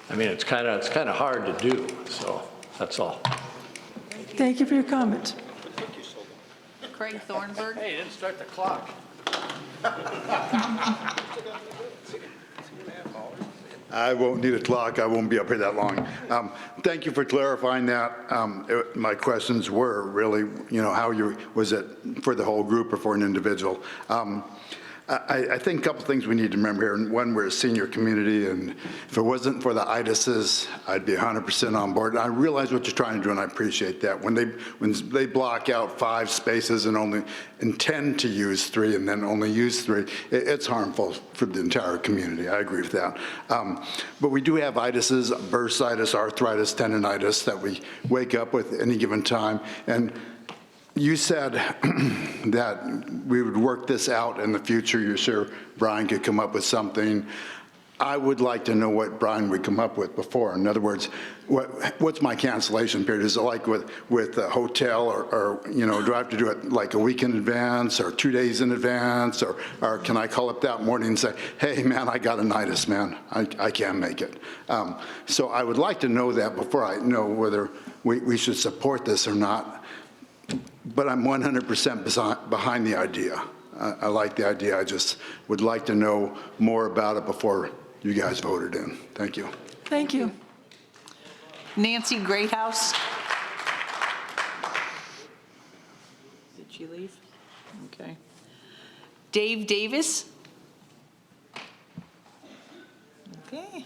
I mean, it's kind of hard to do, so that's all. Thank you for your comment. Craig Thornburg. Hey, you didn't start the clock. I won't need a clock. I won't be up here that long. Thank you for clarifying that. My questions were really, you know, how you, was it for the whole group or for an individual? I think a couple things we need to remember here. And one, we're a senior community, and if it wasn't for the IDASs, I'd be 100% on board. And I realize what you're trying to do, and I appreciate that. When they block out 5 spaces and only intend to use 3 and then only use 3, it's harmful for the entire community. I agree with that. But we do have IDASs, bursitis, arthritis, tendonitis that we wake up with any given time. And you said that we would work this out in the future. You're sure Brian could come up with something. I would like to know what Brian would come up with before. In other words, what's my cancellation period? Is it like with a hotel, or do I have to do it like a week in advance or 2 days in advance, or can I call up that morning and say, hey, man, I got an itis, man. I can't make it. So I would like to know that before I know whether we should support this or not. But I'm 100% behind the idea. I like the idea. I just would like to know more about it before you guys voted in. Thank you. Thank you. Nancy Greathouse. Did she leave? Okay. Dave Davis. Okay.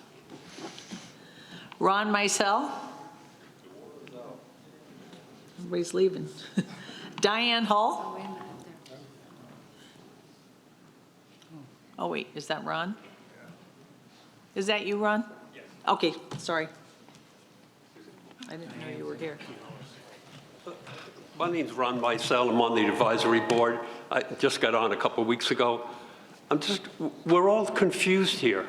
Ron Mysell. Everybody's leaving. Diane Hall. Oh, wait, is that Ron? Is that you, Ron? Yes. Okay, sorry. I didn't know you were here. My name's Ron Mysell. I'm on the advisory board. I just got on a couple of weeks ago. We're all confused here.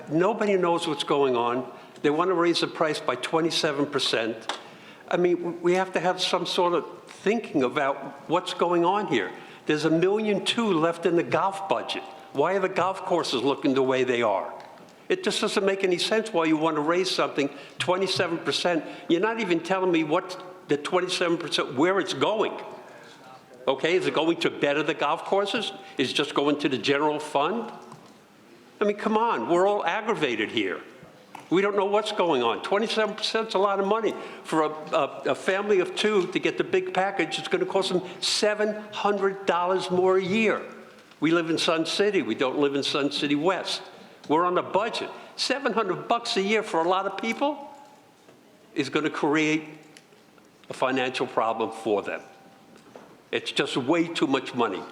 Nobody knows what's going on. They want to raise the price by 27%. I mean, we have to have some sort of thinking about what's going on here. There's $1.2 million left in the golf budget. Why are the golf courses looking the way they are? It just doesn't make any sense why you want to raise something 27%. You're not even telling me what the 27%, where it's going. Okay, is it going to better the golf courses? Is it just going to the general fund? I mean, come on, we're all aggravated here. We don't know what's going on. 27% is a lot of money. For a family of 2 to get the big package, it's going to cost them $700 more a year. We live in Sun City. We don't live in Sun City West. We're on a budget. $700 a year for a lot of people is going to create a financial problem for them. It's just way too much money.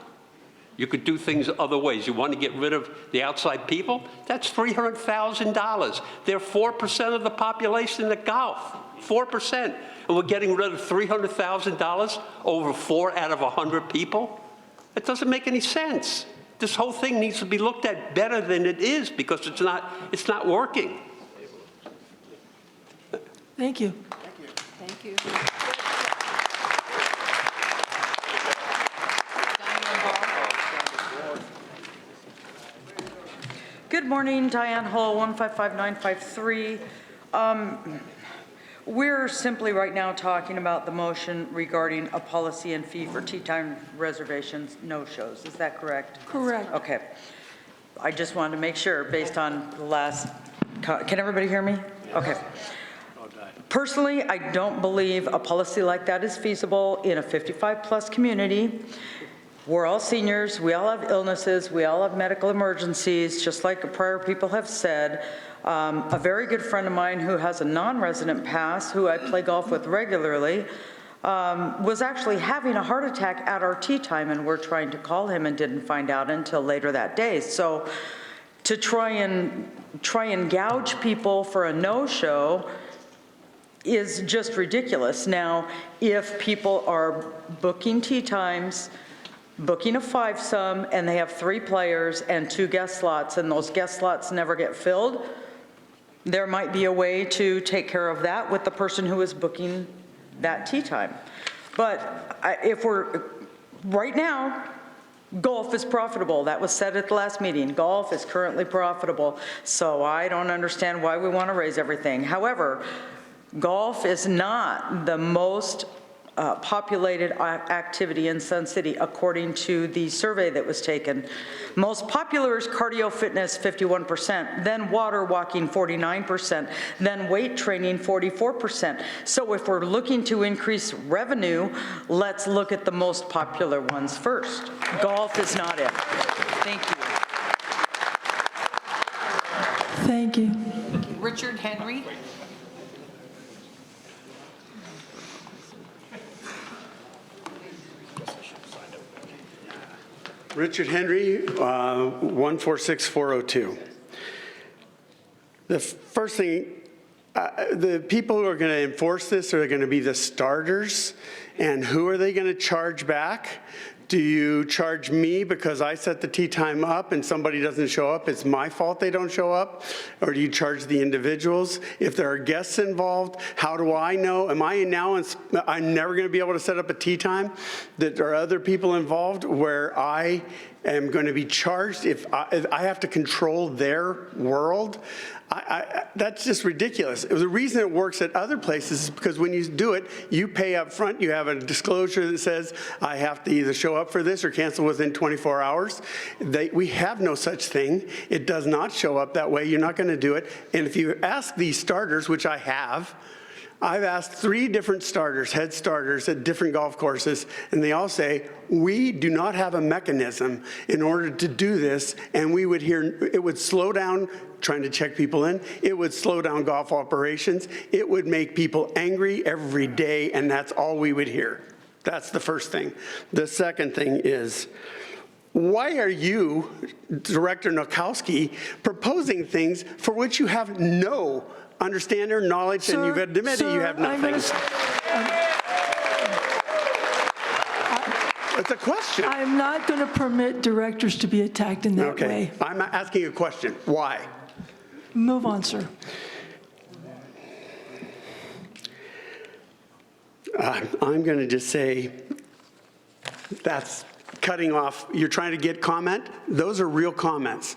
You could do things other ways. You want to get rid of the outside people? That's $300,000. They're 4% of the population at golf, 4%. And we're getting rid of $300,000 over 4 out of 100 people? It doesn't make any sense. This whole thing needs to be looked at better than it is because it's not working. Thank you. Thank you. Good morning, Diane Hall, 155953. We're simply right now talking about the motion regarding a policy and fee for tea time reservations, no-shows. Is that correct? Correct. Okay. I just wanted to make sure based on the last, can everybody hear me? Okay. Personally, I don't believe a policy like that is feasible in a 55-plus community. We're all seniors, we all have illnesses, we all have medical emergencies, just like prior people have said. A very good friend of mine who has a non-resident pass, who I play golf with regularly, was actually having a heart attack at our tea time, and we're trying to call him and didn't find out until later that day. So to try and gouge people for a no-show is just ridiculous. Now, if people are booking tea times, booking a 5-some, and they have 3 players and 2 guest slots, and those guest slots never get filled, there might be a way to take care of that with the person who is booking that tea time. But if we're, right now, golf is profitable. That was said at the last meeting. Golf is currently profitable. So I don't understand why we want to raise everything. However, golf is not the most populated activity in Sun City, according to the survey that was taken. Most popular is cardio fitness, 51%, then water walking, 49%, then weight training, 44%. So if we're looking to increase revenue, let's look at the most popular ones first. Golf is not it. Thank you. Thank you. Richard Henry. Richard Henry, 146402. The first thing, the people who are going to enforce this are going to be the starters, and who are they going to charge back? Do you charge me because I set the tea time up and somebody doesn't show up? It's my fault they don't show up? Or do you charge the individuals? If there are guests involved, how do I know? Am I now, I'm never going to be able to set up a tea time? That there are other people involved where I am going to be charged if I have to control their world? That's just ridiculous. The reason it works at other places is because when you do it, you pay up front. You have a disclosure that says, I have to either show up for this or cancel within 24 hours. We have no such thing. It does not show up that way. You're not going to do it. And if you ask these starters, which I have, I've asked 3 different starters, head starters at different golf courses, and they all say, we do not have a mechanism in order to do this, and we would hear, it would slow down trying to check people in, it would slow down golf operations, it would make people angry every day, and that's all we would hear. That's the first thing. The second thing is, why are you, Director Nowakowski, proposing things for which you have no understanding or knowledge, Sir, and you've admitted you have nothing? It's a question. I'm not going to permit directors to be attacked in that way. I'm asking a question. Why? Move on, sir. I'm going to just say that's cutting off. You're trying to get comment? Those are real comments.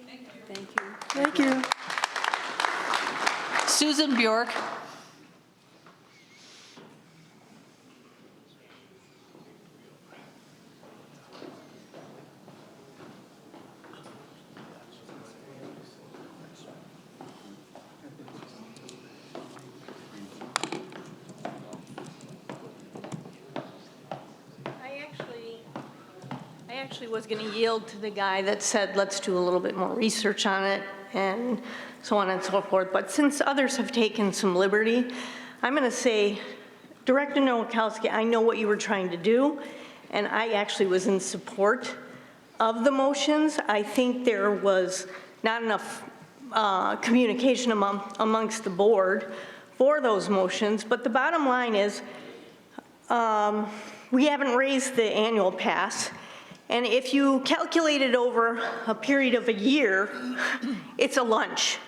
Thank you. Thank you. Susan Bjork. I actually was going to yield to the guy that said, let's do a little bit more research on it and so on and so forth. But since others have taken some liberty, I'm going to say, Director Nowakowski, I know what you were trying to do, and I actually was in support of the motions. I think there was not enough communication amongst the board for those motions. But the bottom line is, we haven't raised the annual pass. And if you calculate it over a period of a year, it's a lunch.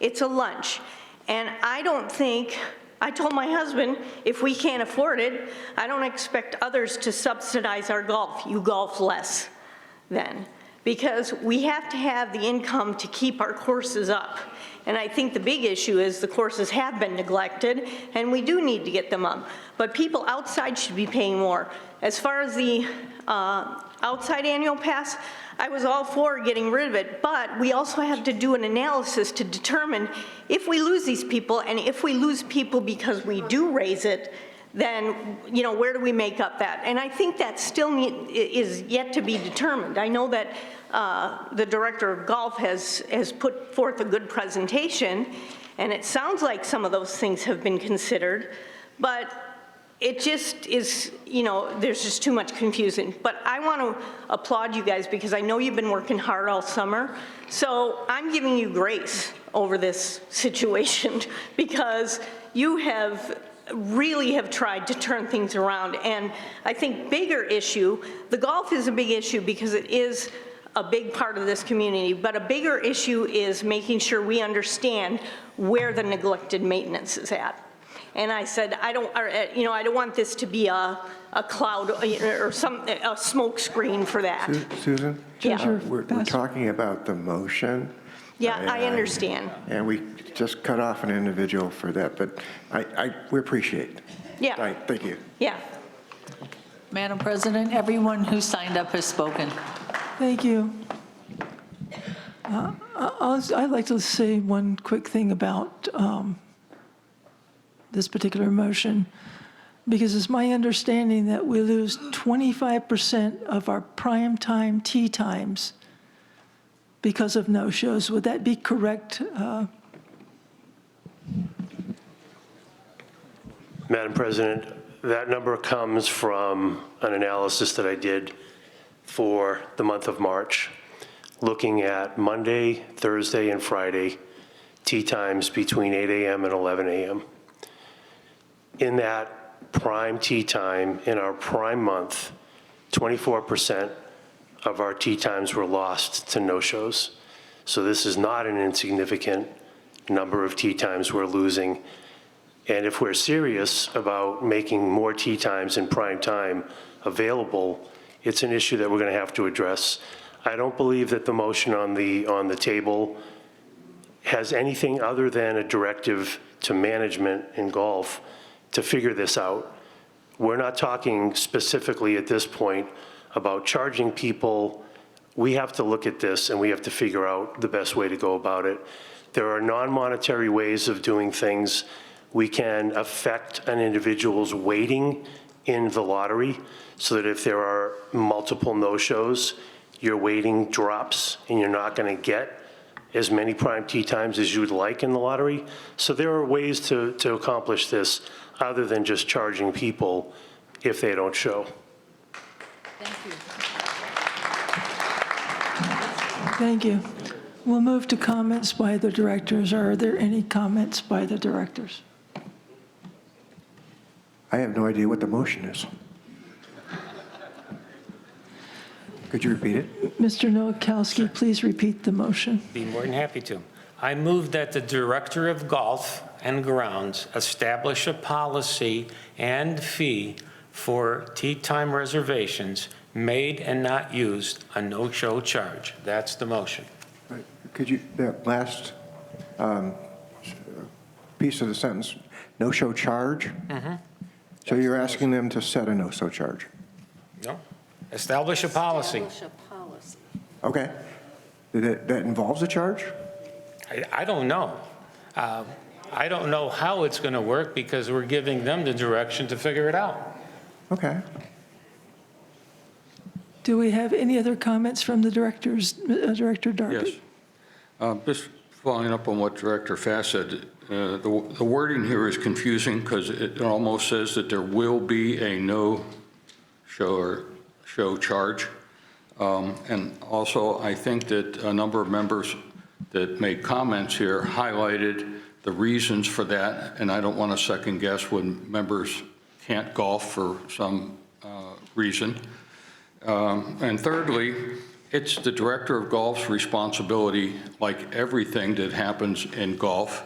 It's a lunch. And I don't think, I told my husband, if we can't afford it, I don't expect others to subsidize our golf. You golf less then. Because we have to have the income to keep our courses up. And I think the big issue is the courses have been neglected, and we do need to get them up. But people outside should be paying more. As far as the outside annual pass, I was all for getting rid of it, but we also have to do an analysis to determine if we lose these people, and if we lose people because we do raise it, then, you know, where do we make up that? And I think that still is yet to be determined. I know that the director of golf has put forth a good presentation, and it sounds like some of those things have been considered, but it just is, you know, there's just too much confusion. But I want to applaud you guys because I know you've been working hard all summer. So I'm giving you grace over this situation because you really have tried to turn things around. And I think bigger issue, the golf is a big issue because it is a big part of this community, but a bigger issue is making sure we understand where the neglected maintenance is at. And I said, I don't want this to be a cloud or a smoke screen for that. Susan? Yeah. We're talking about the motion. Yeah, I understand. And we just cut off an individual for that, but we appreciate it. Yeah. Right, thank you. Yeah. Madam President, everyone who signed up has spoken. Thank you. I'd like to say one quick thing about this particular motion, because it's my understanding that we lose 25% of our prime time tee times because of no-shows. Would that be correct? Madam President, that number comes from an analysis that I did for the month of March, looking at Monday, Thursday, and Friday tea times between 8 a.m. and 11 a.m. In that prime tea time, in our prime month, 24% of our tea times were lost to no-shows. So this is not an insignificant number of tea times we're losing. And if we're serious about making more tea times in prime time available, it's an issue that we're going to have to address. I don't believe that the motion on the table has anything other than a directive to management in golf to figure this out. We're not talking specifically at this point about charging people. We have to look at this and we have to figure out the best way to go about it. There are non-monetary ways of doing things. We can affect an individual's weighting in the lottery so that if there are multiple no-shows, your weighting drops and you're not going to get as many prime tea times as you'd like in the lottery. So there are ways to accomplish this other than just charging people if they don't show. Thank you. Thank you. We'll move to comments by the directors. Are there any comments by the directors? I have no idea what the motion is. Could you repeat it? Mr. Nowakowski, please repeat the motion. Be more than happy to. I move that the Director of Golf and Grounds establish a policy and fee for tee time reservations made and not used, a no-show charge. That's the motion. Could you, that last piece of the sentence, no-show charge? Mm-hmm. So you're asking them to set a no-show charge? No. Establish a policy. Establish a policy. Okay. That involves a charge? I don't know. I don't know how it's going to work because we're giving them the direction to figure it out. Okay. Do we have any other comments from the directors? Director Darby? Yes. Just following up on what Director Fass said, the wording here is confusing because it almost says that there will be a no-show or show charge. And also, I think that a number of members that made comments here highlighted the reasons for that, and I don't want to second guess when members can't golf for some reason. And thirdly, it's the Director of Golf's responsibility, like everything that happens in golf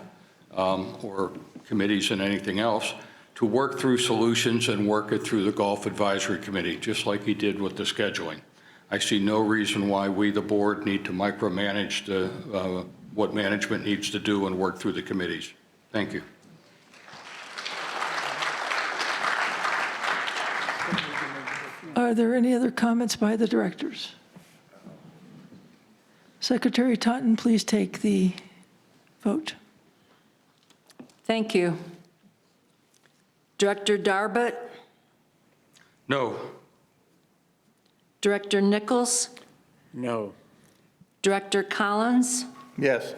or committees and anything else, to work through solutions and work it through the Golf Advisory Committee, just like he did with the scheduling. I see no reason why we, the board, need to micromanage what management needs to do and work through the committees. Thank you. Are there any other comments by the directors? Secretary Totten, please take the vote. Thank you. Director Darbut? No. Director Nichols? No. Director Collins? Yes.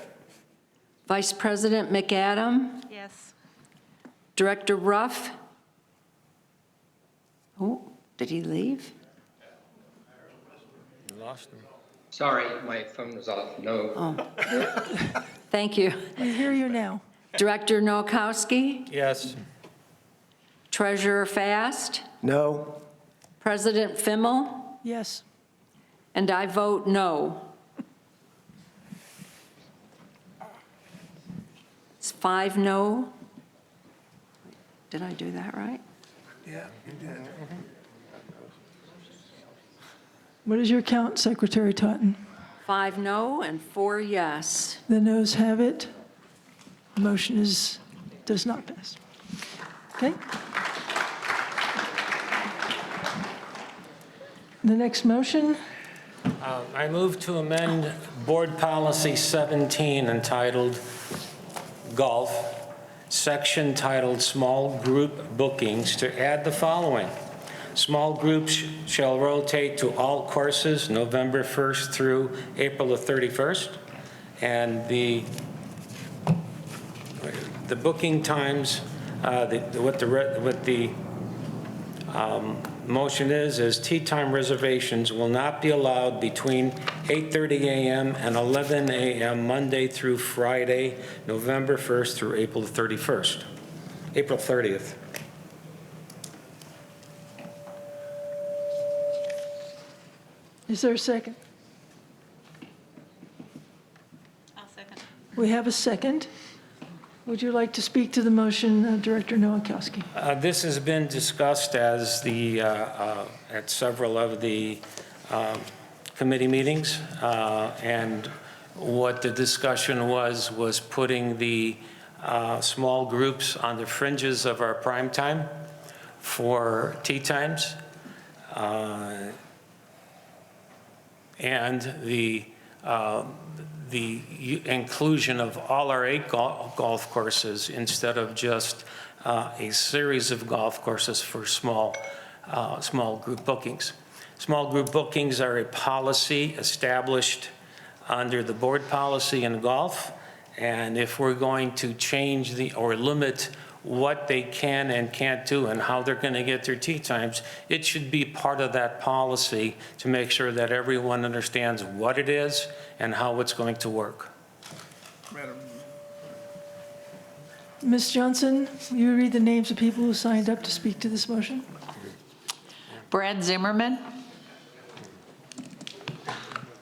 Vice President McAdam? Yes. Director Ruff? Oh, did he leave? You lost him. Sorry, my phone was off. No. Oh. Thank you. We hear you now. Director Nowakowski? Yes. Treasurer Fast? No. President Fimmel? Yes. And I vote no. It's 5 no. Did I do that right? Yeah, you did. What is your count, Secretary Totten? 5 no and 4 yes. The noes have it. The motion does not pass. Okay? The next motion, I move to amend Board Policy 17 entitled Golf, section titled Small Group Bookings, to add the following. Small groups shall rotate to all courses November 1st through April the 31st. And the booking times, what the motion is tea time reservations will not be allowed between 8:30 a.m. and 11 a.m. Monday through Friday, November 1st through April 31st, April 30th. Is there a second? I'll second. We have a second. Would you like to speak to the motion, Director Nowakowski? This has been discussed as at several of the committee meetings, and what the discussion was putting the small groups on the fringes of our prime time for tea times, and the inclusion of all our 8 golf courses instead of just a series of golf courses for small group bookings. Small group bookings are a policy established under the board policy in golf, and if we're going to change or limit what they can and can't do and how they're going to get their tee times, it should be part of that policy to make sure that everyone understands what it is and how it's going to work. Ms. Johnson, will you read the names of people who signed up to speak to this motion? Brad Zimmerman.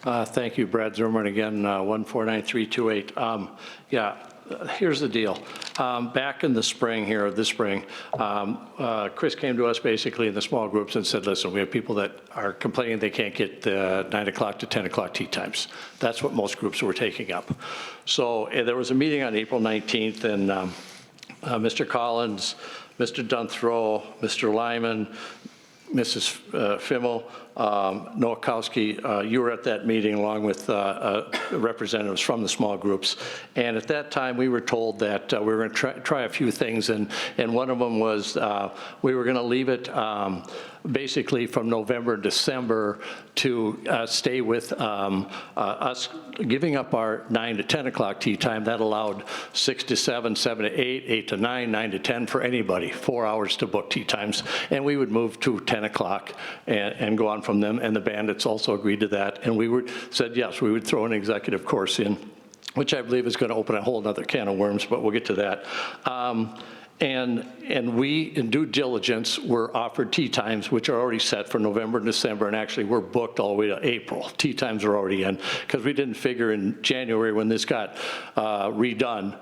Thank you, Brad Zimmerman, again, 149-328. Yeah, here's the deal. Back in the spring here, this spring, Chris came to us basically in the small groups and said, listen, we have people that are complaining they can't get 9 o'clock to 10 o'clock tee times. That's what most groups were taking up. So there was a meeting on April 19th, and Mr. Collins, Mr. Dunthrow, Mr. Lyman, Mrs. Fimmel, Nowakowski, you were at that meeting along with representatives from the small groups. And at that time, we were told that we were going to try a few things. And one of them was we were going to leave it basically from November, December to stay with us giving up our 9 to 10 o'clock tee time. That allowed 6 to 7, 7 to 8, 8 to 9, 9 to 10 for anybody, 4 hours to book tee times. And we would move to 10 o'clock and go on from them. And the Bandits also agreed to that. And we said, yes, we would throw an executive course in, which I believe is going to open a whole other can of worms, but we'll get to that. And we, in due diligence, were offered tee times, which are already set for November and December, and actually we're booked all the way to April. Tee times are already in, because we didn't figure in January when this got redone,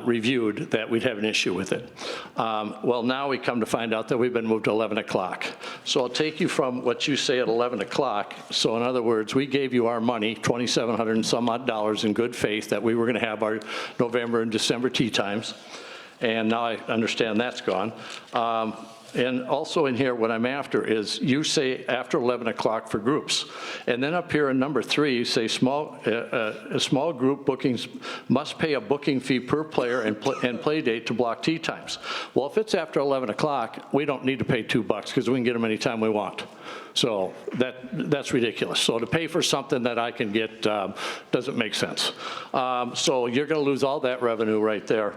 reviewed, that we'd have an issue with it. Well, now we come to find out that we've been moved to 11 o'clock. So I'll take you from what you say at 11 o'clock. So in other words, we gave you our money, $2,700 and some odd dollars in good faith that we were going to have our November and December tee times. And now I understand that's gone. And also in here, what I'm after is you say after 11 o'clock for groups. And then up here in number 3, you say small group bookings must pay a booking fee per player and play date to block tee times. Well, if it's after 11 o'clock, we don't need to pay $2 because we can get them anytime we want. So that's ridiculous. So to pay for something that I can get doesn't make sense. So you're going to lose all that revenue right there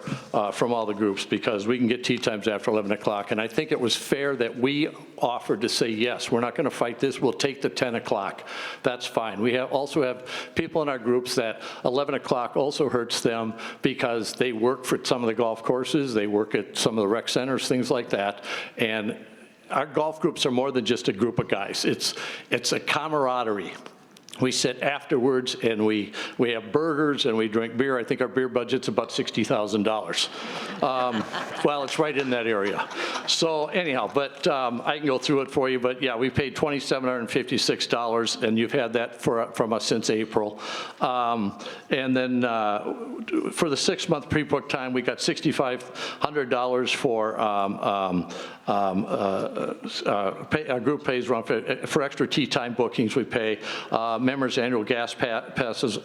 from all the groups because we can get tee times after 11 o'clock. And I think it was fair that we offered to say, yes, we're not going to fight this. We'll take the 10 o'clock. That's fine. We also have people in our groups that 11 o'clock also hurts them because they work for some of the golf courses. They work at some of the rec centers, things like that. And our golf groups are more than just a group of guys. It's a camaraderie. We sit afterwards and we have burgers and we drink beer. I think our beer budget's about $60,000. Well, it's right in that area. So anyhow, but I can go through it for you. But yeah, we paid $2,756, and you've had that from us since April. And then for the 6-month pre-book time, we got $6,500 for our group pays around for extra tee time bookings. We pay members' annual gas passes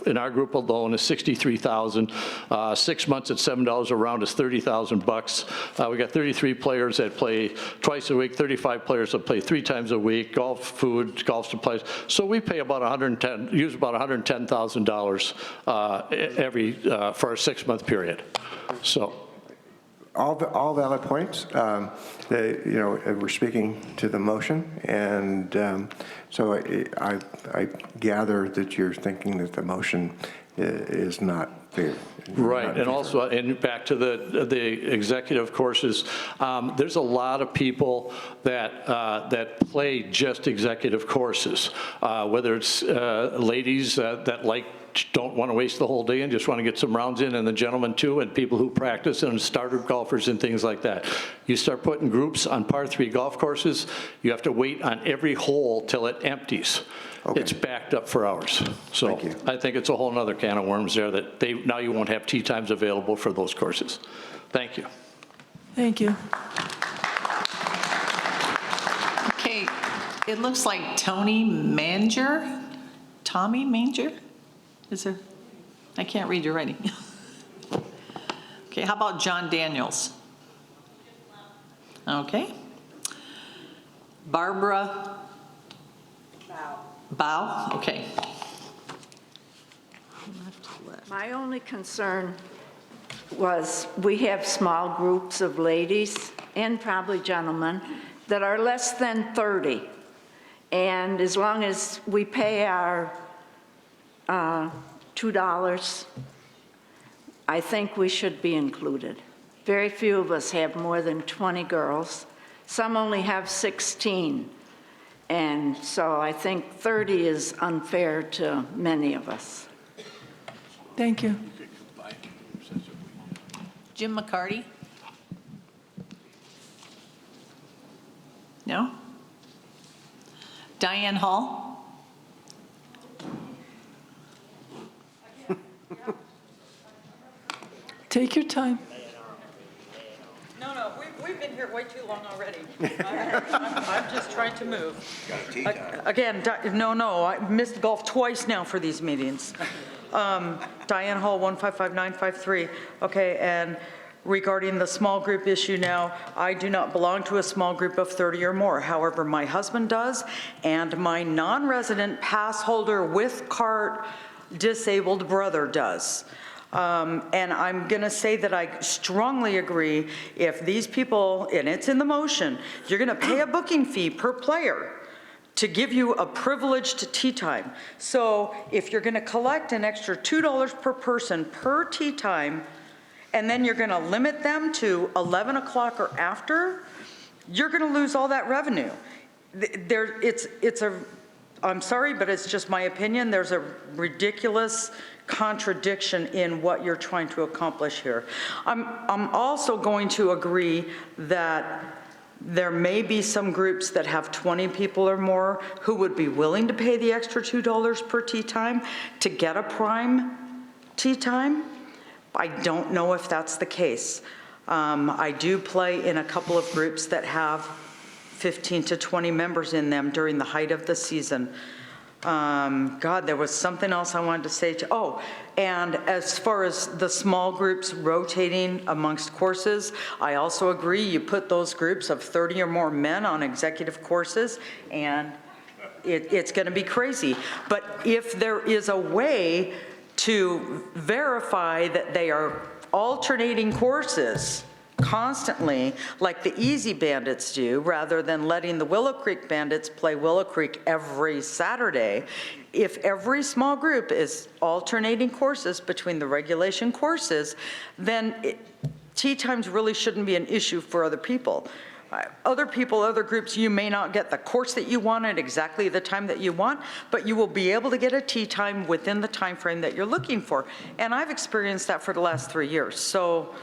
in our group alone is $63,000. 6 months at $7 a round is $30,000. We got 33 players that play twice a week, 35 players that play 3 times a week, golf, food, golf supplies. So we pay about use about $110,000 for a 6-month period. So. All valid points. We're speaking to the motion, and so I gather that you're thinking that the motion is not fair. Right, and also, and back to the executive courses, there's a lot of people that play just executive courses, whether it's ladies that don't want to waste the whole day and just want to get some rounds in, and the gentlemen too, and people who practice, and starter golfers and things like that. You start putting groups on par 3 golf courses, you have to wait on every hole till it empties. Okay. It's backed up for hours. So I think it's a whole nother can of worms there that now you won't have tee times available for those courses. Thank you. Thank you. Okay, it looks like Tommy Manger? Is there? I can't read your writing. Okay, how about John Daniels? Okay. Barbara? Bow? Okay. My only concern was we have small groups of ladies and probably gentlemen that are less than 30. And as long as we pay our $2, I think we should be included. Very few of us have more than 20 girls. Some only have 16. And so I think 30 is unfair to many of us. Thank you. Jim McCarty? No? Diane Hall? Take your time. No, we've been here way too long already. I'm just trying to move. Again, I missed golf twice now for these meetings. Diane Hall, 155953. Okay, and regarding the small group issue now, I do not belong to a small group of 30 or more. However, my husband does, and my non-resident pass holder with cart disabled brother does. And I'm going to say that I strongly agree if these people, and it's in the motion, you're going to pay a booking fee per player to give you a privileged tee time. So if you're going to collect an extra $2 per person per tee time, and then you're going to limit them to 11 o'clock or after, you're going to lose all that revenue. I'm sorry, but it's just my opinion. There's a ridiculous contradiction in what you're trying to accomplish here. I'm also going to agree that there may be some groups that have 20 people or more who would be willing to pay the extra $2 per tee time to get a prime tee time. I don't know if that's the case. I do play in a couple of groups that have 15 to 20 members in them during the height of the season. God, there was something else I wanted to say and as far as the small groups rotating amongst courses, I also agree you put those groups of 30 or more men on executive courses and it's going to be crazy. But if there is a way to verify that they are alternating courses constantly, like the Easy Bandits do, rather than letting the Willow Creek Bandits play Willow Creek every Saturday, if every small group is alternating courses between the regulation courses, then tee times really shouldn't be an issue for other people. Other groups, you may not get the course that you want at exactly the time that you want, but you will be able to get a tee time within the time frame that you're looking for. And I've experienced that for the last 3 years. So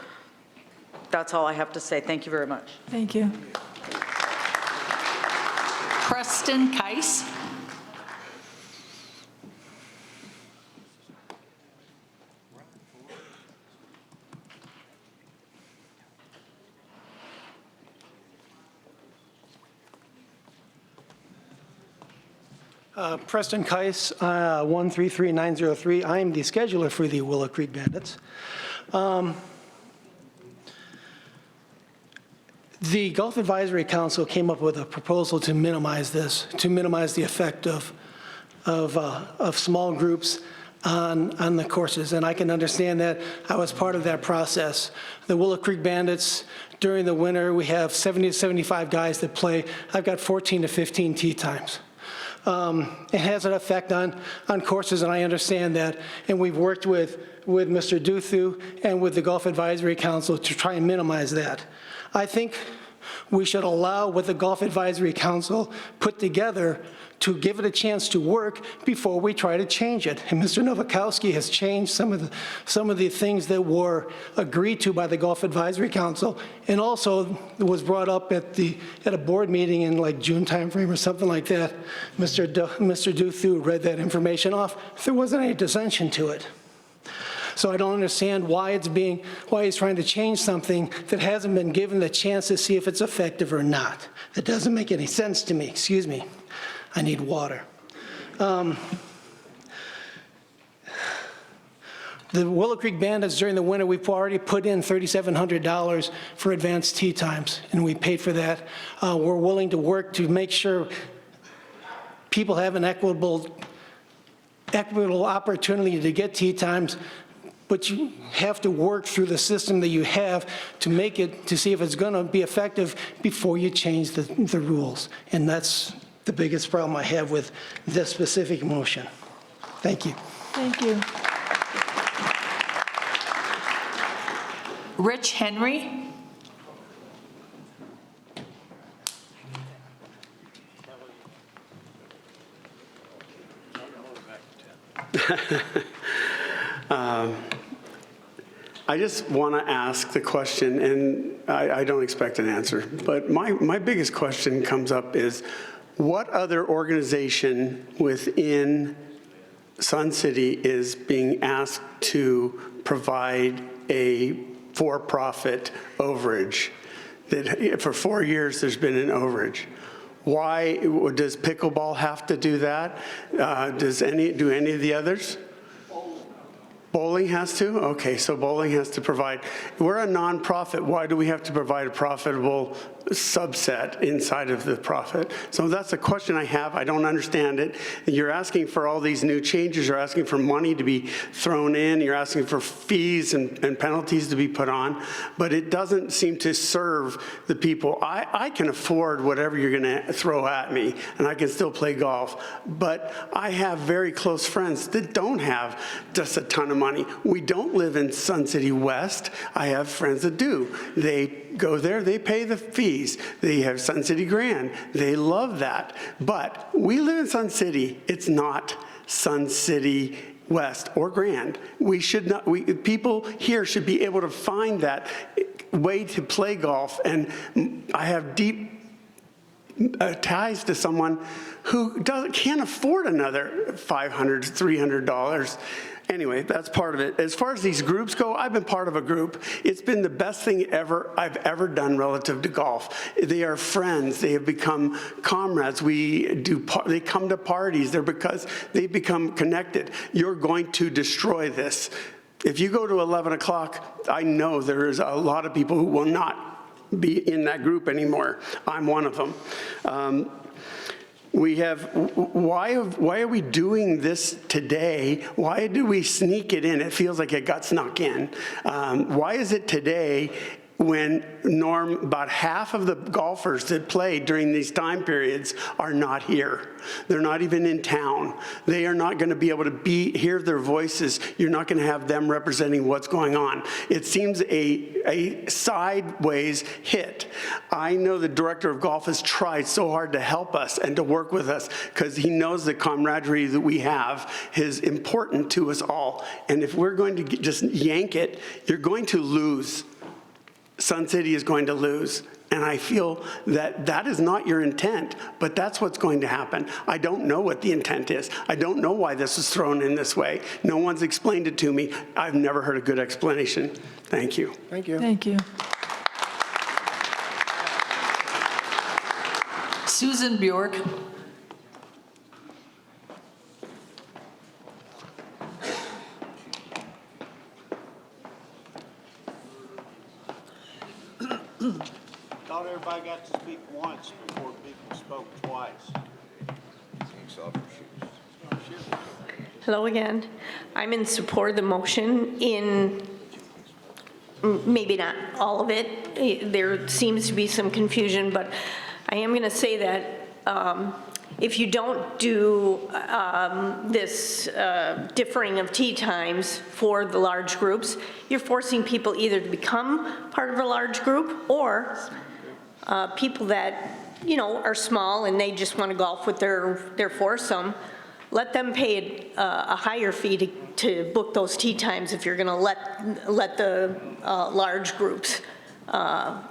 that's all I have to say. Thank you very much. Thank you. Preston Keiss? Preston Keiss, 133903. I am the scheduler for the Willow Creek Bandits. The Gulf Advisory Council came up with a proposal to minimize this, to minimize the effect of small groups on the courses, and I can understand that. I was part of that process. The Willow Creek Bandits, during the winter, we have 70 to 75 guys that play. I've got 14 to 15 tee times. It has an effect on courses, and I understand that. And we've worked with Mr. Duthu and with the Gulf Advisory Council to try and minimize that. I think we should allow what the Gulf Advisory Council put together to give it a chance to work before we try to change it. And Mr. Nowakowski has changed some of the things that were agreed to by the Gulf Advisory Council, and also was brought up at a board meeting in like June timeframe or something like that. Mr. Duthu read that information off. There wasn't any dissension to it. So I don't understand why he's trying to change something that hasn't been given the chance to see if it's effective or not. That doesn't make any sense to me. Excuse me. I need water. The Willow Creek Bandits, during the winter, we've already put in $3,700 for advanced tee times, and we paid for that. We're willing to work to make sure people have an equitable opportunity to get tee times, but you have to work through the system that you have to make it, to see if it's going to be effective before you change the rules. And that's the biggest problem I have with this specific motion. Thank you. Thank you. Rich Henry? I just want to ask the question, and I don't expect an answer, but my biggest question comes up is, what other organization within Sun City is being asked to provide a for-profit overage? That for 4 years there's been an overage. Why does pickleball have to do that? Do any of the others? Bowling has to? Okay, so bowling has to provide. We're a nonprofit. Why do we have to provide a profitable subset inside of the profit? So that's a question I have. I don't understand it. You're asking for all these new changes. You're asking for money to be thrown in. You're asking for fees and penalties to be put on. But it doesn't seem to serve the people. I can afford whatever you're going to throw at me, and I can still play golf. But I have very close friends that don't have just a ton of money. We don't live in Sun City West. I have friends that do. They go there, they pay the fees. They have Sun City Grand. They love that. But we live in Sun City. It's not Sun City West or Grand. We should not, people here should be able to find that way to play golf. And I have deep ties to someone who can't afford another $500, $300. Anyway, that's part of it. As far as these groups go, I've been part of a group. It's been the best thing I've ever done relative to golf. They are friends. They have become comrades. They come to parties. Because they become connected. You're going to destroy this. If you go to 11 o'clock, I know there is a lot of people who will not be in that group anymore. I'm one of them. Why are we doing this today? Why do we sneak it in? It feels like it got snuck in. Why is it today when, Norm, about half of the golfers that play during these time periods are not here? They're not even in town. They are not going to be able to hear their voices. You're not going to have them representing what's going on. It seems a sideways hit. I know the director of golf has tried so hard to help us and to work with us because he knows the camaraderie that we have is important to us all. And if we're going to just yank it, you're going to lose. Sun City is going to lose. And I feel that that is not your intent, but that's what's going to happen. I don't know what the intent is. I don't know why this is thrown in this way. No one's explained it to me. I've never heard a good explanation. Thank you. Thank you. Thank you. Susan Bjork. everybody got to speak once before people spoke twice. Hello again. I'm in support of the motion in, maybe not all of it. There seems to be some confusion, but I am going to say that if you don't do this differing of tea times for the large groups, you're forcing people either to become part of a large group or people that, you know, are small and they just want to golf with their foursome. Let them pay a higher fee to book those tea times if you're going to let the large groups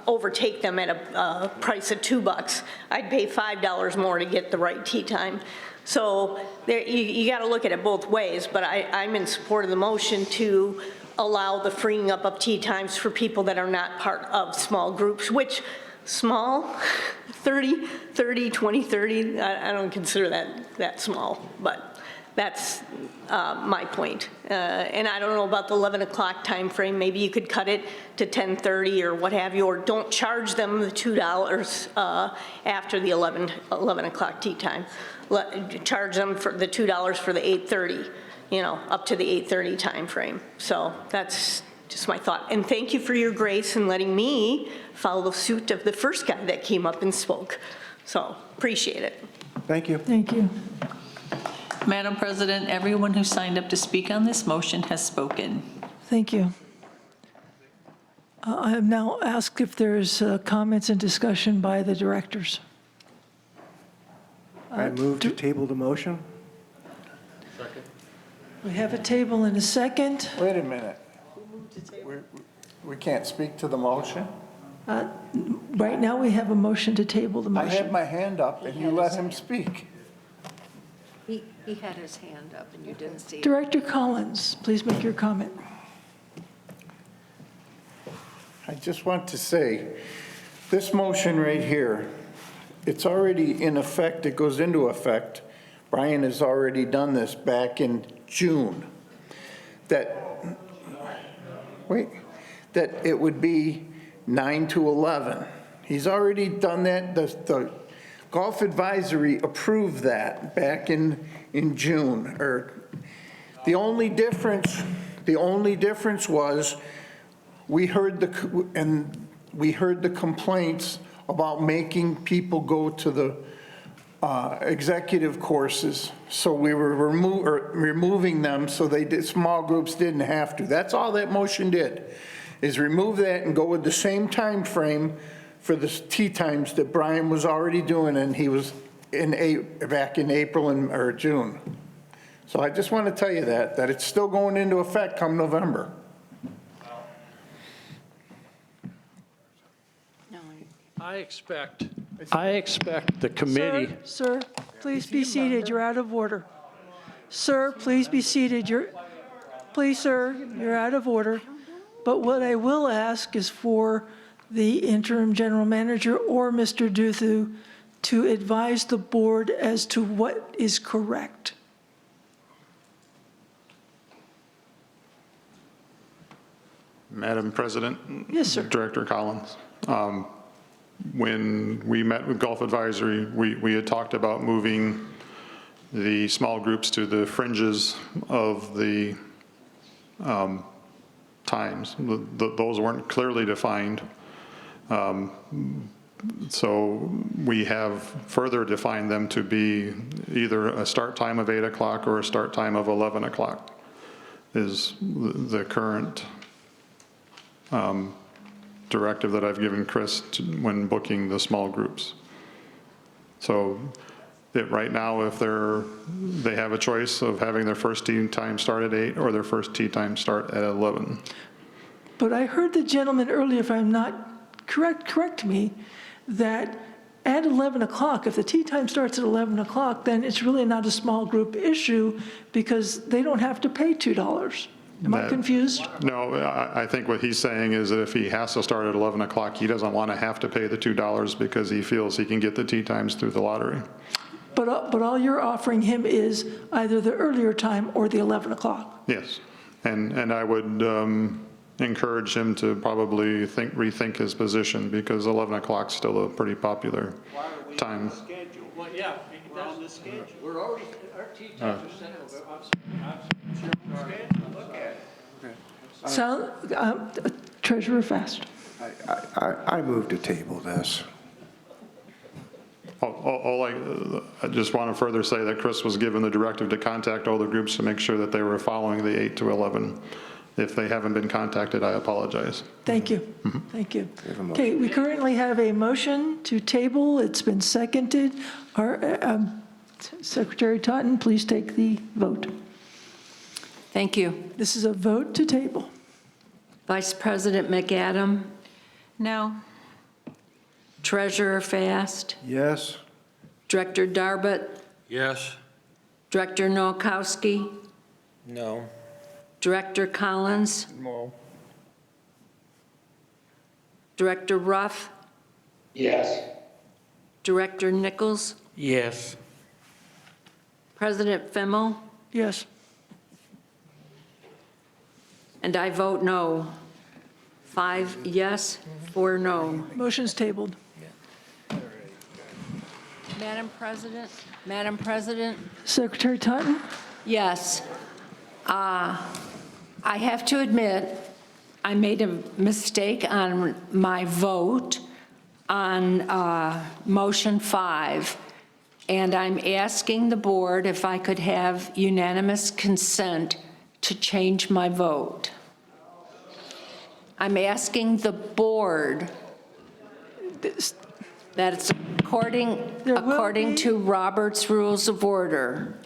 overtake them at a price of $2. I'd pay $5 more to get the right tea time. So there, you got to look at it both ways, but I'm in support of the motion to allow the freeing up of tea times for people that are not part of small groups, which small, 20, 30, I don't consider that small, but that's my point. And I don't know about the 11 o'clock time frame. Maybe you could cut it to 10:30 or what have you, or don't charge them the $2 after the 11 o'clock tea time. Charge them for the $2 for the 8:30, you know, up to the 8:30 time frame. So that's just my thought. And thank you for your grace in letting me follow the suit of the first guy that came up and spoke. So appreciate it. Thank you. Thank you. Madam President, everyone who signed up to speak on this motion has spoken. Thank you. I have now asked if there's comments and discussion by the directors. I move to table the motion. We have a table and a second. Wait a minute. We can't speak to the motion? Right now, we have a motion to table the I motion. had my hand up and you let him speak. He had his hand up and you didn't see it. Director Collins, please make your comment. I just want to say, this motion right here, it's already in effect, it goes into effect. Brian has already done this back in June. That it would be 9 to 11. He's already done that. The Golf Advisory approved that back in June. Or the only difference was we heard the complaints about making people go to the executive courses. So we were removing them so small groups didn't have to. That's all that motion did, is remove that and go with the same time frame for the tea times that Brian was already doing, and he was back in April or June. So I just want to tell you that it's still going into effect come November. I expect the committee. Sir, please be seated. You're out of order. Sir, please be seated. Please, sir, you're out of order. But what I will ask is for the interim general manager or Mr. Duthu to advise the board as to what is correct. Madam President. Yes, sir. Director Collins. When we met with Golf Advisory, we had talked about moving the small groups to the fringes of the times. Those weren't clearly defined. So we have further defined them to be either a start time of 8 o'clock or a start time of 11 o'clock is the current directive that I've given Chris when booking the small groups. So right now, if they have a choice of having their first tea time start at 8 or their first tea time start at 11. But I heard the gentleman earlier, if I'm not correct me, that at 11 o'clock, if the tea time starts at 11 o'clock, then it's really not a small group issue because they don't have to pay $2. Am I confused? No, I think what he's saying is that if he has to start at 11 o'clock, he doesn't want to have to pay the $2 because he feels he can get the tea times through the lottery. But all you're offering him is either the earlier time or the 11 o'clock. Yes, and I would encourage him to probably rethink his position, because 11 o'clock's still a pretty popular time. Well, yeah, we're on the schedule. We're already, our tea times are set. So, Treasurer Fast. I move to table this. I just want to further say that Chris was given the directive to contact all the groups to make sure that they were following the 8 to 11. If they haven't been contacted, I apologize. Thank you. Thank you. Okay, we currently have a motion to table. It's been seconded. Secretary Totten, please take the vote. Thank you. This is a vote to table. Vice President McAdam, No. Treasurer Fast, Yes? Director Darbut, Yes. Director Nowakowski, No. Director Collins, No. Director Ruff, Yes. Director Nichols, Yes. President Fimmel, Yes. and I vote no. 5 yes, 4 no. Motion's tabled. Madam President, Secretary Totten? yes. I have to admit, I made a mistake on my vote on motion 5, and I'm asking the board if I could have unanimous consent to change my vote. I'm asking the board that it's according to Robert's Rules of Order.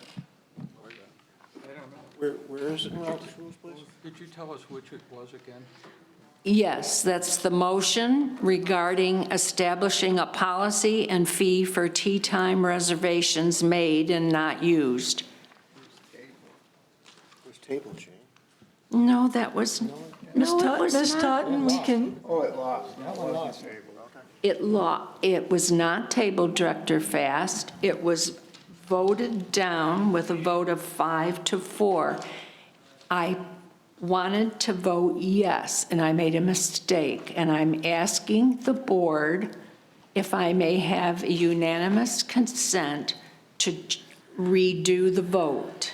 Where is it in Robert's Rules, please? Could you tell us which it was again? Yes, that's the motion regarding establishing a policy and fee for tea time reservations made and not used. It was tabled, Jane. No, that was, no, it was Ms. not. Totten, we can, Oh, it lost. That one lost. It was not tabled, Director Fast. It was voted down with a vote of 5 to 4. I wanted to vote yes, and I made a mistake, and I'm asking the board if I may have a unanimous consent to redo the vote.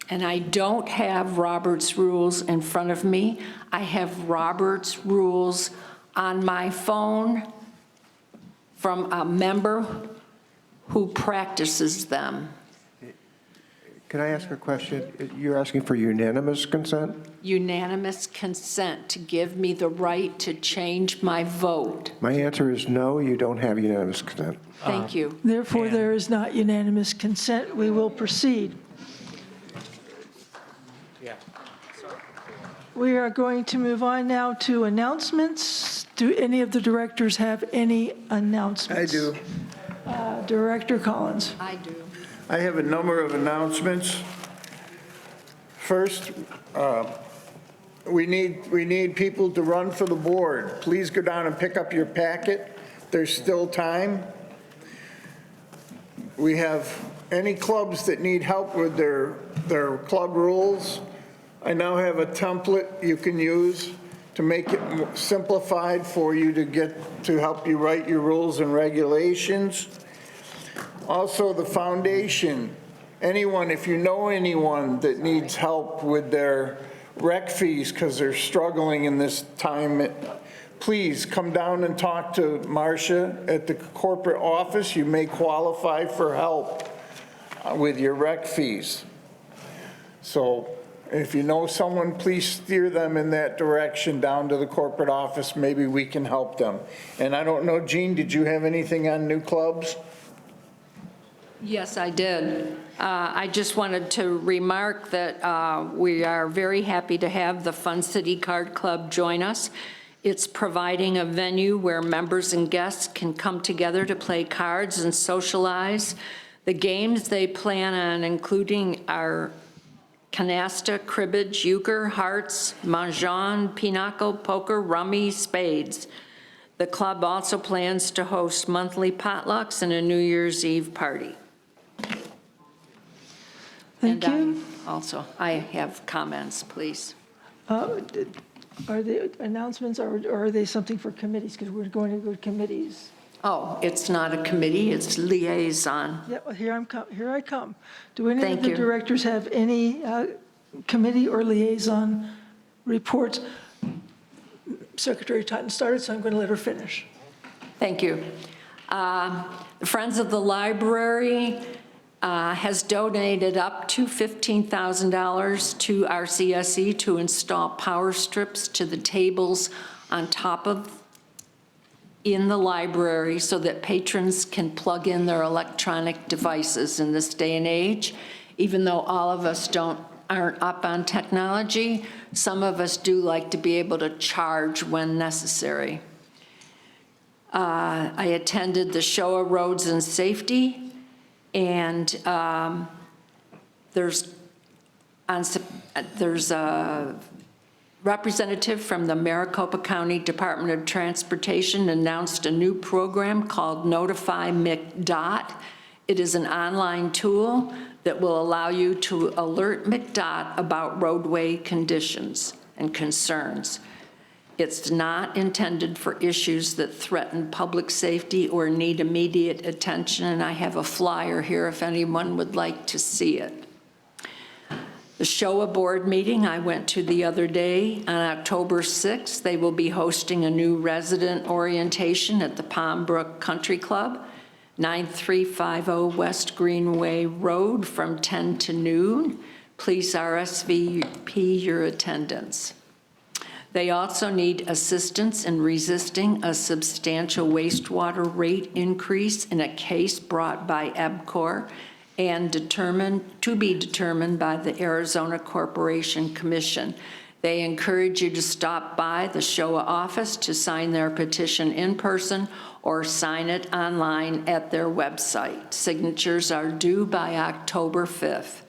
And I don't have Robert's Rules in front of me. I have Robert's Rules on my phone from a member who practices them. Can I ask a question? You're asking for unanimous consent? Unanimous consent to give me the right to change my vote. My answer is no, you don't have unanimous consent. Thank you. therefore, there is not unanimous consent. We will proceed. Yeah. We are going to move on now to announcements. Do any of the directors have any announcements? I do. Director Collins. I do. I have a number of announcements. First, we need people to run for the board. Please go down and pick up your packet. There's still time. We have any clubs that need help with their club rules. I now have a template you can use to make it simplified for you to help you write your rules and regulations. Also, the foundation, if you know anyone that needs help with their rec fees because they're struggling in this time, please come down and talk to Marcia at the corporate office. You may qualify for help with your rec fees. So if you know someone, please steer them in that direction down to the corporate office. Maybe we can help them. And I don't know, Jean, did you have anything on new clubs? Yes, I did. I just wanted to remark that we are very happy to have the Fun City Card Club join us. It's providing a venue where members and guests can come together to play cards and socialize. The games they plan on including are canasta, cribbage, euchre, hearts, mahjong, pinochle, poker, rummy, spades. The club also plans to host monthly potlucks and a New Year's Eve party. Thank you. I have comments, please. Are they announcements or are they something for committees? Because we're going to go to committees. Oh, it's not a committee, it's liaison. Yeah, well, here I come. Do any Thank of the you. directors have any committee or liaison reports? Secretary Totten started, so I'm going to let her finish. Thank you. The Friends of the Library has donated up to $15,000 to RCSC to install power strips to the tables on top of in the library so that patrons can plug in their electronic devices in this day and age. Even though all of us aren't up on technology, some of us do like to be able to charge when necessary. I attended the Showa Roads and Safety, and there's a representative from the Maricopa County Department of Transportation announced a new program called Notify MCDOT. It is an online tool that will allow you to alert MCDOT about roadway conditions and concerns. It's not intended for issues that threaten public safety or need immediate attention, and I have a flyer here if anyone would like to see it. The Showa board meeting I went to the other day, on October 6th, they will be hosting a new resident orientation at the Palm Brook Country Club, 9350 West Greenway Road from 10 to noon. Please RSVP your attendance. They also need assistance in resisting a substantial wastewater rate increase in a case brought by EBCOR and to be determined by the Arizona Corporation Commission. They encourage you to stop by the Showa office to sign their petition in person or sign it online at their website. Signatures are due by October 5th.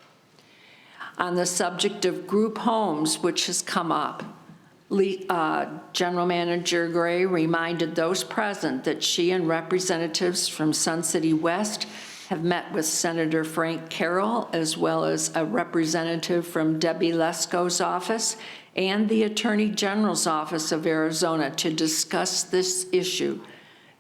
On the subject of group homes, which has come up, General Manager Gray reminded those present that she and representatives from Sun City West have met with Senator Frank Carroll, as well as a representative from Debbie Lesko's office and the Attorney General's Office of Arizona to discuss this issue.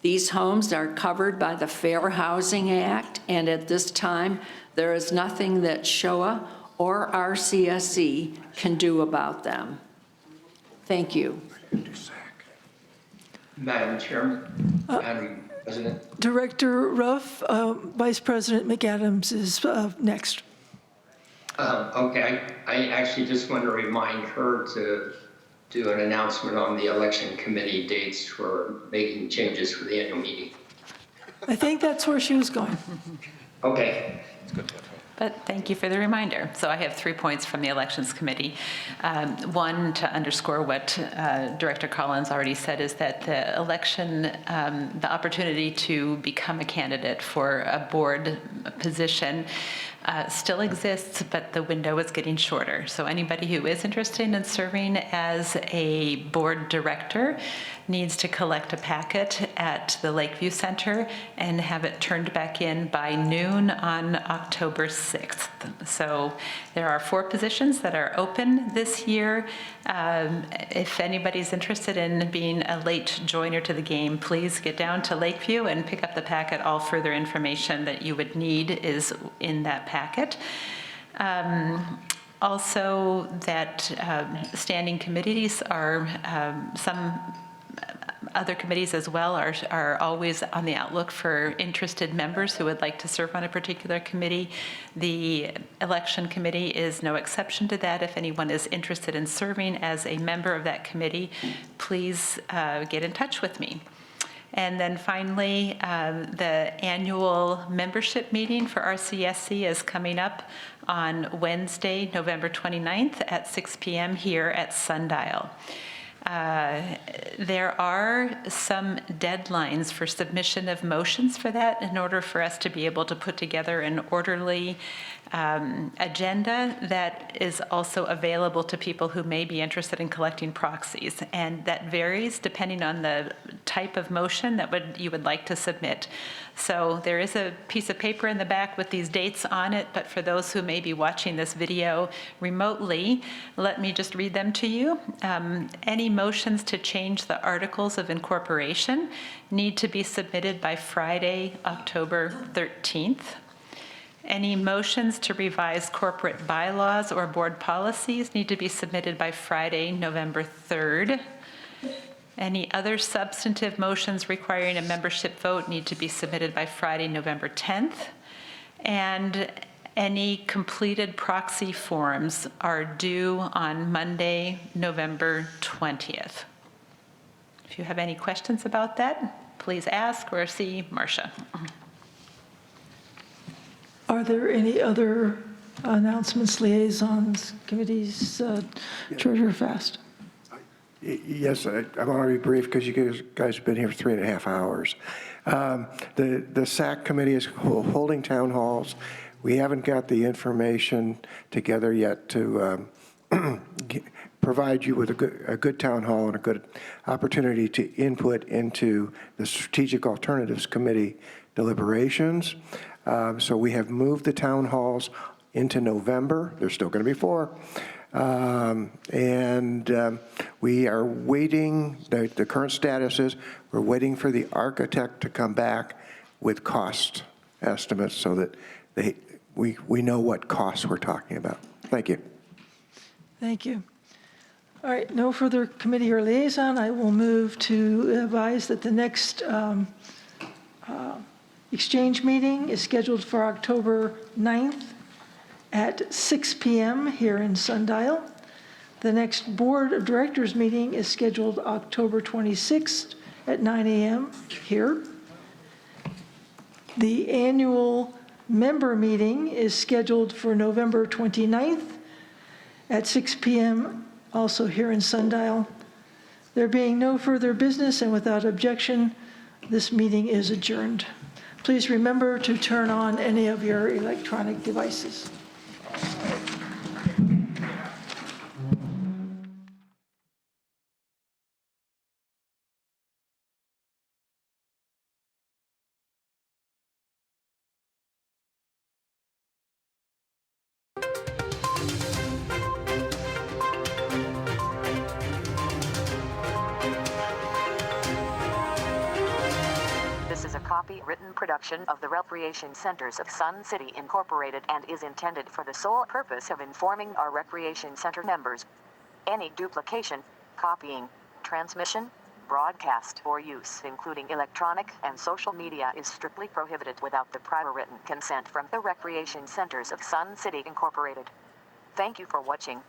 These homes are covered by the Fair Housing Act, and at this time, there is nothing that Showa or RCSC can do about them. Thank you. Madam Chairman, Madam President. Director Ruff, Vice President McAdams is next. Okay, I actually just want to remind her to do an announcement on the election committee dates for making changes for the annual meeting. I think that's where she was going. Okay. But thank you for the reminder. So I have 3 points from the Elections Committee. One, to underscore what Director Collins already said, is that the election, the opportunity to become a candidate for a board position still exists, but the window is getting shorter. So anybody who is interested in serving as a board director needs to collect a packet at the Lakeview Center and have it turned back in by noon on October 6th. So there are 4 positions that are open this year. If anybody's interested in being a late joiner to the game, please get down to Lakeview and pick up the packet. All further information that you would need is in that packet. Also, that standing committees are some other committees as well are always on the outlook for interested members who would like to serve on a particular committee. The election committee is no exception to that. If anyone is interested in serving as a member of that committee, please get in touch with me. And then finally, the annual membership meeting for RCSC is coming up on Wednesday, November 29th at 6 p.m. here at Sundial. There are some deadlines for submission of motions for that in order for us to be able to put together an orderly agenda that is also available to people who may be interested in collecting proxies. And that varies depending on the type of motion that you would like to submit. So there is a piece of paper in the back with these dates on it, but for those who may be watching this video remotely, let me just read them to you. Any motions to change the articles of incorporation need to be submitted by Friday, October 13th. Any motions to revise corporate bylaws or board policies need to be submitted by Friday, November 3rd. Any other substantive motions requiring a membership vote need to be submitted by Friday, November 10th. And any completed proxy forms are due on Monday, November 20th. If you have any questions about that, please ask or see Marcia. Are there any other announcements, liaisons, committees, Treasurer Fast? Yes, I want to be brief because you guys have been here for 3.5 hours. The SAC committee is holding town halls. We haven't got the information together yet to provide you with a good town hall and a good opportunity to input into the Strategic Alternatives Committee deliberations. So we have moved the town halls into November. There's still going to be 4. We are waiting, the current status is, we're waiting for the architect to come back with cost estimates so that we know what costs we're talking about. Thank you. Thank you. All right, no further committee or liaison. I will move to advise that the next exchange meeting is scheduled for October 9th at 6 p.m. here in Sundial. The next Board of Directors meeting is scheduled October 26th at 9 a.m. here. The annual member meeting is scheduled for November 29th at 6 p.m. also here in Sundial. There being no further business and without objection, this meeting is adjourned. Please remember to turn on any of your electronic devices. This is a copyrighted production of the Recreation Centers of Sun City Incorporated and is intended for the sole purpose of informing our Recreation Center members. Any duplication, copying, transmission, broadcast, or use, including electronic and social media, is strictly prohibited without the prior written consent from the Recreation Centers of Sun City Incorporated. Thank you for watching.